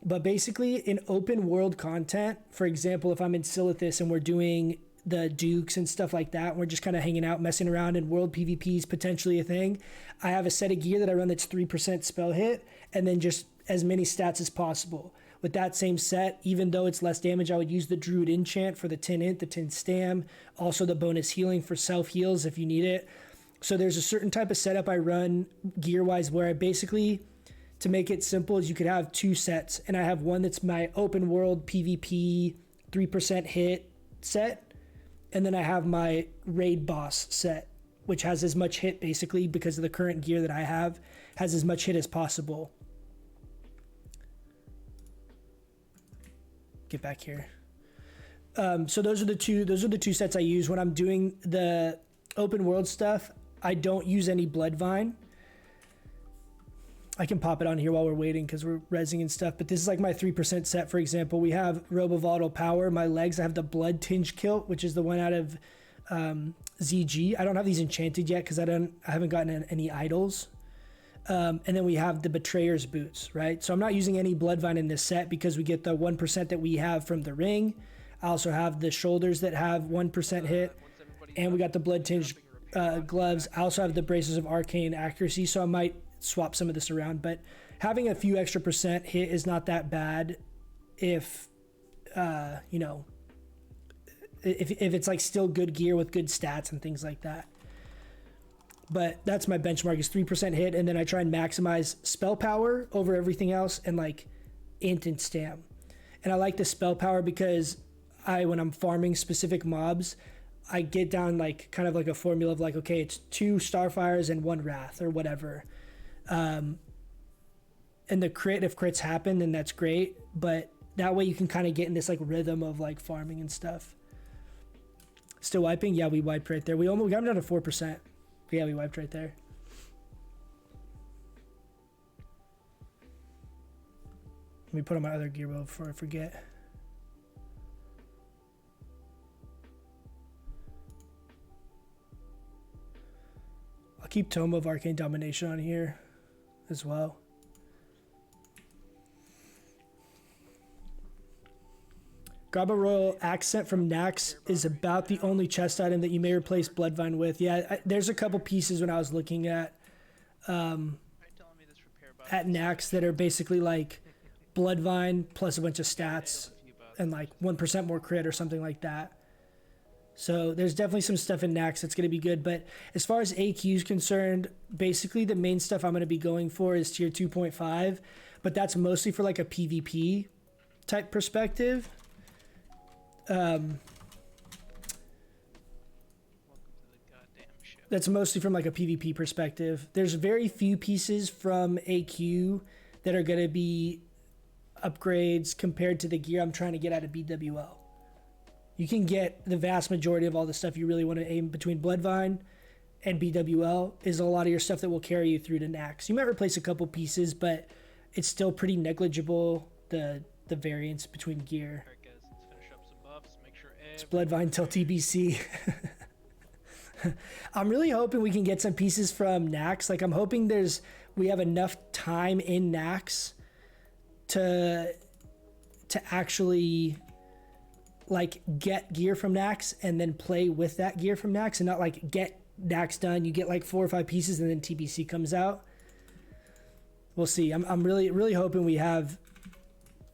But basically in open world content, for example, if I'm in Silithus and we're doing the Dukes and stuff like that, and we're just kind of hanging out, messing around, and world PvP is potentially a thing, I have a set of gear that I run that's 3% spell hit and then just as many stats as possible. With that same set, even though it's less damage, I would use the Druid enchant for the 10 int, the 10 stam, also the bonus healing for self heals if you need it. So there's a certain type of setup I run gear wise where I basically, to make it simple, is you could have 2 sets, and I have one that's my open world PvP 3% hit set, and then I have my raid boss set, which has as much hit basically because of the current gear that I have, has as much hit as possible. Get back here. So those are the two sets I use when I'm doing the open world stuff. I don't use any Bloodvine. I can pop it on here while we're waiting because we're rezzing and stuff, but this is like my 3% set. For example, we have Robovolatile Power. My legs, I have the Blood Tinge Kilt, which is the one out of ZG. I don't have these enchanted yet because I haven't gotten any idols. And then we have the Betrayer's Boots, right? So I'm not using any Bloodvine in this set because we get the 1% that we have from the ring. I also have the shoulders that have 1% hit, and we got the Blood Tinged gloves. I also have the Braces of Arcane Accuracy, so I might swap some of this around, but having a few extra % hit is not that bad if you know, if it's like still good gear with good stats and things like that. But that's my benchmark, is 3% hit, and then I try and maximize spell power over everything else and like int and stam. And I like the spell power because when I'm farming specific mobs, I get down like kind of like a formula of like, okay, it's 2 Starfires and 1 Wrath or whatever. and the crit, if crits happen, then that's great. But that way you can kind of get in this like rhythm of like farming and stuff. Still wiping? Yeah, we wiped right there. We got him down to 4%. Yeah, we wiped right there. Let me put on my other gear mode before I forget. I'll keep Tome of Arcane Domination on here as well. Graba Royal Accent from Nax is about the only chest item that you may replace Bloodvine with. Yeah, there's a couple pieces when I was looking at Nax that are basically like Bloodvine plus a bunch of stats and like 1% more crit or something like that. So there's definitely some stuff in Nax that's going to be good. But as far as AQ is concerned, basically the main stuff I'm going to be going for is tier 2.5. But that's mostly for like a PvP type perspective. That's mostly from like a PvP perspective. There's very few pieces from AQ that are going to be upgrades compared to the gear I'm trying to get out of BWL. You can get the vast majority of all the stuff you really want to aim between Bloodvine and BWL is a lot of your stuff that will carry you through to Nax. You might replace a couple pieces, but it's still pretty negligible, the variance between gear. Alright guys, let's finish up some buffs, make sure It's Bloodvine till TBC. I'm really hoping we can get some pieces from Nax. Like I'm hoping we have enough time in Nax to actually like get gear from Nax and then play with that gear from Nax and not like get Nax done. You get like 4 or 5 pieces and then TBC comes out. We'll see. I'm really hoping we have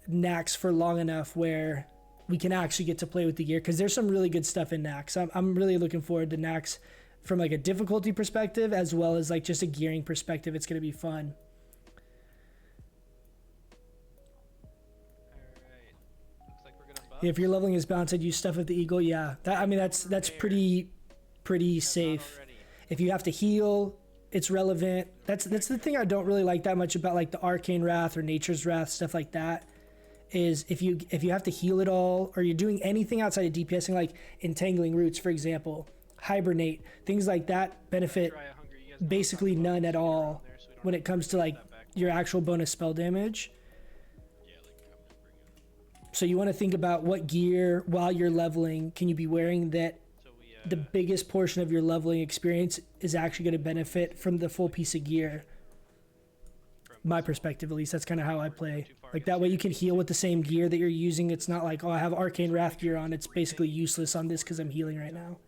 Nax for long enough where we can actually get to play with the gear because there's some really good stuff in Nax. I'm really looking forward to Nax from like a difficulty perspective as well as like just a gearing perspective. It's going to be fun. If you're leveling as balanced, I'd use stuff of the Eagle. Yeah, that's pretty safe. If you have to heal, it's relevant. That's the thing I don't really like that much about like the Arcane Wrath or Nature's Wrath, stuff like that. Is if you have to heal it all, or you're doing anything outside of DPSing, like Entangling Roots, for example, Hibernate, things like that benefit basically none at all when it comes to like your actual bonus spell damage. So you want to think about what gear while you're leveling can you be wearing that the biggest portion of your leveling experience is actually going to benefit from the full piece of gear. My perspective, at least, that's kind of how I play. Like that way you can heal with the same gear that you're using. It's not like, oh, I have Arcane Wrath gear on. It's basically useless on this because I'm healing right now.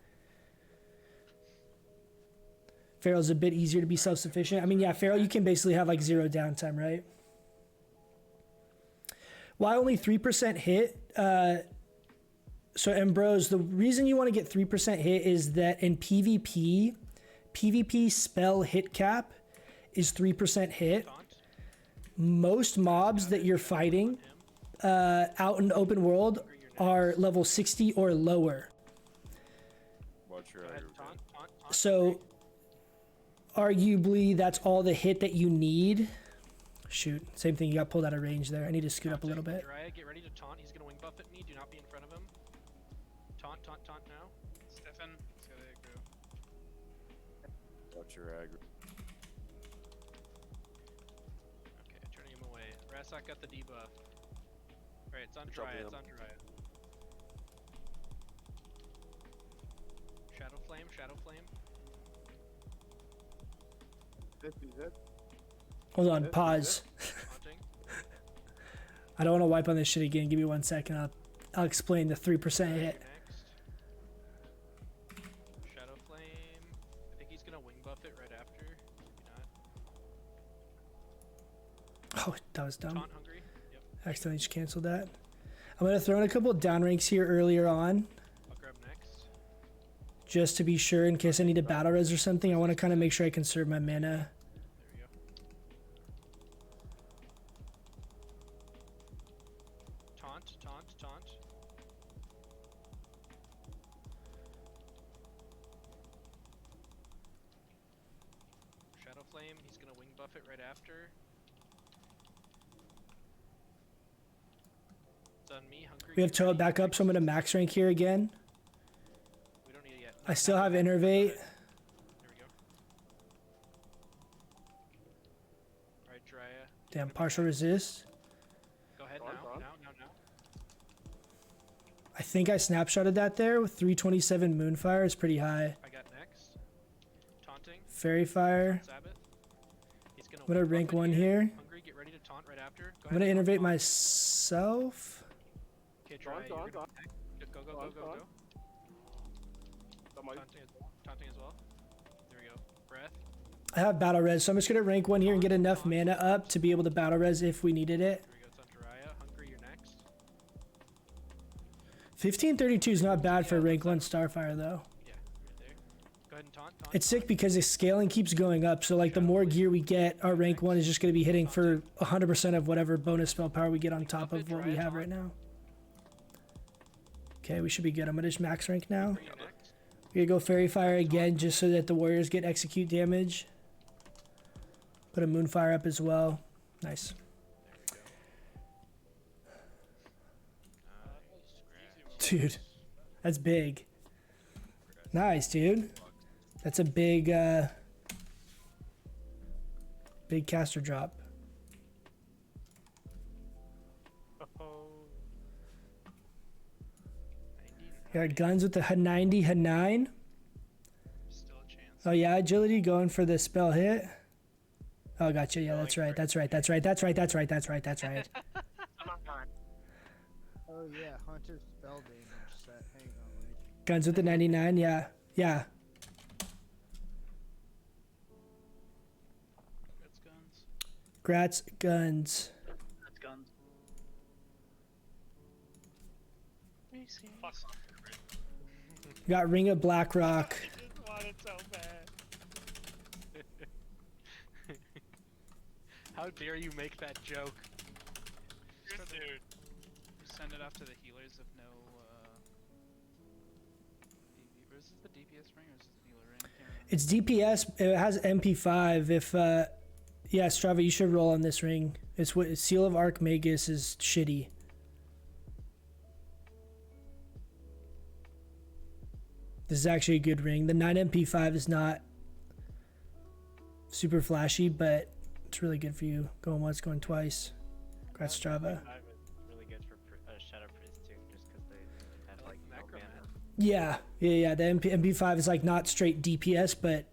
Feral's a bit easier to be self-sufficient. I mean, yeah, Feral, you can basically have like 0 downtime, right? Why only 3% hit? So Ambrose, the reason you want to get 3% hit is that in PvP spell hit cap is 3% hit. Most mobs that you're fighting out in open world are level 60 or lower. Watch your aggro. So arguably that's all the hit that you need. Shoot, same thing, you got pulled out of range there. I need to scoot up a little bit. Jiraiya, get ready to taunt. He's gonna wing buff at me. Do not be in front of him. Taunt now. Stefan, let's go to aggro. Watch your aggro. Okay, turning him away. Rasak got the debuff. Alright, it's on Jiraiya, Shadow Flame. Hold on, pause. I don't want to wipe on this shit again. Give me 1 second. I'll explain the 3% hit. Next. Shadow Flame. I think he's gonna wing buff it right after. Maybe not. Oh, that was dumb. Taunt hungry. Yep. Accidentally just canceled that. I'm going to throw in a couple of down ranks here earlier on. I'll grab next. Just to be sure in case I need a battle res or something. I want to kind of make sure I conserve my mana. There we go. Taunt. Shadow Flame, he's gonna wing buff it right after. on me. Hungry. We have get Toa ready. back up, so I'm gonna max rank here again. We don't need it yet. I still have Innervate. There we go. Alright, Drya. Damn, partial resist. Go ahead now. I think I snapshotted that there with 327 Moonfire is pretty high. I got next. Taunting. Fairy Fire. Sabbath. He's gonna I'm gonna whip up rank in one here. Hungry, get ready to taunt right after. Go I'm gonna ahead, innervate taunt. myself. Okay, Drya, you're gonna go. Go. Taunting as well. There we go. Breath. I have battle res, so I'm just gonna rank one here and get enough mana up to be able to battle res if we needed it. There we go. It's on Drya. Hungry, you're next. 1532 is not bad for rank 1 Starfire though. Yeah, right there. Go ahead and taunt. It's sick because the scaling keeps going up, so like the more gear we get, our rank 1 is just gonna be hitting for 100% of whatever bonus spell power we get on top of what we have right now. Okay, we should be good. I'm gonna just max rank now. You're next. We're gonna go Fairy Fire again just so that the warriors get execute damage. Put a Moonfire up as well. Nice. Dude, that's big. Nice, dude. That's a big, big caster drop. Got guns with the H90, H9. Still a chance. Oh yeah, agility going for the spell hit. Oh, gotcha. Yeah, that's right. That's right. Oh yeah, Hunter's spell damage set. Hang on, let me. Guns with the 99. Yeah. Yeah. That's guns. Grats guns. That's guns. Fuck. Got Ring of Blackrock. I just want it so bad. How dare you make that joke? Dude. Send it off to the healers if no, is this the DPS ring or is this the healer ring? It's DPS. It has MP5. If, yeah, Strava, you should roll on this ring. It's what Seal of Archmagus is shitty. This is actually a good ring. The 9 MP5 is not super flashy, but it's really good for you. Going once, going twice. Congrats, Strava. Really good for Shadow Priest too, just because they have like no mana. Yeah. The MP5 is like not straight DPS, but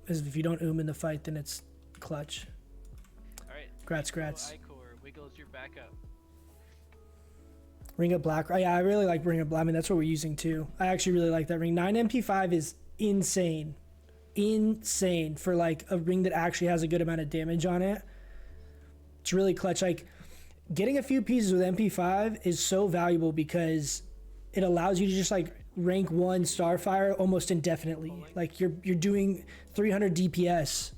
as if you don't in the fight, then it's clutch. Alright. Grats. Icor, Wiggles your backup. Ring of Black. Oh, yeah, I really like Ring of Black. I mean, that's what we're using too. I actually really like that ring. 9 MP5 is insane. Insane for like a ring that actually has a good amount of damage on it. It's really clutch. Like getting a few pieces with MP5 is so valuable because it allows you to just like rank 1 Starfire almost indefinitely. Like you're doing 300 DPS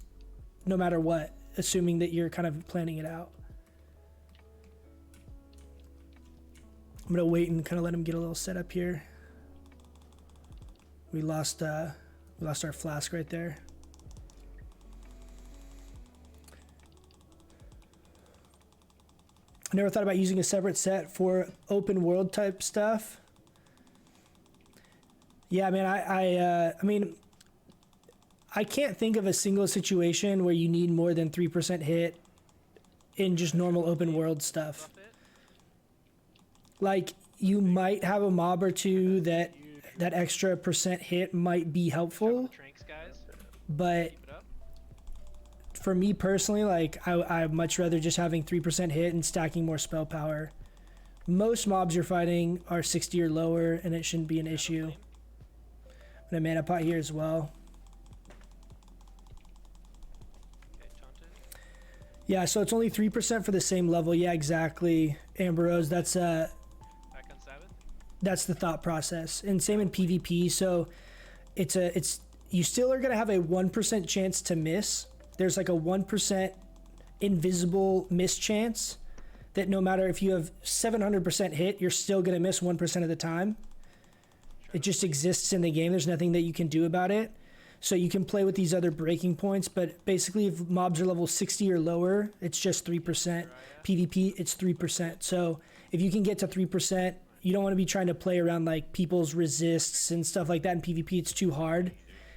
no matter what, assuming that you're kind of planning it out. I'm gonna wait and kind of let him get a little set up here. We lost our flask right there. I never thought about using a separate set for open world type stuff. Yeah, man, I mean, I can't think of a single situation where you need more than 3% hit in just normal open world stuff. Like you might have a mob or two that extra % hit might be helpful, but for me personally, like I'd much rather just having 3% hit and stacking more spell power. Most mobs you're fighting are 60 or lower, and it shouldn't be an issue. I'm gonna mana pot here as well. Yeah, so it's only 3% for the same level. Yeah, exactly, Ambrose. That's the thought process, and same in PvP. So it's you still are gonna have a 1% chance to miss. There's like a 1% invisible miss chance that no matter if you have 700% hit, you're still gonna miss 1% of the time. It just exists in the game. There's nothing that you can do about it. So you can play with these other breaking points, but basically if mobs are level 60 or lower, it's just 3%. PvP, it's 3%. So if you can get to 3%, you don't want to be trying to play around like people's resists and stuff like that. In PvP, it's too hard,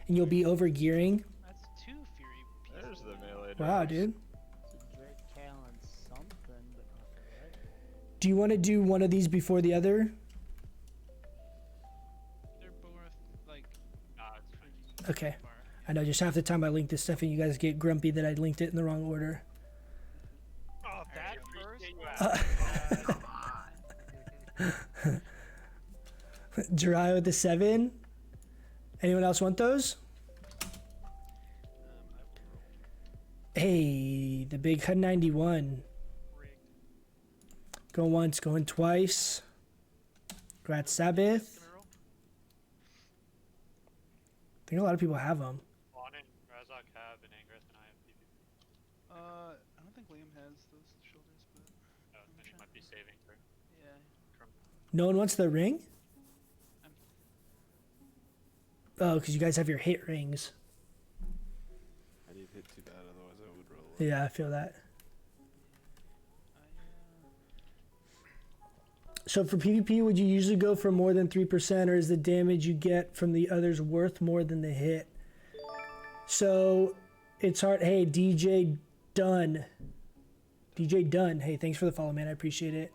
and you'll be over gearing. That's 2 Fury pieces. There's the melee. Wow, drivers. dude. It's a Drake Talon something, but not the right. Do you want to do one of these before the other? They're both like It's fine. Okay. far. I know just half the time I link this stuff and you guys get grumpy that I linked it in the wrong order. Oh, that appreciate first? Jirai with the 7. Anyone else want those? I will roll. Hey, the big HUD 91. Rigged. Going once, going twice. Grat Sabbath. Gonna roll? I think a lot of people have them. Juan and Razak have, and Angress and I have PvP. I don't think Liam has those shoulders, but Oh, then he might be saving for yeah. Trump. No one wants the ring? I'm- Oh, because you guys have your hit rings. I need hit too bad, otherwise I would roll. Yeah, I feel that. So for PvP, would you usually go for more than 3%, or is the damage you get from the others worth more than the hit? So it's hard. Hey, DJ Dunn. DJ Dunn. Hey, thanks for the follow, man. I appreciate it.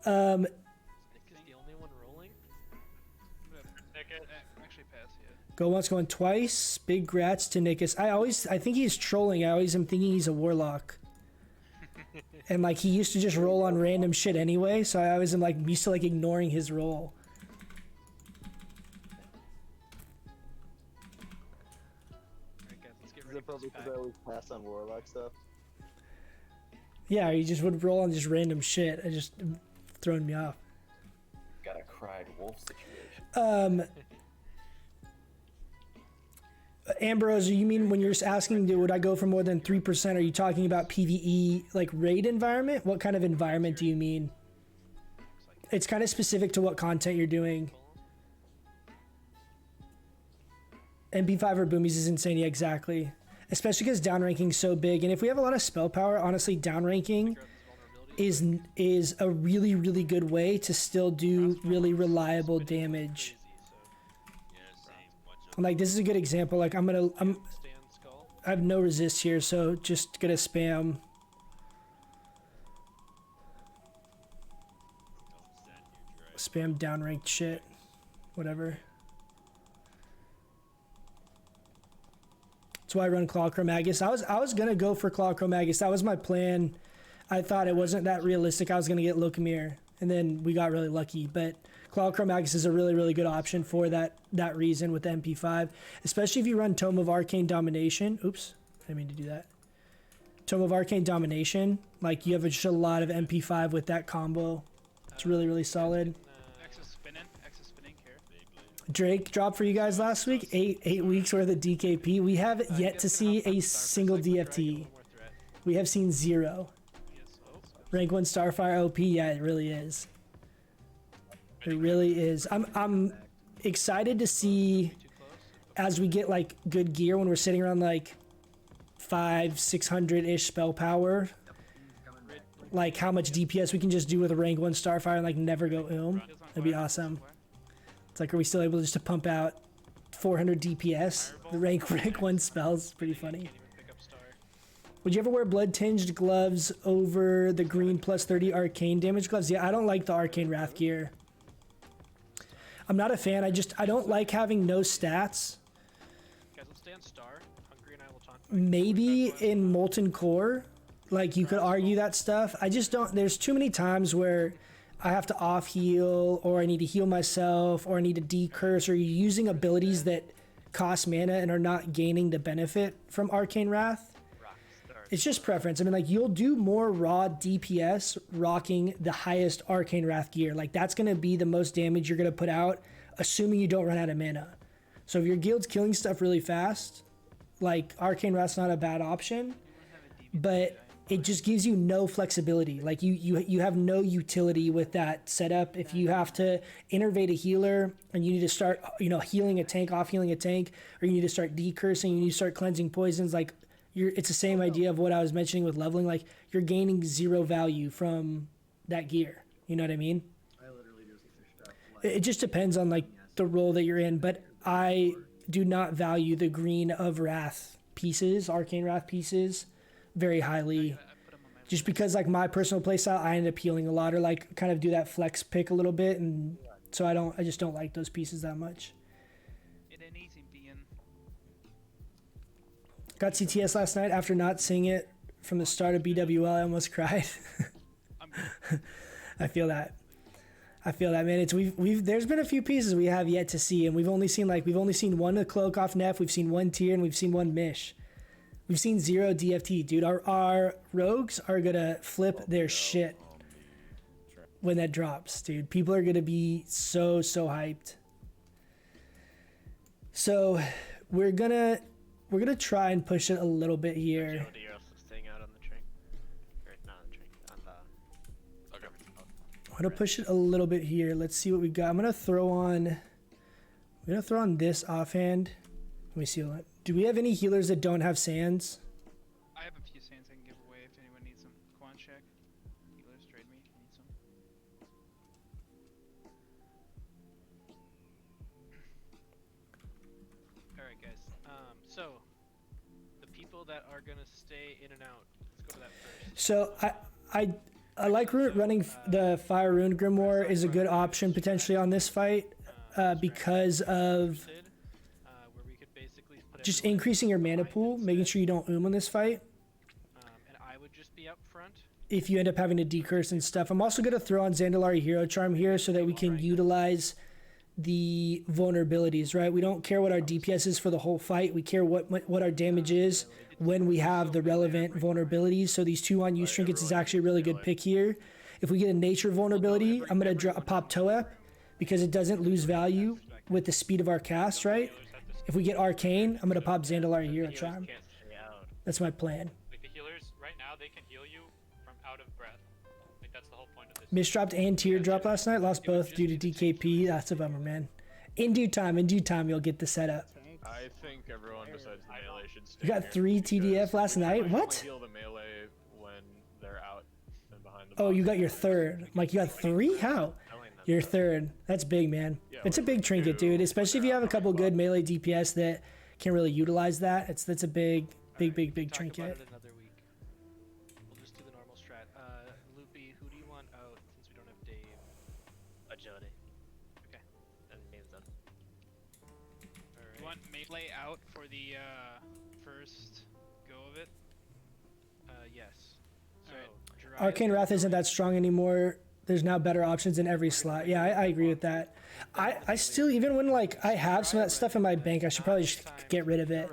Nick is the only one rolling. Actually pass, yeah. Go once, going twice. Big grats to Nickus. I think he's trolling. I always am thinking he's a warlock. And like he used to just roll on random shit anyway, so I always am like used to like ignoring his roll. Alright guys, let's get Is ready it for probably this because pack. I always pass on warlock stuff? Yeah, he just would roll on just random shit. I just throwing me off. Got a cried wolf situation. Ambrose, you mean when you're just asking, would I go for more than 3%? Are you talking about PvE, like raid environment? What kind of environment do you mean? It's kind of specific to what content you're doing. MP5 or boomies is insane, yeah, exactly. Especially because downranking's so big. And if we have a lot of spell power, honestly, downranking is a really, really good way to still do really reliable damage. Like this is a good example. Like I have no resist here, so just gonna spam. Spam downranked shit. Whatever. That's why I run Claw Chromagus. I was gonna go for Claw Chromagus. That was my plan. I thought it wasn't that realistic. I was gonna get Locomere, and then we got really lucky. But Claw Chromagus is a really, really good option for that reason with the MP5, especially if you run Tome of Arcane Domination. Oops, I didn't mean to do that. Tome of Arcane Domination, like you have just a lot of MP5 with that combo. It's really, really solid. X is spinning here. Drake dropped for you guys last week. Eight weeks worth of DKP. We have yet to see a single DFT. We have seen 0. Rank 1 Starfire OP. Yeah, it really is. It really is. I'm excited to see as we get like good gear when we're sitting around like 500-600 ish spell power. Like how much DPS we can just do with a rank 1 Starfire and like never go ilm. That'd be awesome. It's like, are we still able just to pump out 400 DPS? The rank 1 spells. Pretty funny. Would you ever wear blood tinged gloves over the green plus 30 arcane damage gloves? Yeah, I don't like the arcane wrath gear. I'm not a fan. I don't like having no stats. Guys, let's stay on Star. Hungry and I will talk. Maybe in Molten Core, like you could argue that stuff. I just don't. There's too many times where I have to off heal, or I need to heal myself, or I need to decurse, or you're using abilities that cost mana and are not gaining the benefit from Arcane Wrath. It's just preference. I mean, like, you'll do more raw DPS rocking the highest Arcane Wrath gear. Like, that's going to be the most damage you're going to put out, assuming you don't run out of mana. So if your guild's killing stuff really fast, like, Arcane Wrath's not a bad option. But it just gives you no flexibility. Like you have no utility with that setup. If you have to innervate a healer and you need to start, healing a tank, off healing a tank, or you need to start decursing, you need to start cleansing poisons, like it's the same idea of what I was mentioning with leveling. Like you're gaining 0 value from that gear. You know what I mean? I literally just fished up. Like, It just depends on like the role that you're in, but I do not value the green of Wrath pieces, Arcane Wrath pieces, very highly. Just because like my personal playstyle, I end up healing a lot, or like kind of do that flex pick a little bit, and so I just don't like those pieces that much. It ain't easy being. Got CTS last night after not seeing it from the start of BWL. I almost cried. I feel that, man. It's we've there's been a few pieces we have yet to see, and we've only seen one cloak off Neff, we've seen one tier, and we've seen one Mish. We've seen 0 DFT, dude. Our rogues are gonna flip their shit when that drops, dude. People are gonna be so hyped. So we're gonna try and push it a little bit here. Staying out on the train. Or not on the train, on the... Okay. I'm gonna push it a little bit here. Let's see what we got. I'm gonna throw on this offhand. Let me see. Do we have any healers that don't have sands? I have a few sands I can give away if anyone needs them. Quan check. Healers, trade me if you need some. Alright, guys. So, the people that are gonna stay in and out, let's go to that first. So I like running the Fire Rune Grimoire is a good option potentially on this fight because of Where we could basically put just everyone increasing your mana behind pool, making sure you don't on this fight. and I would just be up front. If you end up having to decurse and stuff. I'm also going to throw on Zandalari Hero Charm here so that we can utilize the vulnerabilities, right? We don't care what our DPS is for the whole fight. We care what our damage is when we have the relevant vulnerabilities. So these 2 on use trinkets is actually a really good pick here. If we get a nature vulnerability, I'm going to pop Toep because it doesn't lose value with the speed of our cast, right? If we get Arcane, I'm going to pop Zandalari Hero Charm. That's my plan. Like the healers, right now, they can heal you from out of breath. Like that's the whole point of this. Misdropped and teardrop last night. Lost both due to DKP. That's a bummer, man. In due time, you'll get the setup. I think everyone besides the melee should stay You got here 3 because TDF last we night? can What? heal the melee when they're out and behind the Oh, box. you got your third. Mike, you got 3? How? Your third. That's big, man. It's a big trinket, dude. Especially if you have a couple good melee DPS that can really utilize that. That's a big Talk trinket. about it another week. We'll just do the normal strat. Loopy, who do you want out since we don't have Dave? Agility. Okay. And means done. You want melee out for the first go of it? Yes. So, Alright. Arcane Wrath isn't that strong anymore. There's now better options in every slot. Yeah, I agree with that. I still, even when like I have some of that stuff in my bank, I should probably just get rid of it.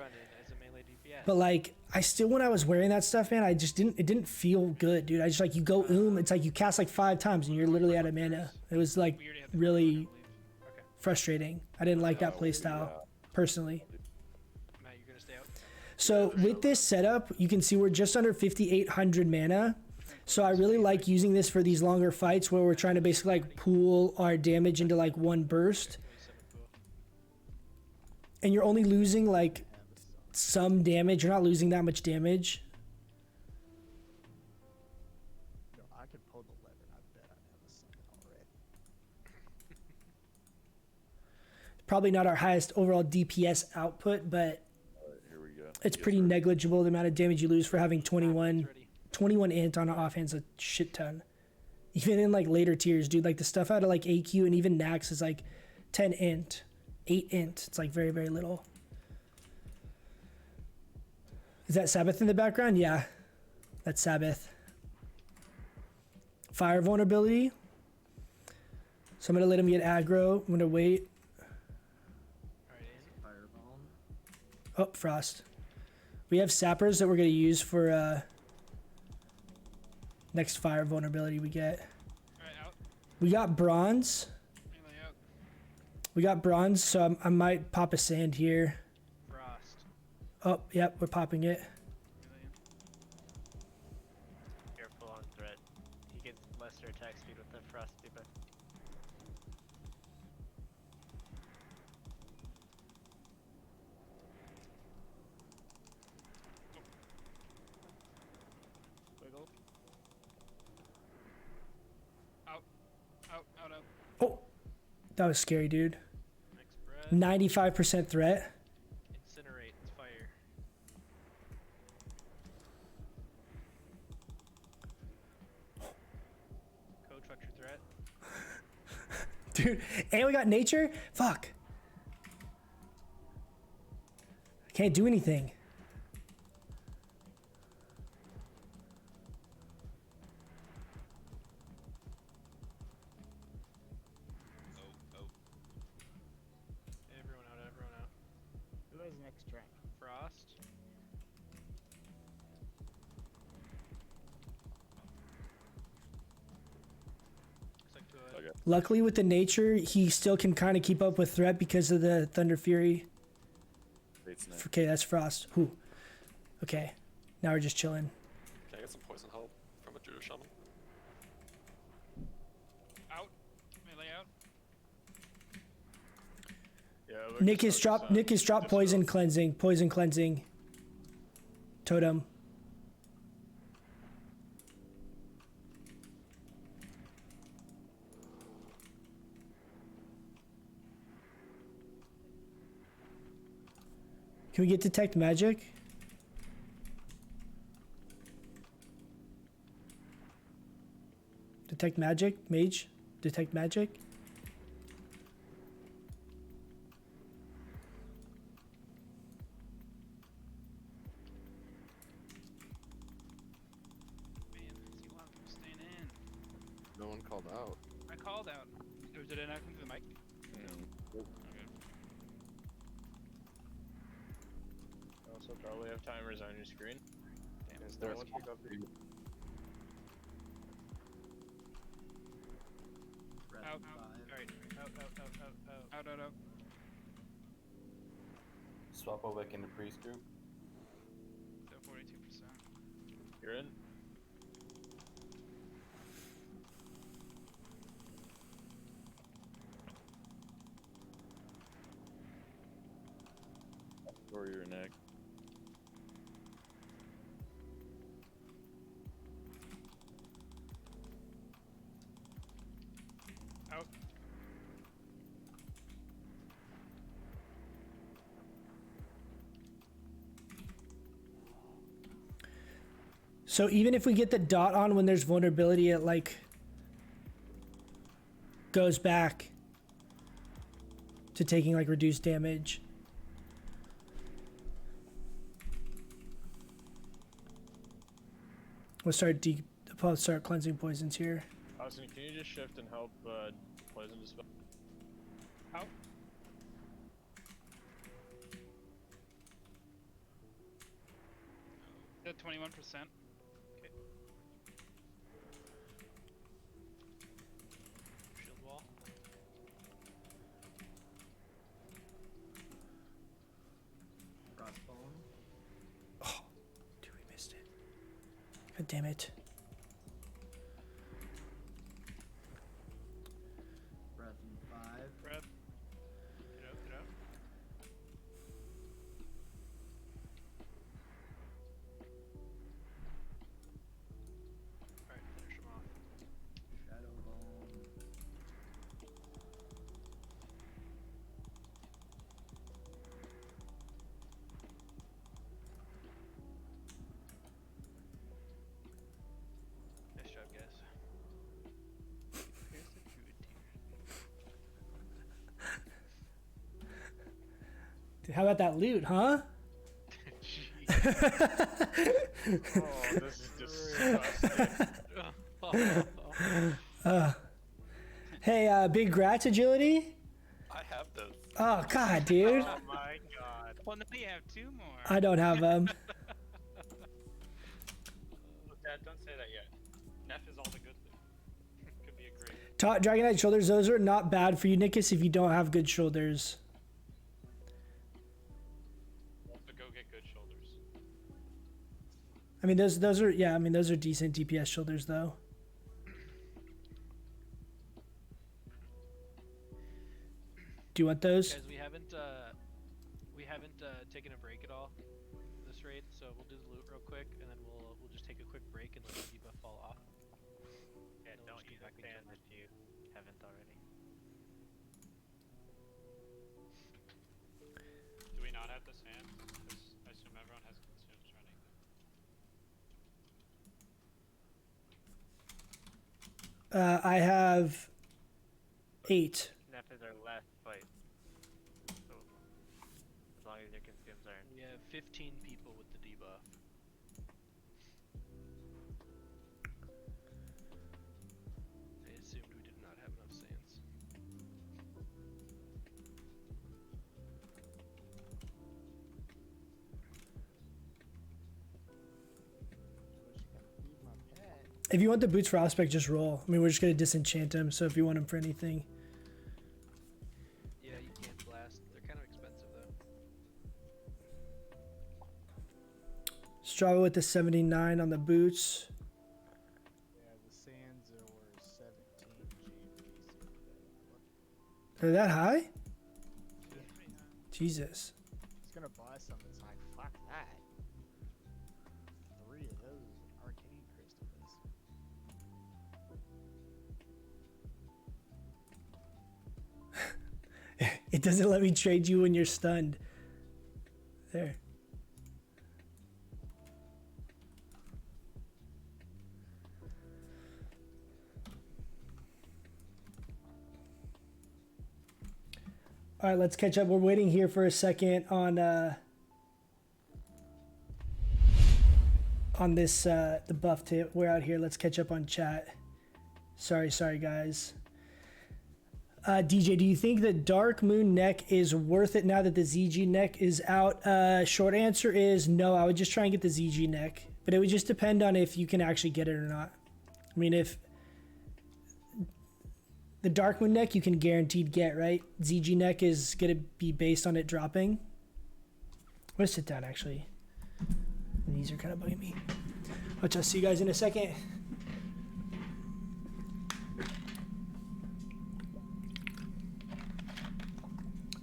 But like, I still, when I was wearing that stuff, man, it didn't feel good, dude. I just like, you go it's like you cast like 5 times and you're literally out of mana. It was like really frustrating. I didn't like that playstyle personally. Matt, you're gonna stay out? So with this setup, you can see we're just under 5,800 mana. So I really like using this for these longer fights where we're trying to basically like pool our damage into like one burst. And you're only losing like some damage. You're not losing that much damage. Yo, I could pull the lever. I bet I have a summon already. Probably not our highest overall DPS output, but Here we go. it's pretty negligible the amount of damage you lose for having 21 int on an offhand's a shit ton. Even in like later tiers, dude, like the stuff out of like AQ and even Nax is like 10 int, 8 int. It's like very, very little. Is that Sabbath in the background? Yeah, that's Sabbath. Fire vulnerability. So I'm gonna let him get aggro. I'm gonna wait. Fireball. Oh, Frost. We have sappers that we're gonna use for next fire vulnerability we get. Alright, out. We got bronze. Melee out. We got bronze, so I might pop a sand here. Frost. Oh, yep, we're popping it. Melee in. the frosty, but Wiggle. Out. Out. Out. Out. Oh, that was scary, dude. Next breath. 95% threat. Incinerate. It's fire. Coach, what's your threat? Dude, and we got nature? Fuck. I can't do anything. Oh, oh. Everyone out, everyone out. Who has next track? Frost. Looks like to Okay. Luckily with the nature, he still can kind of keep up with threat because of the Thunder Fury. Fate's next. Okay, that's Frost. Whew. Okay, now we're just chilling. Can I get some poison help from a Judo Shaman? Out. Melee out. Yeah, look, Nick just is focus drop. on- Nick is drop. just Poison focus. cleansing. Poison cleansing. Totem. Can we get detect magic? Detect magic, mage. Detect magic. Man, see one of them staying in. No one called out. I called out. Or did it not come through the mic? Okay. Also, probably have timers on your screen. Damn, Is it's there not one small. pick up the Breath Out. in 5. Alright. Out. Out. Out. Out. Out. Out. Out. Out. Swap over back into priest group. Still 42%. You're in? Warrior neck. Out. So even if we get the dot on when there's vulnerability, it like goes back to taking like reduced damage. We'll start cleansing poisons here. Austin, can you just shift and help poison dispel? Out. At 21%. Okay. shield wall. Frostbone. Dude, we missed it. God damn it. Breath in 5. Breath. Get out. Get out. Alright, finish him off. Shadowbone. Nice job, guys. Here's the druid tier. Dude, how about that loot, huh? Oh, this is disgusting. Hey, big grats agility. I have those. Oh god, dude. Oh my god. Well, now you have 2 more. I don't have them. Dad, don't say that yet. Neff is all the good thing. Could be a great. Dragonite shoulders, those are not bad for you, Nikus, if you don't have good shoulders. Also go get good shoulders. I mean, those are, yeah, I mean, those are decent DPS shoulders, though. Do you want those? Guys, we haven't taken a break at all this raid, so we'll do the loot real quick, and then we'll just take a quick break and let the debuff fall off. Yeah, don't use the sand if you haven't already. Do we not have the sand? 'Cause I assume everyone has consumes running. I have 8. Neffes are less, but so as long as your consumes aren't. We have 15 people with the debuff. I assumed we did not have enough sands. If you want the boots for Prospect, just roll. I mean, we're just gonna disenchant him, so if you want him for anything. Yeah, you can't blast. They're kind of expensive though. Strava with the 79 on the boots. Yeah, the sands were 17 GBs. They're that high? Jesus. It's gonna buy some. It's like, fuck that. 3 of those arcane crystals. It doesn't let me trade you when you're stunned. There. All right, let's catch up. We're waiting here for a second on this the buff tip. We're out here. Let's catch up on chat. Sorry guys. DJ, do you think the Dark Moon neck is worth it now that the ZG neck is out? Short answer is no. I would just try and get the ZG neck, but it would just depend on if you can actually get it or not. I mean, if the Dark Moon neck you can guaranteed get, right? ZG neck is gonna be based on it dropping. I'm gonna sit down actually. My knees are kind of bugging me. I'll just see you guys in a second.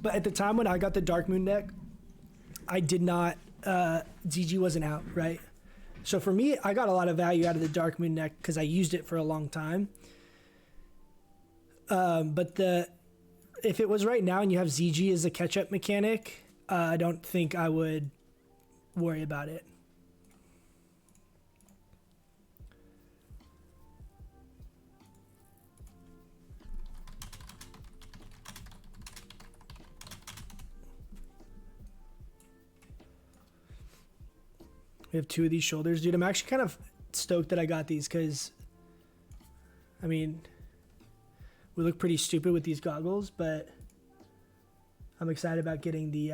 But at the time when I got the Dark Moon deck, I did not, ZG wasn't out, right? So for me, I got a lot of value out of the Dark Moon deck because I used it for a long time. But if it was right now and you have ZG as a catch-up mechanic, I don't think I would worry about it. We have 2 of these shoulders. Dude, I'm actually kind of stoked that I got these because, I mean, we look pretty stupid with these goggles, but I'm excited about getting the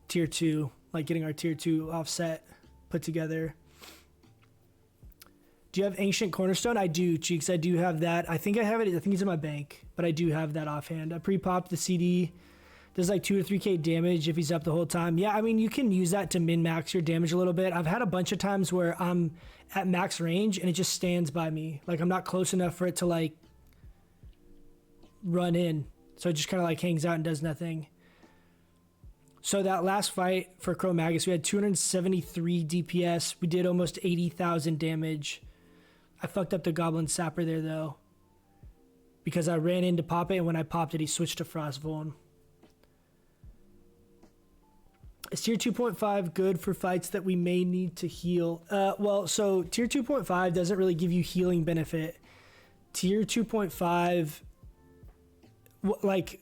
tier 2, like getting our tier 2 offset put together. Do you have Ancient Cornerstone? I do, Cheeks. I do have that. I think I have it. I think it's in my bank, but I do have that offhand. I pre-popped the CD. Does like 2 or 3k damage if he's up the whole time. Yeah, I mean, you can use that to min-max your damage a little bit. I've had a bunch of times where I'm at max range and it just stands by me. Like, I'm not close enough for it to, like, run in. So it just kind of, like, hangs out and does nothing. So that last fight for Chromagus, we had 273 DPS. We did almost 80,000 damage. I fucked up the Goblin Sapper there, though, because I ran in to pop it, and when I popped it, he switched to Frost Vuln. Is tier 2.5 good for fights that we may need to heal? Well, so tier 2.5 doesn't really give you healing benefit. Tier 2.5, like,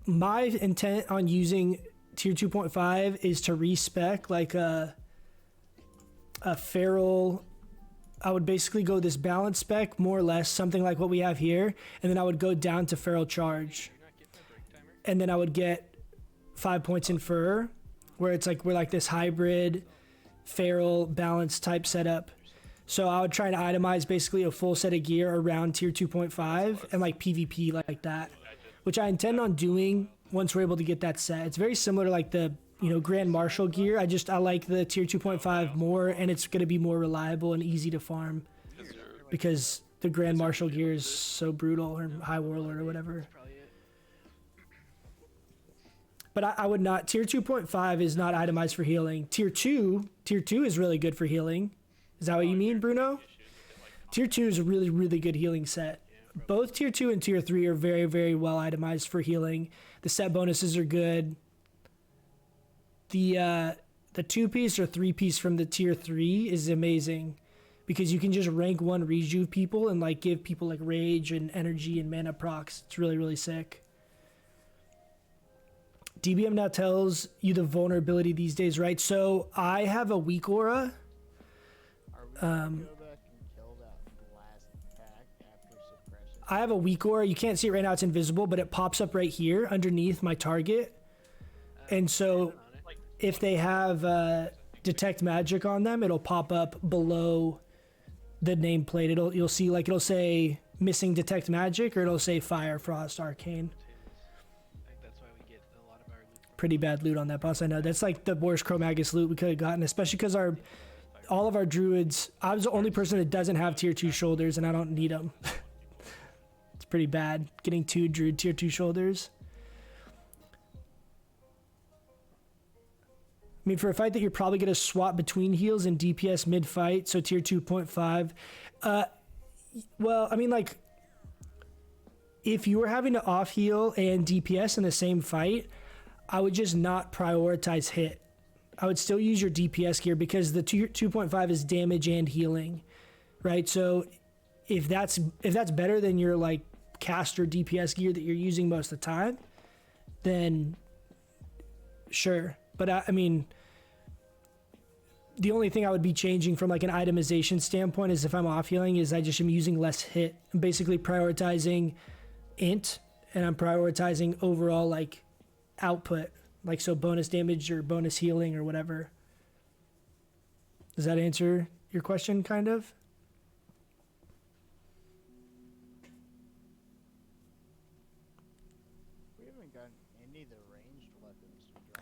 my intent on using tier 2.5 is to respec like a feral. I would basically go this balance spec, more or less, something like what we have here, and then I would go down to feral charge. And then I would get 5 points in fur, where it's like we're like this hybrid feral balance type setup. So I would try to itemize basically a full set of gear around tier 2.5 and like PvP like that, which I intend on doing once we're able to get that set. It's very similar to like the, you know, Grand Marshal gear. I like the tier 2.5 more, and it's going to be more reliable and easy to farm because The Grand Marshal gear is so brutal, or High Warlord or whatever. That's probably it. But I would not. Tier 2.5 is not itemized for healing. Tier 2 is really good for healing. Is that what you mean, Bruno? Tier 2 is a really, really good healing set. Both Tier 2 and Tier 3 are very, very well itemized for healing. The set bonuses are good. The 2-piece or 3-piece from the Tier 3 is amazing because you can just rank 1 rejuve people and like give people like rage and energy and mana procs. It's really, really sick. DBM now tells you the vulnerability these days, right? So I have a weak aura. I have a weak aura. You can't see it right now. It's invisible, but it pops up right here underneath my target. And so if they have detect magic on them, it'll pop up below the nameplate. You'll see like it'll say missing detect magic or it'll say fire, frost, arcane. I think that's why we get a lot of our loot. Pretty bad loot on that boss. I know that's like the worst Chromagus loot we could have gotten, especially because all of our druids. I was the only person that doesn't have tier 2 shoulders, and I don't need them. It's pretty bad getting 2 druid tier 2 shoulders. I mean, for a fight that you're probably going to swap between heals and DPS mid-fight, so tier 2.5. Well, I mean, like, if you were having to off-heal and DPS in the same fight, I would just not prioritize hit. I would still use your DPS gear because the 2.5 is damage and healing, right? So if that's better than your, like, caster DPS gear that you're using most of the time, then sure. But I mean, the only thing I would be changing from like an itemization standpoint is if I'm off healing is I just am using less hit. I'm basically prioritizing int and I'm prioritizing overall like output, like so bonus damage or bonus healing or whatever. Does that answer your question kind of? We haven't gotten any of the ranged weapons dropping.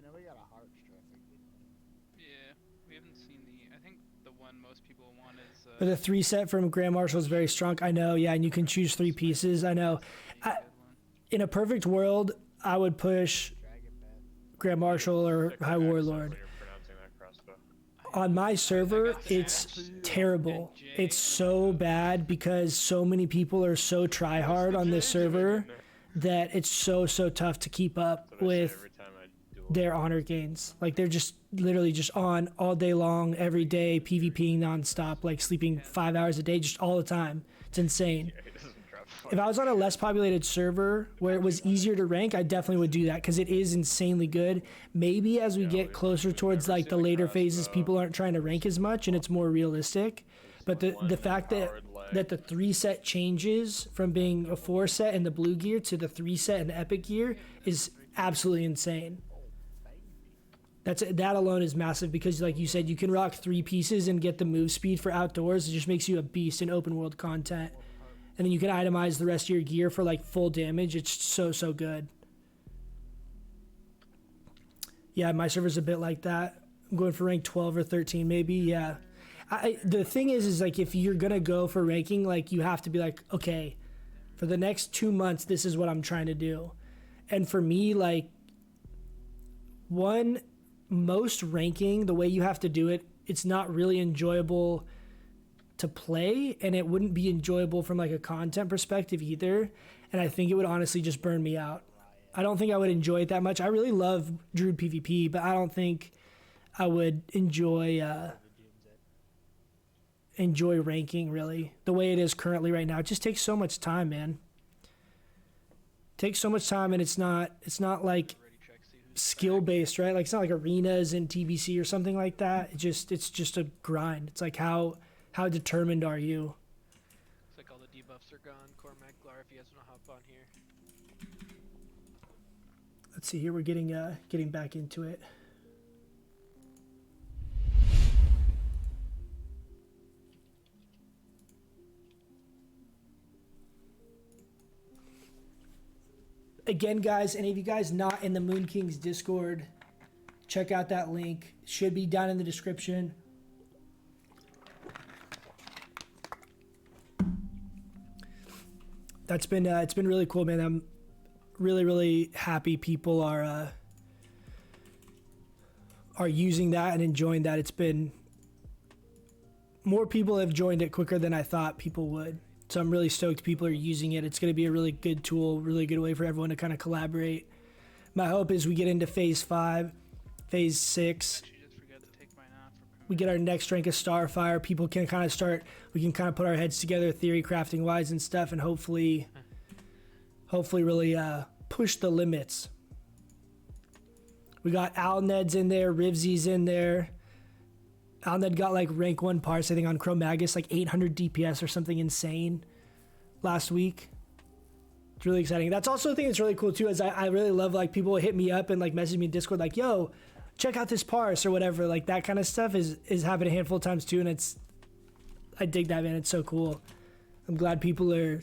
No, we got a heart strike. Yeah, we haven't seen the. I think the one most people want is. But the 3 set from Grand Marshal is very strong. I know, yeah, and you can choose 3 pieces. I know. In a perfect world, I would push Grand Marshal or High Warlord. On my server, it's terrible. It's so bad because so many people are so try-hard on this server that it's so tough to keep up with their honor gains. Like they're just literally just on all day long, every day, PvPing nonstop, like sleeping 5 hours a day, just all the time. It's insane. If I was on a less populated server where it was easier to rank, I definitely would do that because it is insanely good. Maybe as we get closer towards like the later phases, people aren't trying to rank as much and it's more realistic. But the fact that the 3 set changes from being a 4 set in the blue gear to the 3 set in the epic gear is absolutely insane. That alone is massive because like you said, you can rock 3 pieces and get the move speed for outdoors. It just makes you a beast in open world content. And then you can itemize the rest of your gear for like full damage. It's so good. Yeah, my server's a bit like that. I'm going for rank 12 or 13 maybe. Yeah. The thing is like if you're gonna go for ranking, like you have to be like, okay, for the next 2 months, this is what I'm trying to do. And for me, like most ranking, the way you have to do it, it's not really enjoyable to play, and it wouldn't be enjoyable from like a content perspective either. And I think it would honestly just burn me out. I don't think I would enjoy it that much. I really love Druid PvP, but I don't think I would enjoy ranking really the way it is currently right now. It just takes so much time, man. It takes so much time, and it's not like skill based, right? Like it's not like arenas in TBC or something like that. It's just a grind. It's like how determined are you? Looks like all the debuffs are gone. Cormac, Glar, if you guys want to hop on here. Let's see here. We're getting back into it. Again, guys, any of you guys not in the Moon Kings Discord, check out that link. Should be down in the description. That's been it's been really cool, man. I'm really happy people are using that and enjoying that. It's been more people have joined it quicker than I thought people would. So I'm really stoked people are using it. It's going to be a really good tool, really good way for everyone to kind of collaborate. My hope is we get into phase 5, phase 6. We get our next rank of Starfire. People can kind of start, we can kind of put our heads together theory crafting wise and stuff, and hopefully really push the limits. We got Alned's in there, Rivsy's in there. Alned got like rank 1 parse, I think, on Chromagus, like 800 DPS or something insane last week. It's really exciting. That's also a thing that's really cool too, is I really love like people hit me up and like message me in Discord like, yo, check out this parse or whatever. Like that kind of stuff is happening a handful of times too, and I dig that, man. It's so cool. I'm glad people are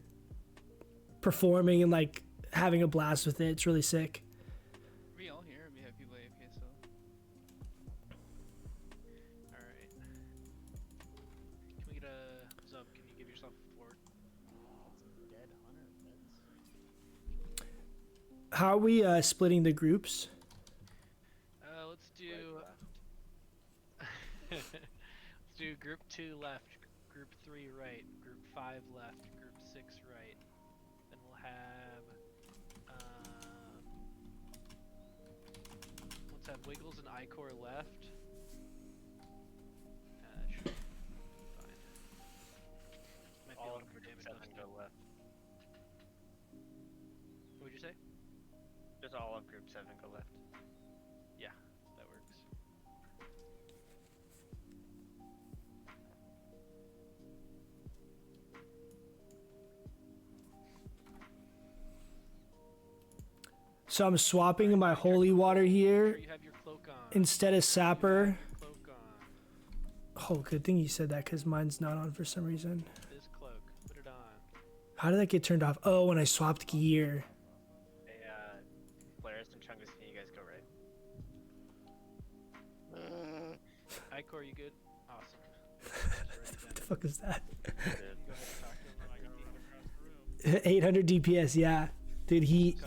performing and like having a blast with it. It's really sick. We all here. We have people AFK still. Alright. Can we get a Zub? Can you give yourself a fort? Dead hunter beds. How are we splitting the groups? Let's do let's do group 2 left, group 3 right, group 5 left, group 6 right. Then we'll have let's have Wiggles and Icor left. That should be fine. Might be a All little of more group damage 7 though. go left. What would you say? Just all of group 7 go left. Yeah, that works. So I'm swapping my holy water here You have your cloak on. instead of sapper. Cloak on. Oh, good thing you said that, because mine's not on for some reason. This cloak. Put it on. How did that get turned off? Oh, when I swapped gear. Hey, Polaris and Chungus, can you guys go right? Icor, you good? Awesome. What the fuck is that? Go ahead and talk to him. 800 DPS, yeah. Dude, he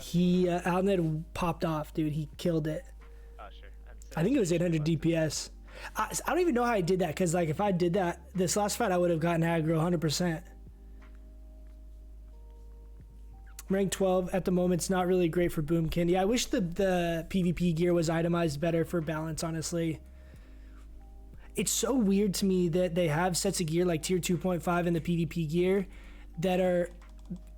Alned popped off, dude. He killed it. Oh, sure. I think it was 800 DPS. I don't even know how I did that, because like if I did that this last fight, I would have gotten aggro 100%. Rank 12 at the moment. It's not really great for Boomkin. Yeah, I wish the PvP gear was itemized better for balance, honestly. It's so weird to me that they have sets of gear like tier 2.5 in the PvP gear that are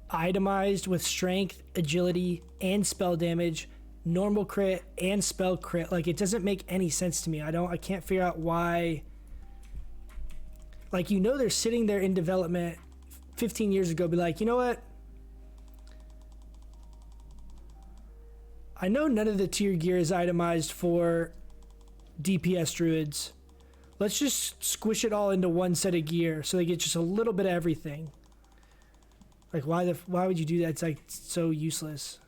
itemized with strength, agility, and spell damage, normal crit, and spell crit. Like, it doesn't make any sense to me. I can't figure out why. Like, you know, they're sitting there in development 15 years ago, be like, you know what? I know none of the tier gear is itemized for DPS druids. Let's just squish it all into one set of gear so they get just a little bit of everything. Like, why would you do that? It's like so useless.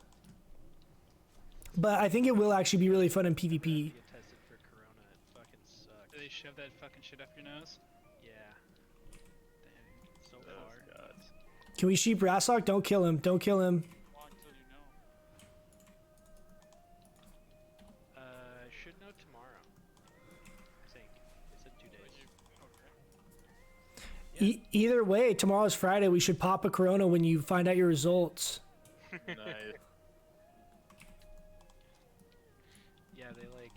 But I think it will actually be really fun in PvP. Get tested for Corona. It fucking sucks. Do they shove that fucking shit up your nose? Yeah. Damn. So far. Can we sheep Raslock? Don't kill him. Don't kill him. Long until you know. Should know tomorrow. I think. They said 2 days. Either way, tomorrow's Friday. We should pop a Corona when you find out your results. Nice. Yeah, they make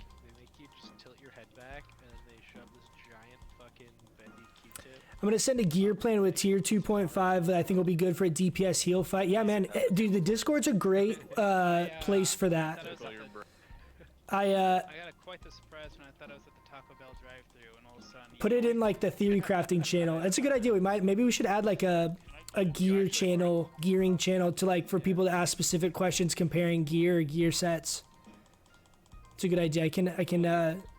you just tilt your head back and then they shove this giant fucking bendy Q-tip. I'm gonna send a gear plan with tier 2.5 that I think will be good for a DPS heal fight. Yeah, man, dude, the Discord's a great place for that. I got quite the surprise when I thought I was at the Taco Bell drive-thru, and all of a sudden. put it in like the Theorycrafting channel. That's a good idea. Maybe we should add like a gearing channel to like for people to ask specific questions comparing gear or gear sets. It's a good idea. I can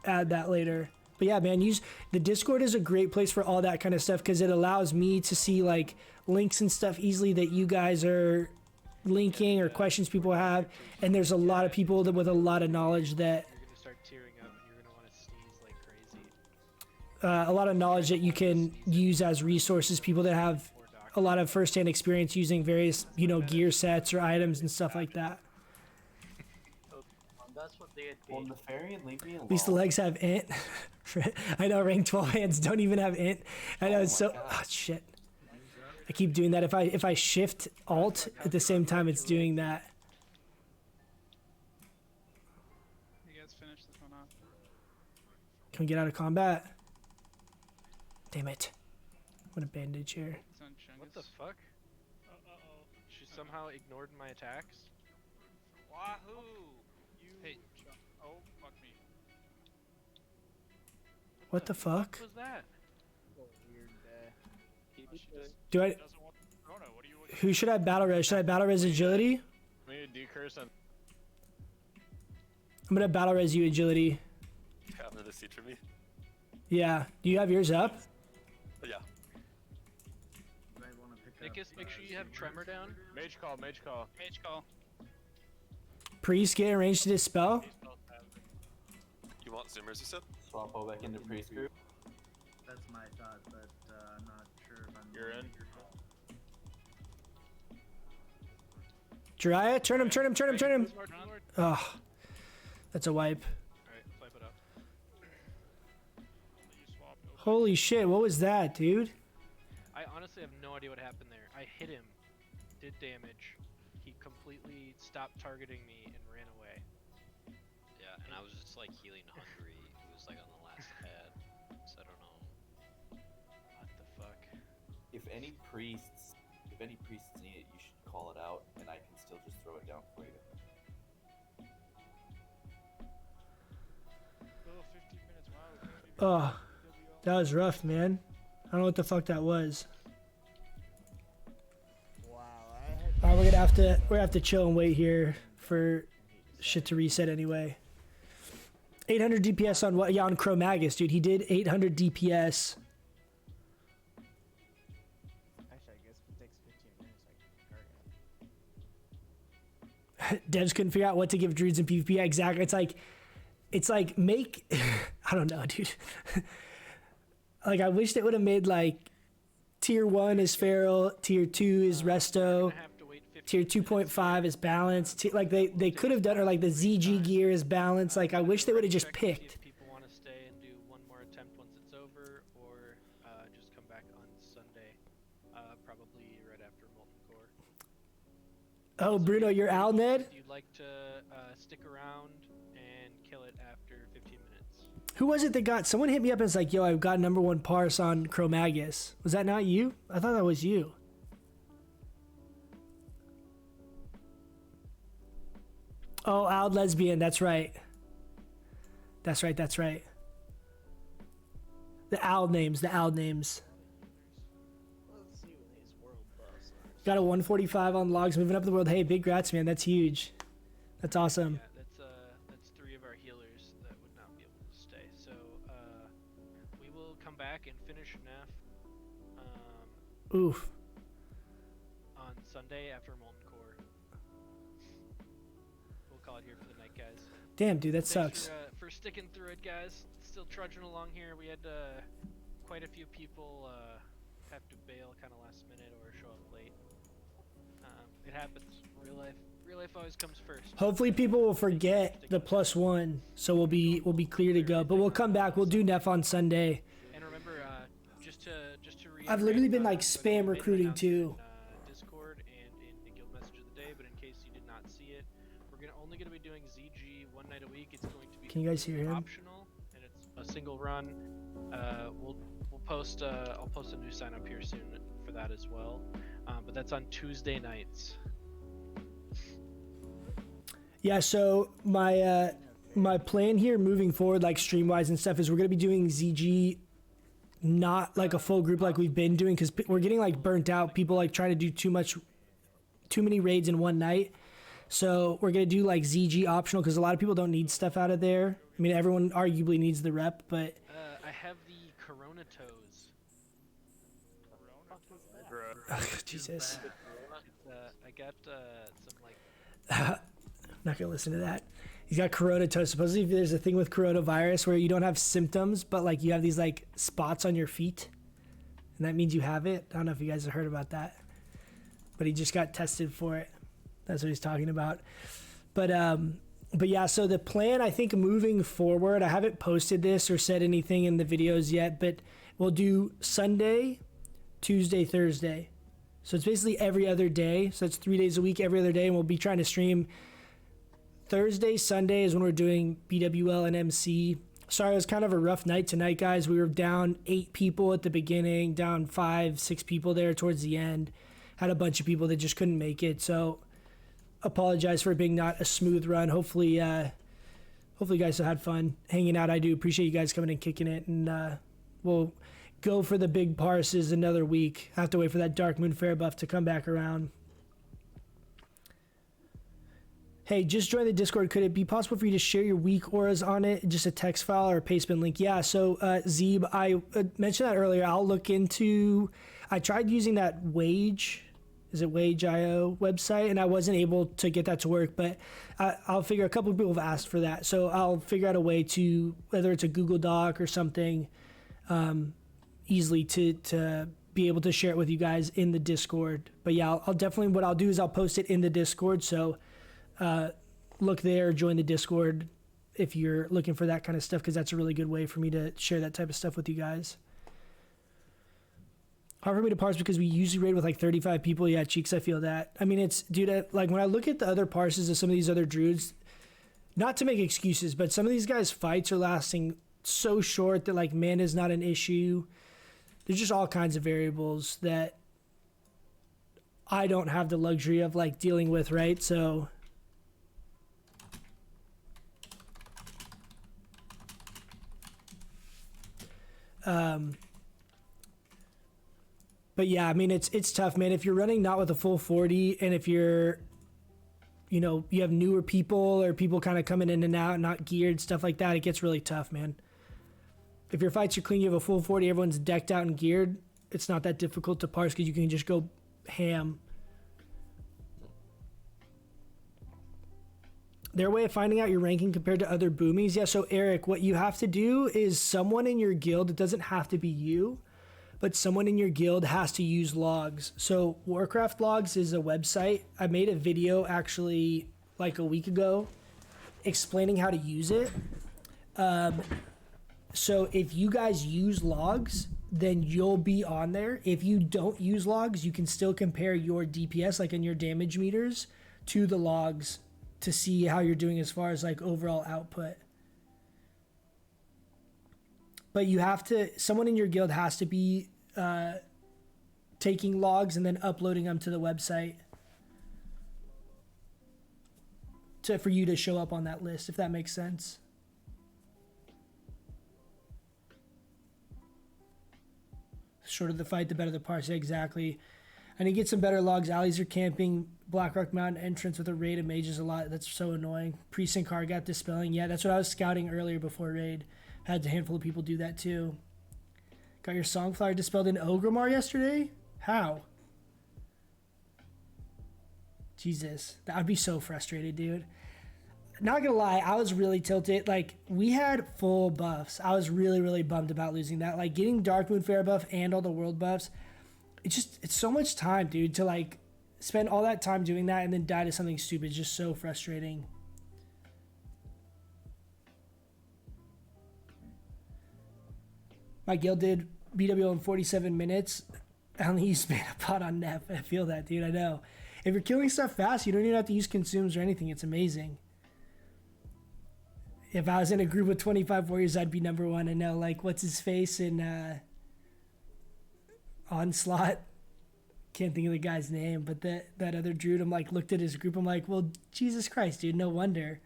add that later. But yeah, man, the Discord is a great place for all that kind of stuff because it allows me to see like links and stuff easily that you guys are linking or questions people have, and there's a lot of people with a lot of knowledge that You're gonna start tearing up and you're gonna want to sneeze like crazy. a lot of knowledge that you can use as resources. People that have a lot of first-hand experience using various, you know, gear sets or items and stuff like that. That's what they had paid. Well, Nefarian, leave me alone. At least the legs have int. I know rank 12 hands don't even have int. I know it's so. Oh, shit. I keep doing that. If I shift alt at the same time, it's doing that. You guys finish this one off. Can we get out of combat? Damn it. What a bandage here. It's on Chungus. What the fuck? She somehow ignored my attacks. Wahoo! Hey, oh, fuck me. What the fuck? What was that? Weird. Do I? Who should I battle res? Should I battle res agility? We need to decurse on. I'm gonna battle res you agility. You have another seat for me? Yeah. Do you have yours up? Yeah. Nickus, make sure you have tremor down. Mage call, mage call. Mage call. Priest get arranged to dispel. You want zoomers, you said? Swap all back into priest group. That's my thought, but I'm not sure if I'm. You're in. Jiraiya, turn him. Oh, that's a wipe. Alright, swipe it up. Holy shit, what was that, dude? I honestly have no idea what happened there. I hit him, did damage. He completely stopped targeting me and ran away. Yeah, and I was just like healing Hungry, who was like on the last pad. So I don't know. What the fuck? If any priests need it, you should call it out, and I can still just throw it down for you. Oh, that was rough, man. I don't know what the fuck that was. Wow. Alright, we're gonna have to chill and wait here for shit to reset anyway. 800 DPS on what? Yeah, on Chromagus, dude. He did 800 DPS. Actually, I guess if it takes 15 minutes, I can Devs couldn't figure out what to give druids in PvP. Yeah, exactly. It's like make I don't know, dude. Like I wish they would have made like tier 1 is feral, tier 2 is resto, tier 2.5 is balanced. Like they could have done, or like the ZG gear is balanced. Like I wish they would have just picked. If people want to stay and do one more attempt once it's over, or just come back on Sunday, probably right after Molten Core. Oh, Bruno, you're Al Ned? If you'd like to stick around and kill it after 15 minutes. Who was it that got? Someone hit me up and was like, "Yo, I've got #1 parse on Chromagus." Was that not you? I thought that was you. Oh, Al Lesbian. That's right. That's right. The Al names. Let's see what these world buffs are. Got a 145 on logs, moving up the world. Hey, big grats, man. That's huge. That's awesome. Yeah, that's 3 of our healers that would not be able to stay. So we will come back and finish Nef Oof. on Sunday after Molten Core. We'll call it here for the night, guys. Damn, dude, that Thanks sucks. for sticking through it, guys. Still trudging along here. We had quite a few people have to bail kind of last minute or show up late. It happens. Real life always comes first. Hopefully, people will forget the +1, so we'll be clear to go. But we'll come back. We'll do Nef on Sunday. And remember, just to reiterate, I've literally been like go ahead spam and recruiting announce too. in Discord and in the guild message of the day. But in case you did not see it, we're only gonna be doing ZG one night a week. It's going to be Can you guys hear him? optional, and it's a single run. We'll post. I'll post a new sign up here soon for that as well. But that's on Tuesday nights. Yeah, so my plan here moving forward, like stream wise and stuff, is we're gonna be doing ZG, not like a full group like we've been doing, because we're getting like burnt out. People like trying to do too many raids in one night. So we're gonna do like ZG optional, because a lot of people don't need stuff out of there. I mean, everyone arguably needs the rep, but I have the Corona toes. Jesus. I got some like. I'm not gonna listen to that. He's got corona toes. Supposedly there's a thing with coronavirus where you don't have symptoms, but like you have these like spots on your feet. and that means you have it. I don't know if you guys have heard about that, but he just got tested for it. That's what he's talking about. But yeah, so the plan, I think, moving forward, I haven't posted this or said anything in the videos yet, but we'll do Sunday, Tuesday, Thursday. So it's basically every other day. So it's 3 days a week, every other day, and we'll be trying to stream Thursday, Sunday is when we're doing BWL and MC. Sorry, it was kind of a rough night tonight, guys. We were down 8 people at the beginning, down 5, 6 people there towards the end. Had a bunch of people that just couldn't make it. So apologize for it being not a smooth run. Hopefully you guys have had fun hanging out. I do appreciate you guys coming and kicking it. And we'll go for the big parses another week. Have to wait for that Dark Moon Fair buff to come back around. Hey, just join the Discord. Could it be possible for you to share your weak auras on it? Just a text file or a pastebin link? Yeah, so Zeeb, I mentioned that earlier. I'll look into... I tried using that Wage, is it Wage.io website, and I wasn't able to get that to work, but I'll figure... A couple of people have asked for that, so I'll figure out a way to, whether it's a Google Doc or something, easily to be able to share it with you guys in the Discord. But yeah, I'll definitely... What I'll do is I'll post it in the Discord, so... look there, join the Discord if you're looking for that kind of stuff, because that's a really good way for me to share that type of stuff with you guys. Hard for me to parse because we usually raid with like 35 people. Yeah, Cheeks, I feel that. I mean, it's, dude, like when I look at the other parses of some of these other druids, not to make excuses, but some of these guys' fights are lasting so short that like mana is not an issue. There's just all kinds of variables that I don't have the luxury of like dealing with, right? So... but yeah, I mean, it's tough, man. If you're running not with a full 40, and if you're, you know, you have newer people or people kind of coming in and out, not geared, stuff like that, it gets really tough, man. If your fights are clean, you have a full 40, everyone's decked out and geared, it's not that difficult to parse because you can just go ham. Their way of finding out your ranking compared to other boomies? Yeah, so Eric, what you have to do is someone in your guild, it doesn't have to be you, but someone in your guild has to use logs. So Warcraft Logs is a website. I made a video actually like a week ago explaining how to use it. So if you guys use logs, then you'll be on there. If you don't use logs, you can still compare your DPS, like in your damage meters, to the logs to see how you're doing as far as like overall output. But you have to, someone in your guild has to be taking logs and then uploading them to the website for you to show up on that list, if that makes sense. The shorter the fight, the better the parse. Exactly. I need to get some better logs. Alleys are camping Blackrock Mountain entrance with a raid of mages a lot. That's so annoying. Priest and Kargat dispelling. Yeah, that's what I was scouting earlier before raid. Had a handful of people do that too. Got your Songflower dispelled in Ogrimmar yesterday? How? Jesus. I'd be so frustrated, dude. Not gonna lie, I was really tilted. Like, we had full buffs. I was really, really bummed about losing that. Like, getting Dark Moon Fair buff and all the world buffs, it's so much time, dude, to like spend all that time doing that and then die to something stupid. It's just so frustrating. My guild did BWL in 47 minutes. I only used mana pot on Nef. I feel that, dude. I know. If you're killing stuff fast, you don't even have to use consumes or anything. It's amazing. If I was in a group of 25 warriors, I'd be number one. I know, like, what's his face in Onslaught? Can't think of the guy's name, but that other druid, I'm like, looked at his group. I'm like, well, Jesus Christ, dude, no wonder.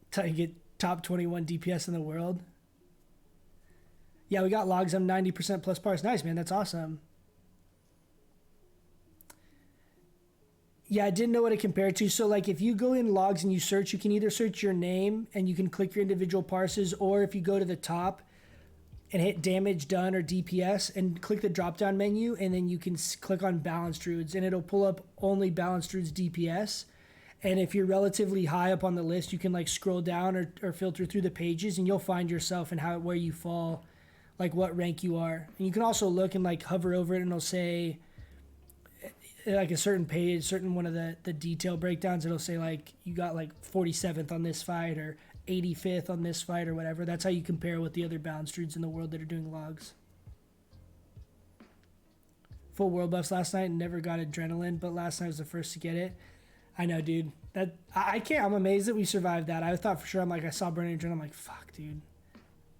That's how you get top 21 DPS in the world. Yeah, we got logs. I'm 90% plus parse. Nice, man. That's awesome. Yeah, I didn't know what to compare to. So, like, if you go in logs and you search, you can either search your name and you can click your individual parses, or if you go to the top and hit damage done or DPS and click the drop-down menu, and then you can click on balanced druids, and it'll pull up only balanced druids DPS. And if you're relatively high up on the list, you can, like, scroll down or filter through the pages, and you'll find yourself and where you fall, like what rank you are. And you can also look and like hover over it and it'll say like a certain page, certain one of the detail breakdowns, it'll say like you got like 47th on this fight or 85th on this fight or whatever. That's how you compare with the other balanced druids in the world that are doing logs. Full world buffs last night and never got adrenaline, but last night was the first to get it. I know, dude. That I can't. I'm amazed that we survived that. I thought for sure. I saw burning adrenaline. I'm like, fuck, dude.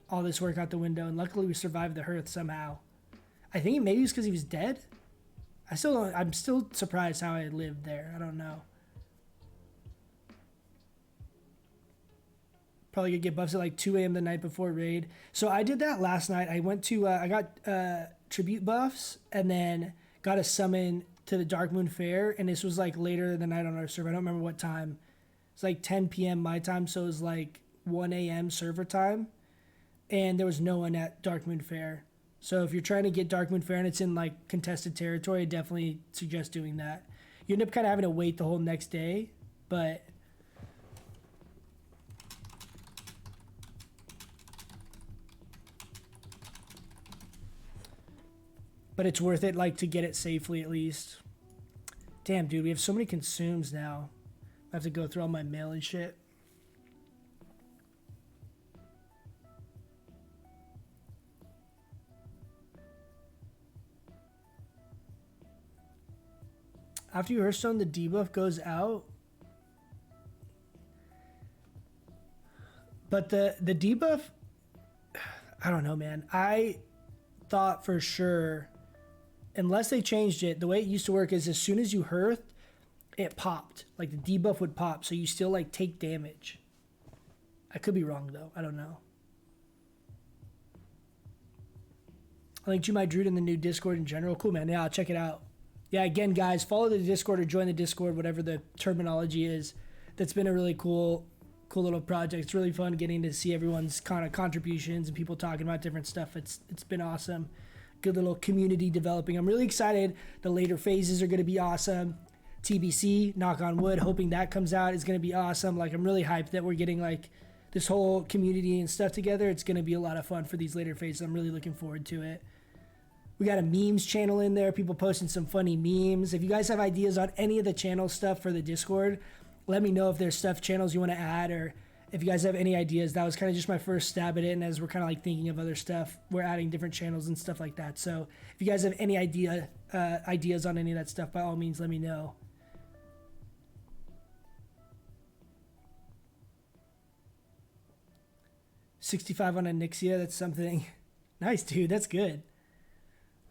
All this work out the window, and luckily we survived the hearth somehow. I think maybe it's because he was dead. I'm still surprised how I lived there. I don't know. Probably gonna get buffs at like 2 a.m. the night before raid. So I did that last night. I went to I got tribute buffs and then got a summon to the Dark Moon Fair, and this was like later in the night on our server. I don't remember what time. It's like 10 p.m. my time, so it was like 1 a.m. server time, and there was no one at Dark Moon Fair. So if you're trying to get Dark Moon Fair and it's in like contested territory, I definitely suggest doing that. You end up kind of having to wait the whole next day, but it's worth it, like, to get it safely at least. Damn, dude, we have so many consumes now. I have to go through all my mail and shit. After you Hearthstone, the debuff goes out. But the debuff, I don't know, man. I thought for sure, unless they changed it, the way it used to work is as soon as you hearthed, it popped. Like the debuff would pop, so you still like take damage. I could be wrong though. I don't know. I linked you my Druid in the new Discord in general. Cool, man. Yeah, I'll check it out. Yeah, again, guys, follow the Discord or join the Discord, whatever the terminology is. That's been a really cool little project. It's really fun getting to see everyone's kind of contributions and people talking about different stuff. It's been awesome. Good little community developing. I'm really excited. The later phases are going to be awesome. TBC, knock on wood, hoping that comes out, is going to be awesome. Like, I'm really hyped that we're getting like this whole community and stuff together. It's going to be a lot of fun for these later phases. I'm really looking forward to it. We got a memes channel in there, people posting some funny memes. If you guys have ideas on any of the channel stuff for the Discord, let me know if there's stuff channels you want to add, or if you guys have any ideas. That was kind of just my first stab at it, and as we're kind of like thinking of other stuff, we're adding different channels and stuff like that. So if you guys have any ideas on any of that stuff, by all means, let me know. $65 on Anixia, that's something. Nice, dude, that's good.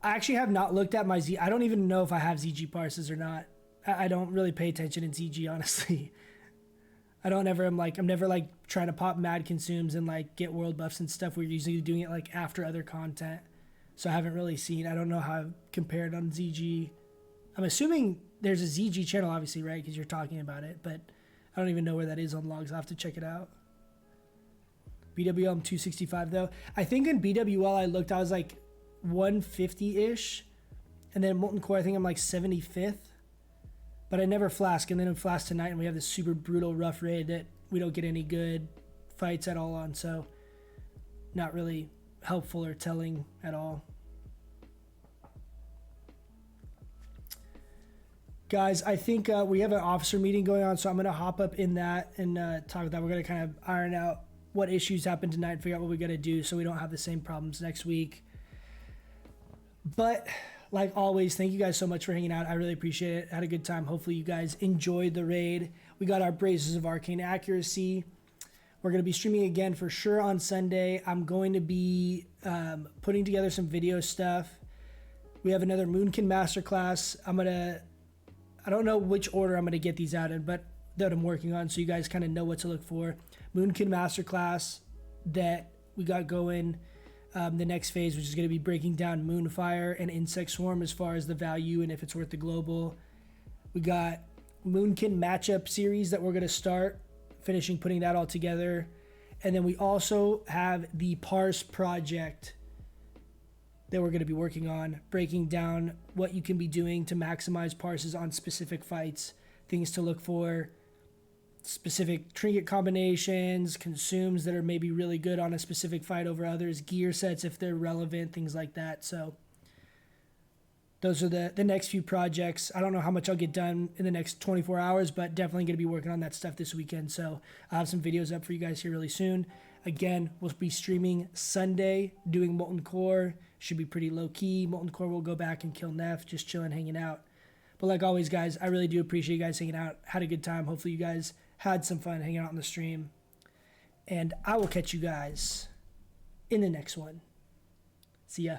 I actually have not looked at my I don't even know if I have ZG parses or not. I don't really pay attention in ZG, honestly. I'm never like trying to pop mad consumes and like get world buffs and stuff. We're usually doing it like after other content. So I haven't really seen, I don't know how I've compared on ZG. I'm assuming there's a ZG channel, obviously, right? Because you're talking about it, but I don't even know where that is on logs. I'll have to check it out. BWL, I'm 265 though. I think in BWL I looked, I was like 150-ish, and then Molten Core I think I'm like 75th, but I never flask, and then in flask tonight and we have this super brutal rough raid that we don't get any good fights at all on, so not really helpful or telling at all. Guys, I think we have an officer meeting going on, so I'm gonna hop up in that and talk about that. We're gonna kind of iron out what issues happened tonight and figure out what we gotta do so we don't have the same problems next week. But like always, thank you guys so much for hanging out. I really appreciate it. Had a good time. Hopefully you guys enjoyed the raid. We got our Braces of Arcane Accuracy. We're going to be streaming again for sure on Sunday. I'm going to be putting together some video stuff. We have another Moonkin Masterclass. I don't know which order I'm going to get these out in, but that I'm working on so you guys kind of know what to look for. Moonkin Masterclass that we got going. The next phase, which is going to be breaking down Moonfire and Insect Swarm as far as the value and if it's worth the global. We got Moonkin matchup series that we're going to start, finishing putting that all together. And then we also have the Parse project that we're going to be working on, breaking down what you can be doing to maximize parses on specific fights, things to look for, specific trinket combinations, consumes that are maybe really good on a specific fight over others, gear sets if they're relevant, things like that. So those are the next few projects. I don't know how much I'll get done in the next 24 hours, but definitely going to be working on that stuff this weekend. So I'll have some videos up for you guys here really soon. Again, we'll be streaming Sunday, doing Molten Core. Should be pretty low-key. Molten Core will go back and kill Neff, just chilling, hanging out. But like always, guys, I really do appreciate you guys hanging out. Had a good time. Hopefully you guys had some fun hanging out on the stream. And I will catch you guys in the next one. See ya.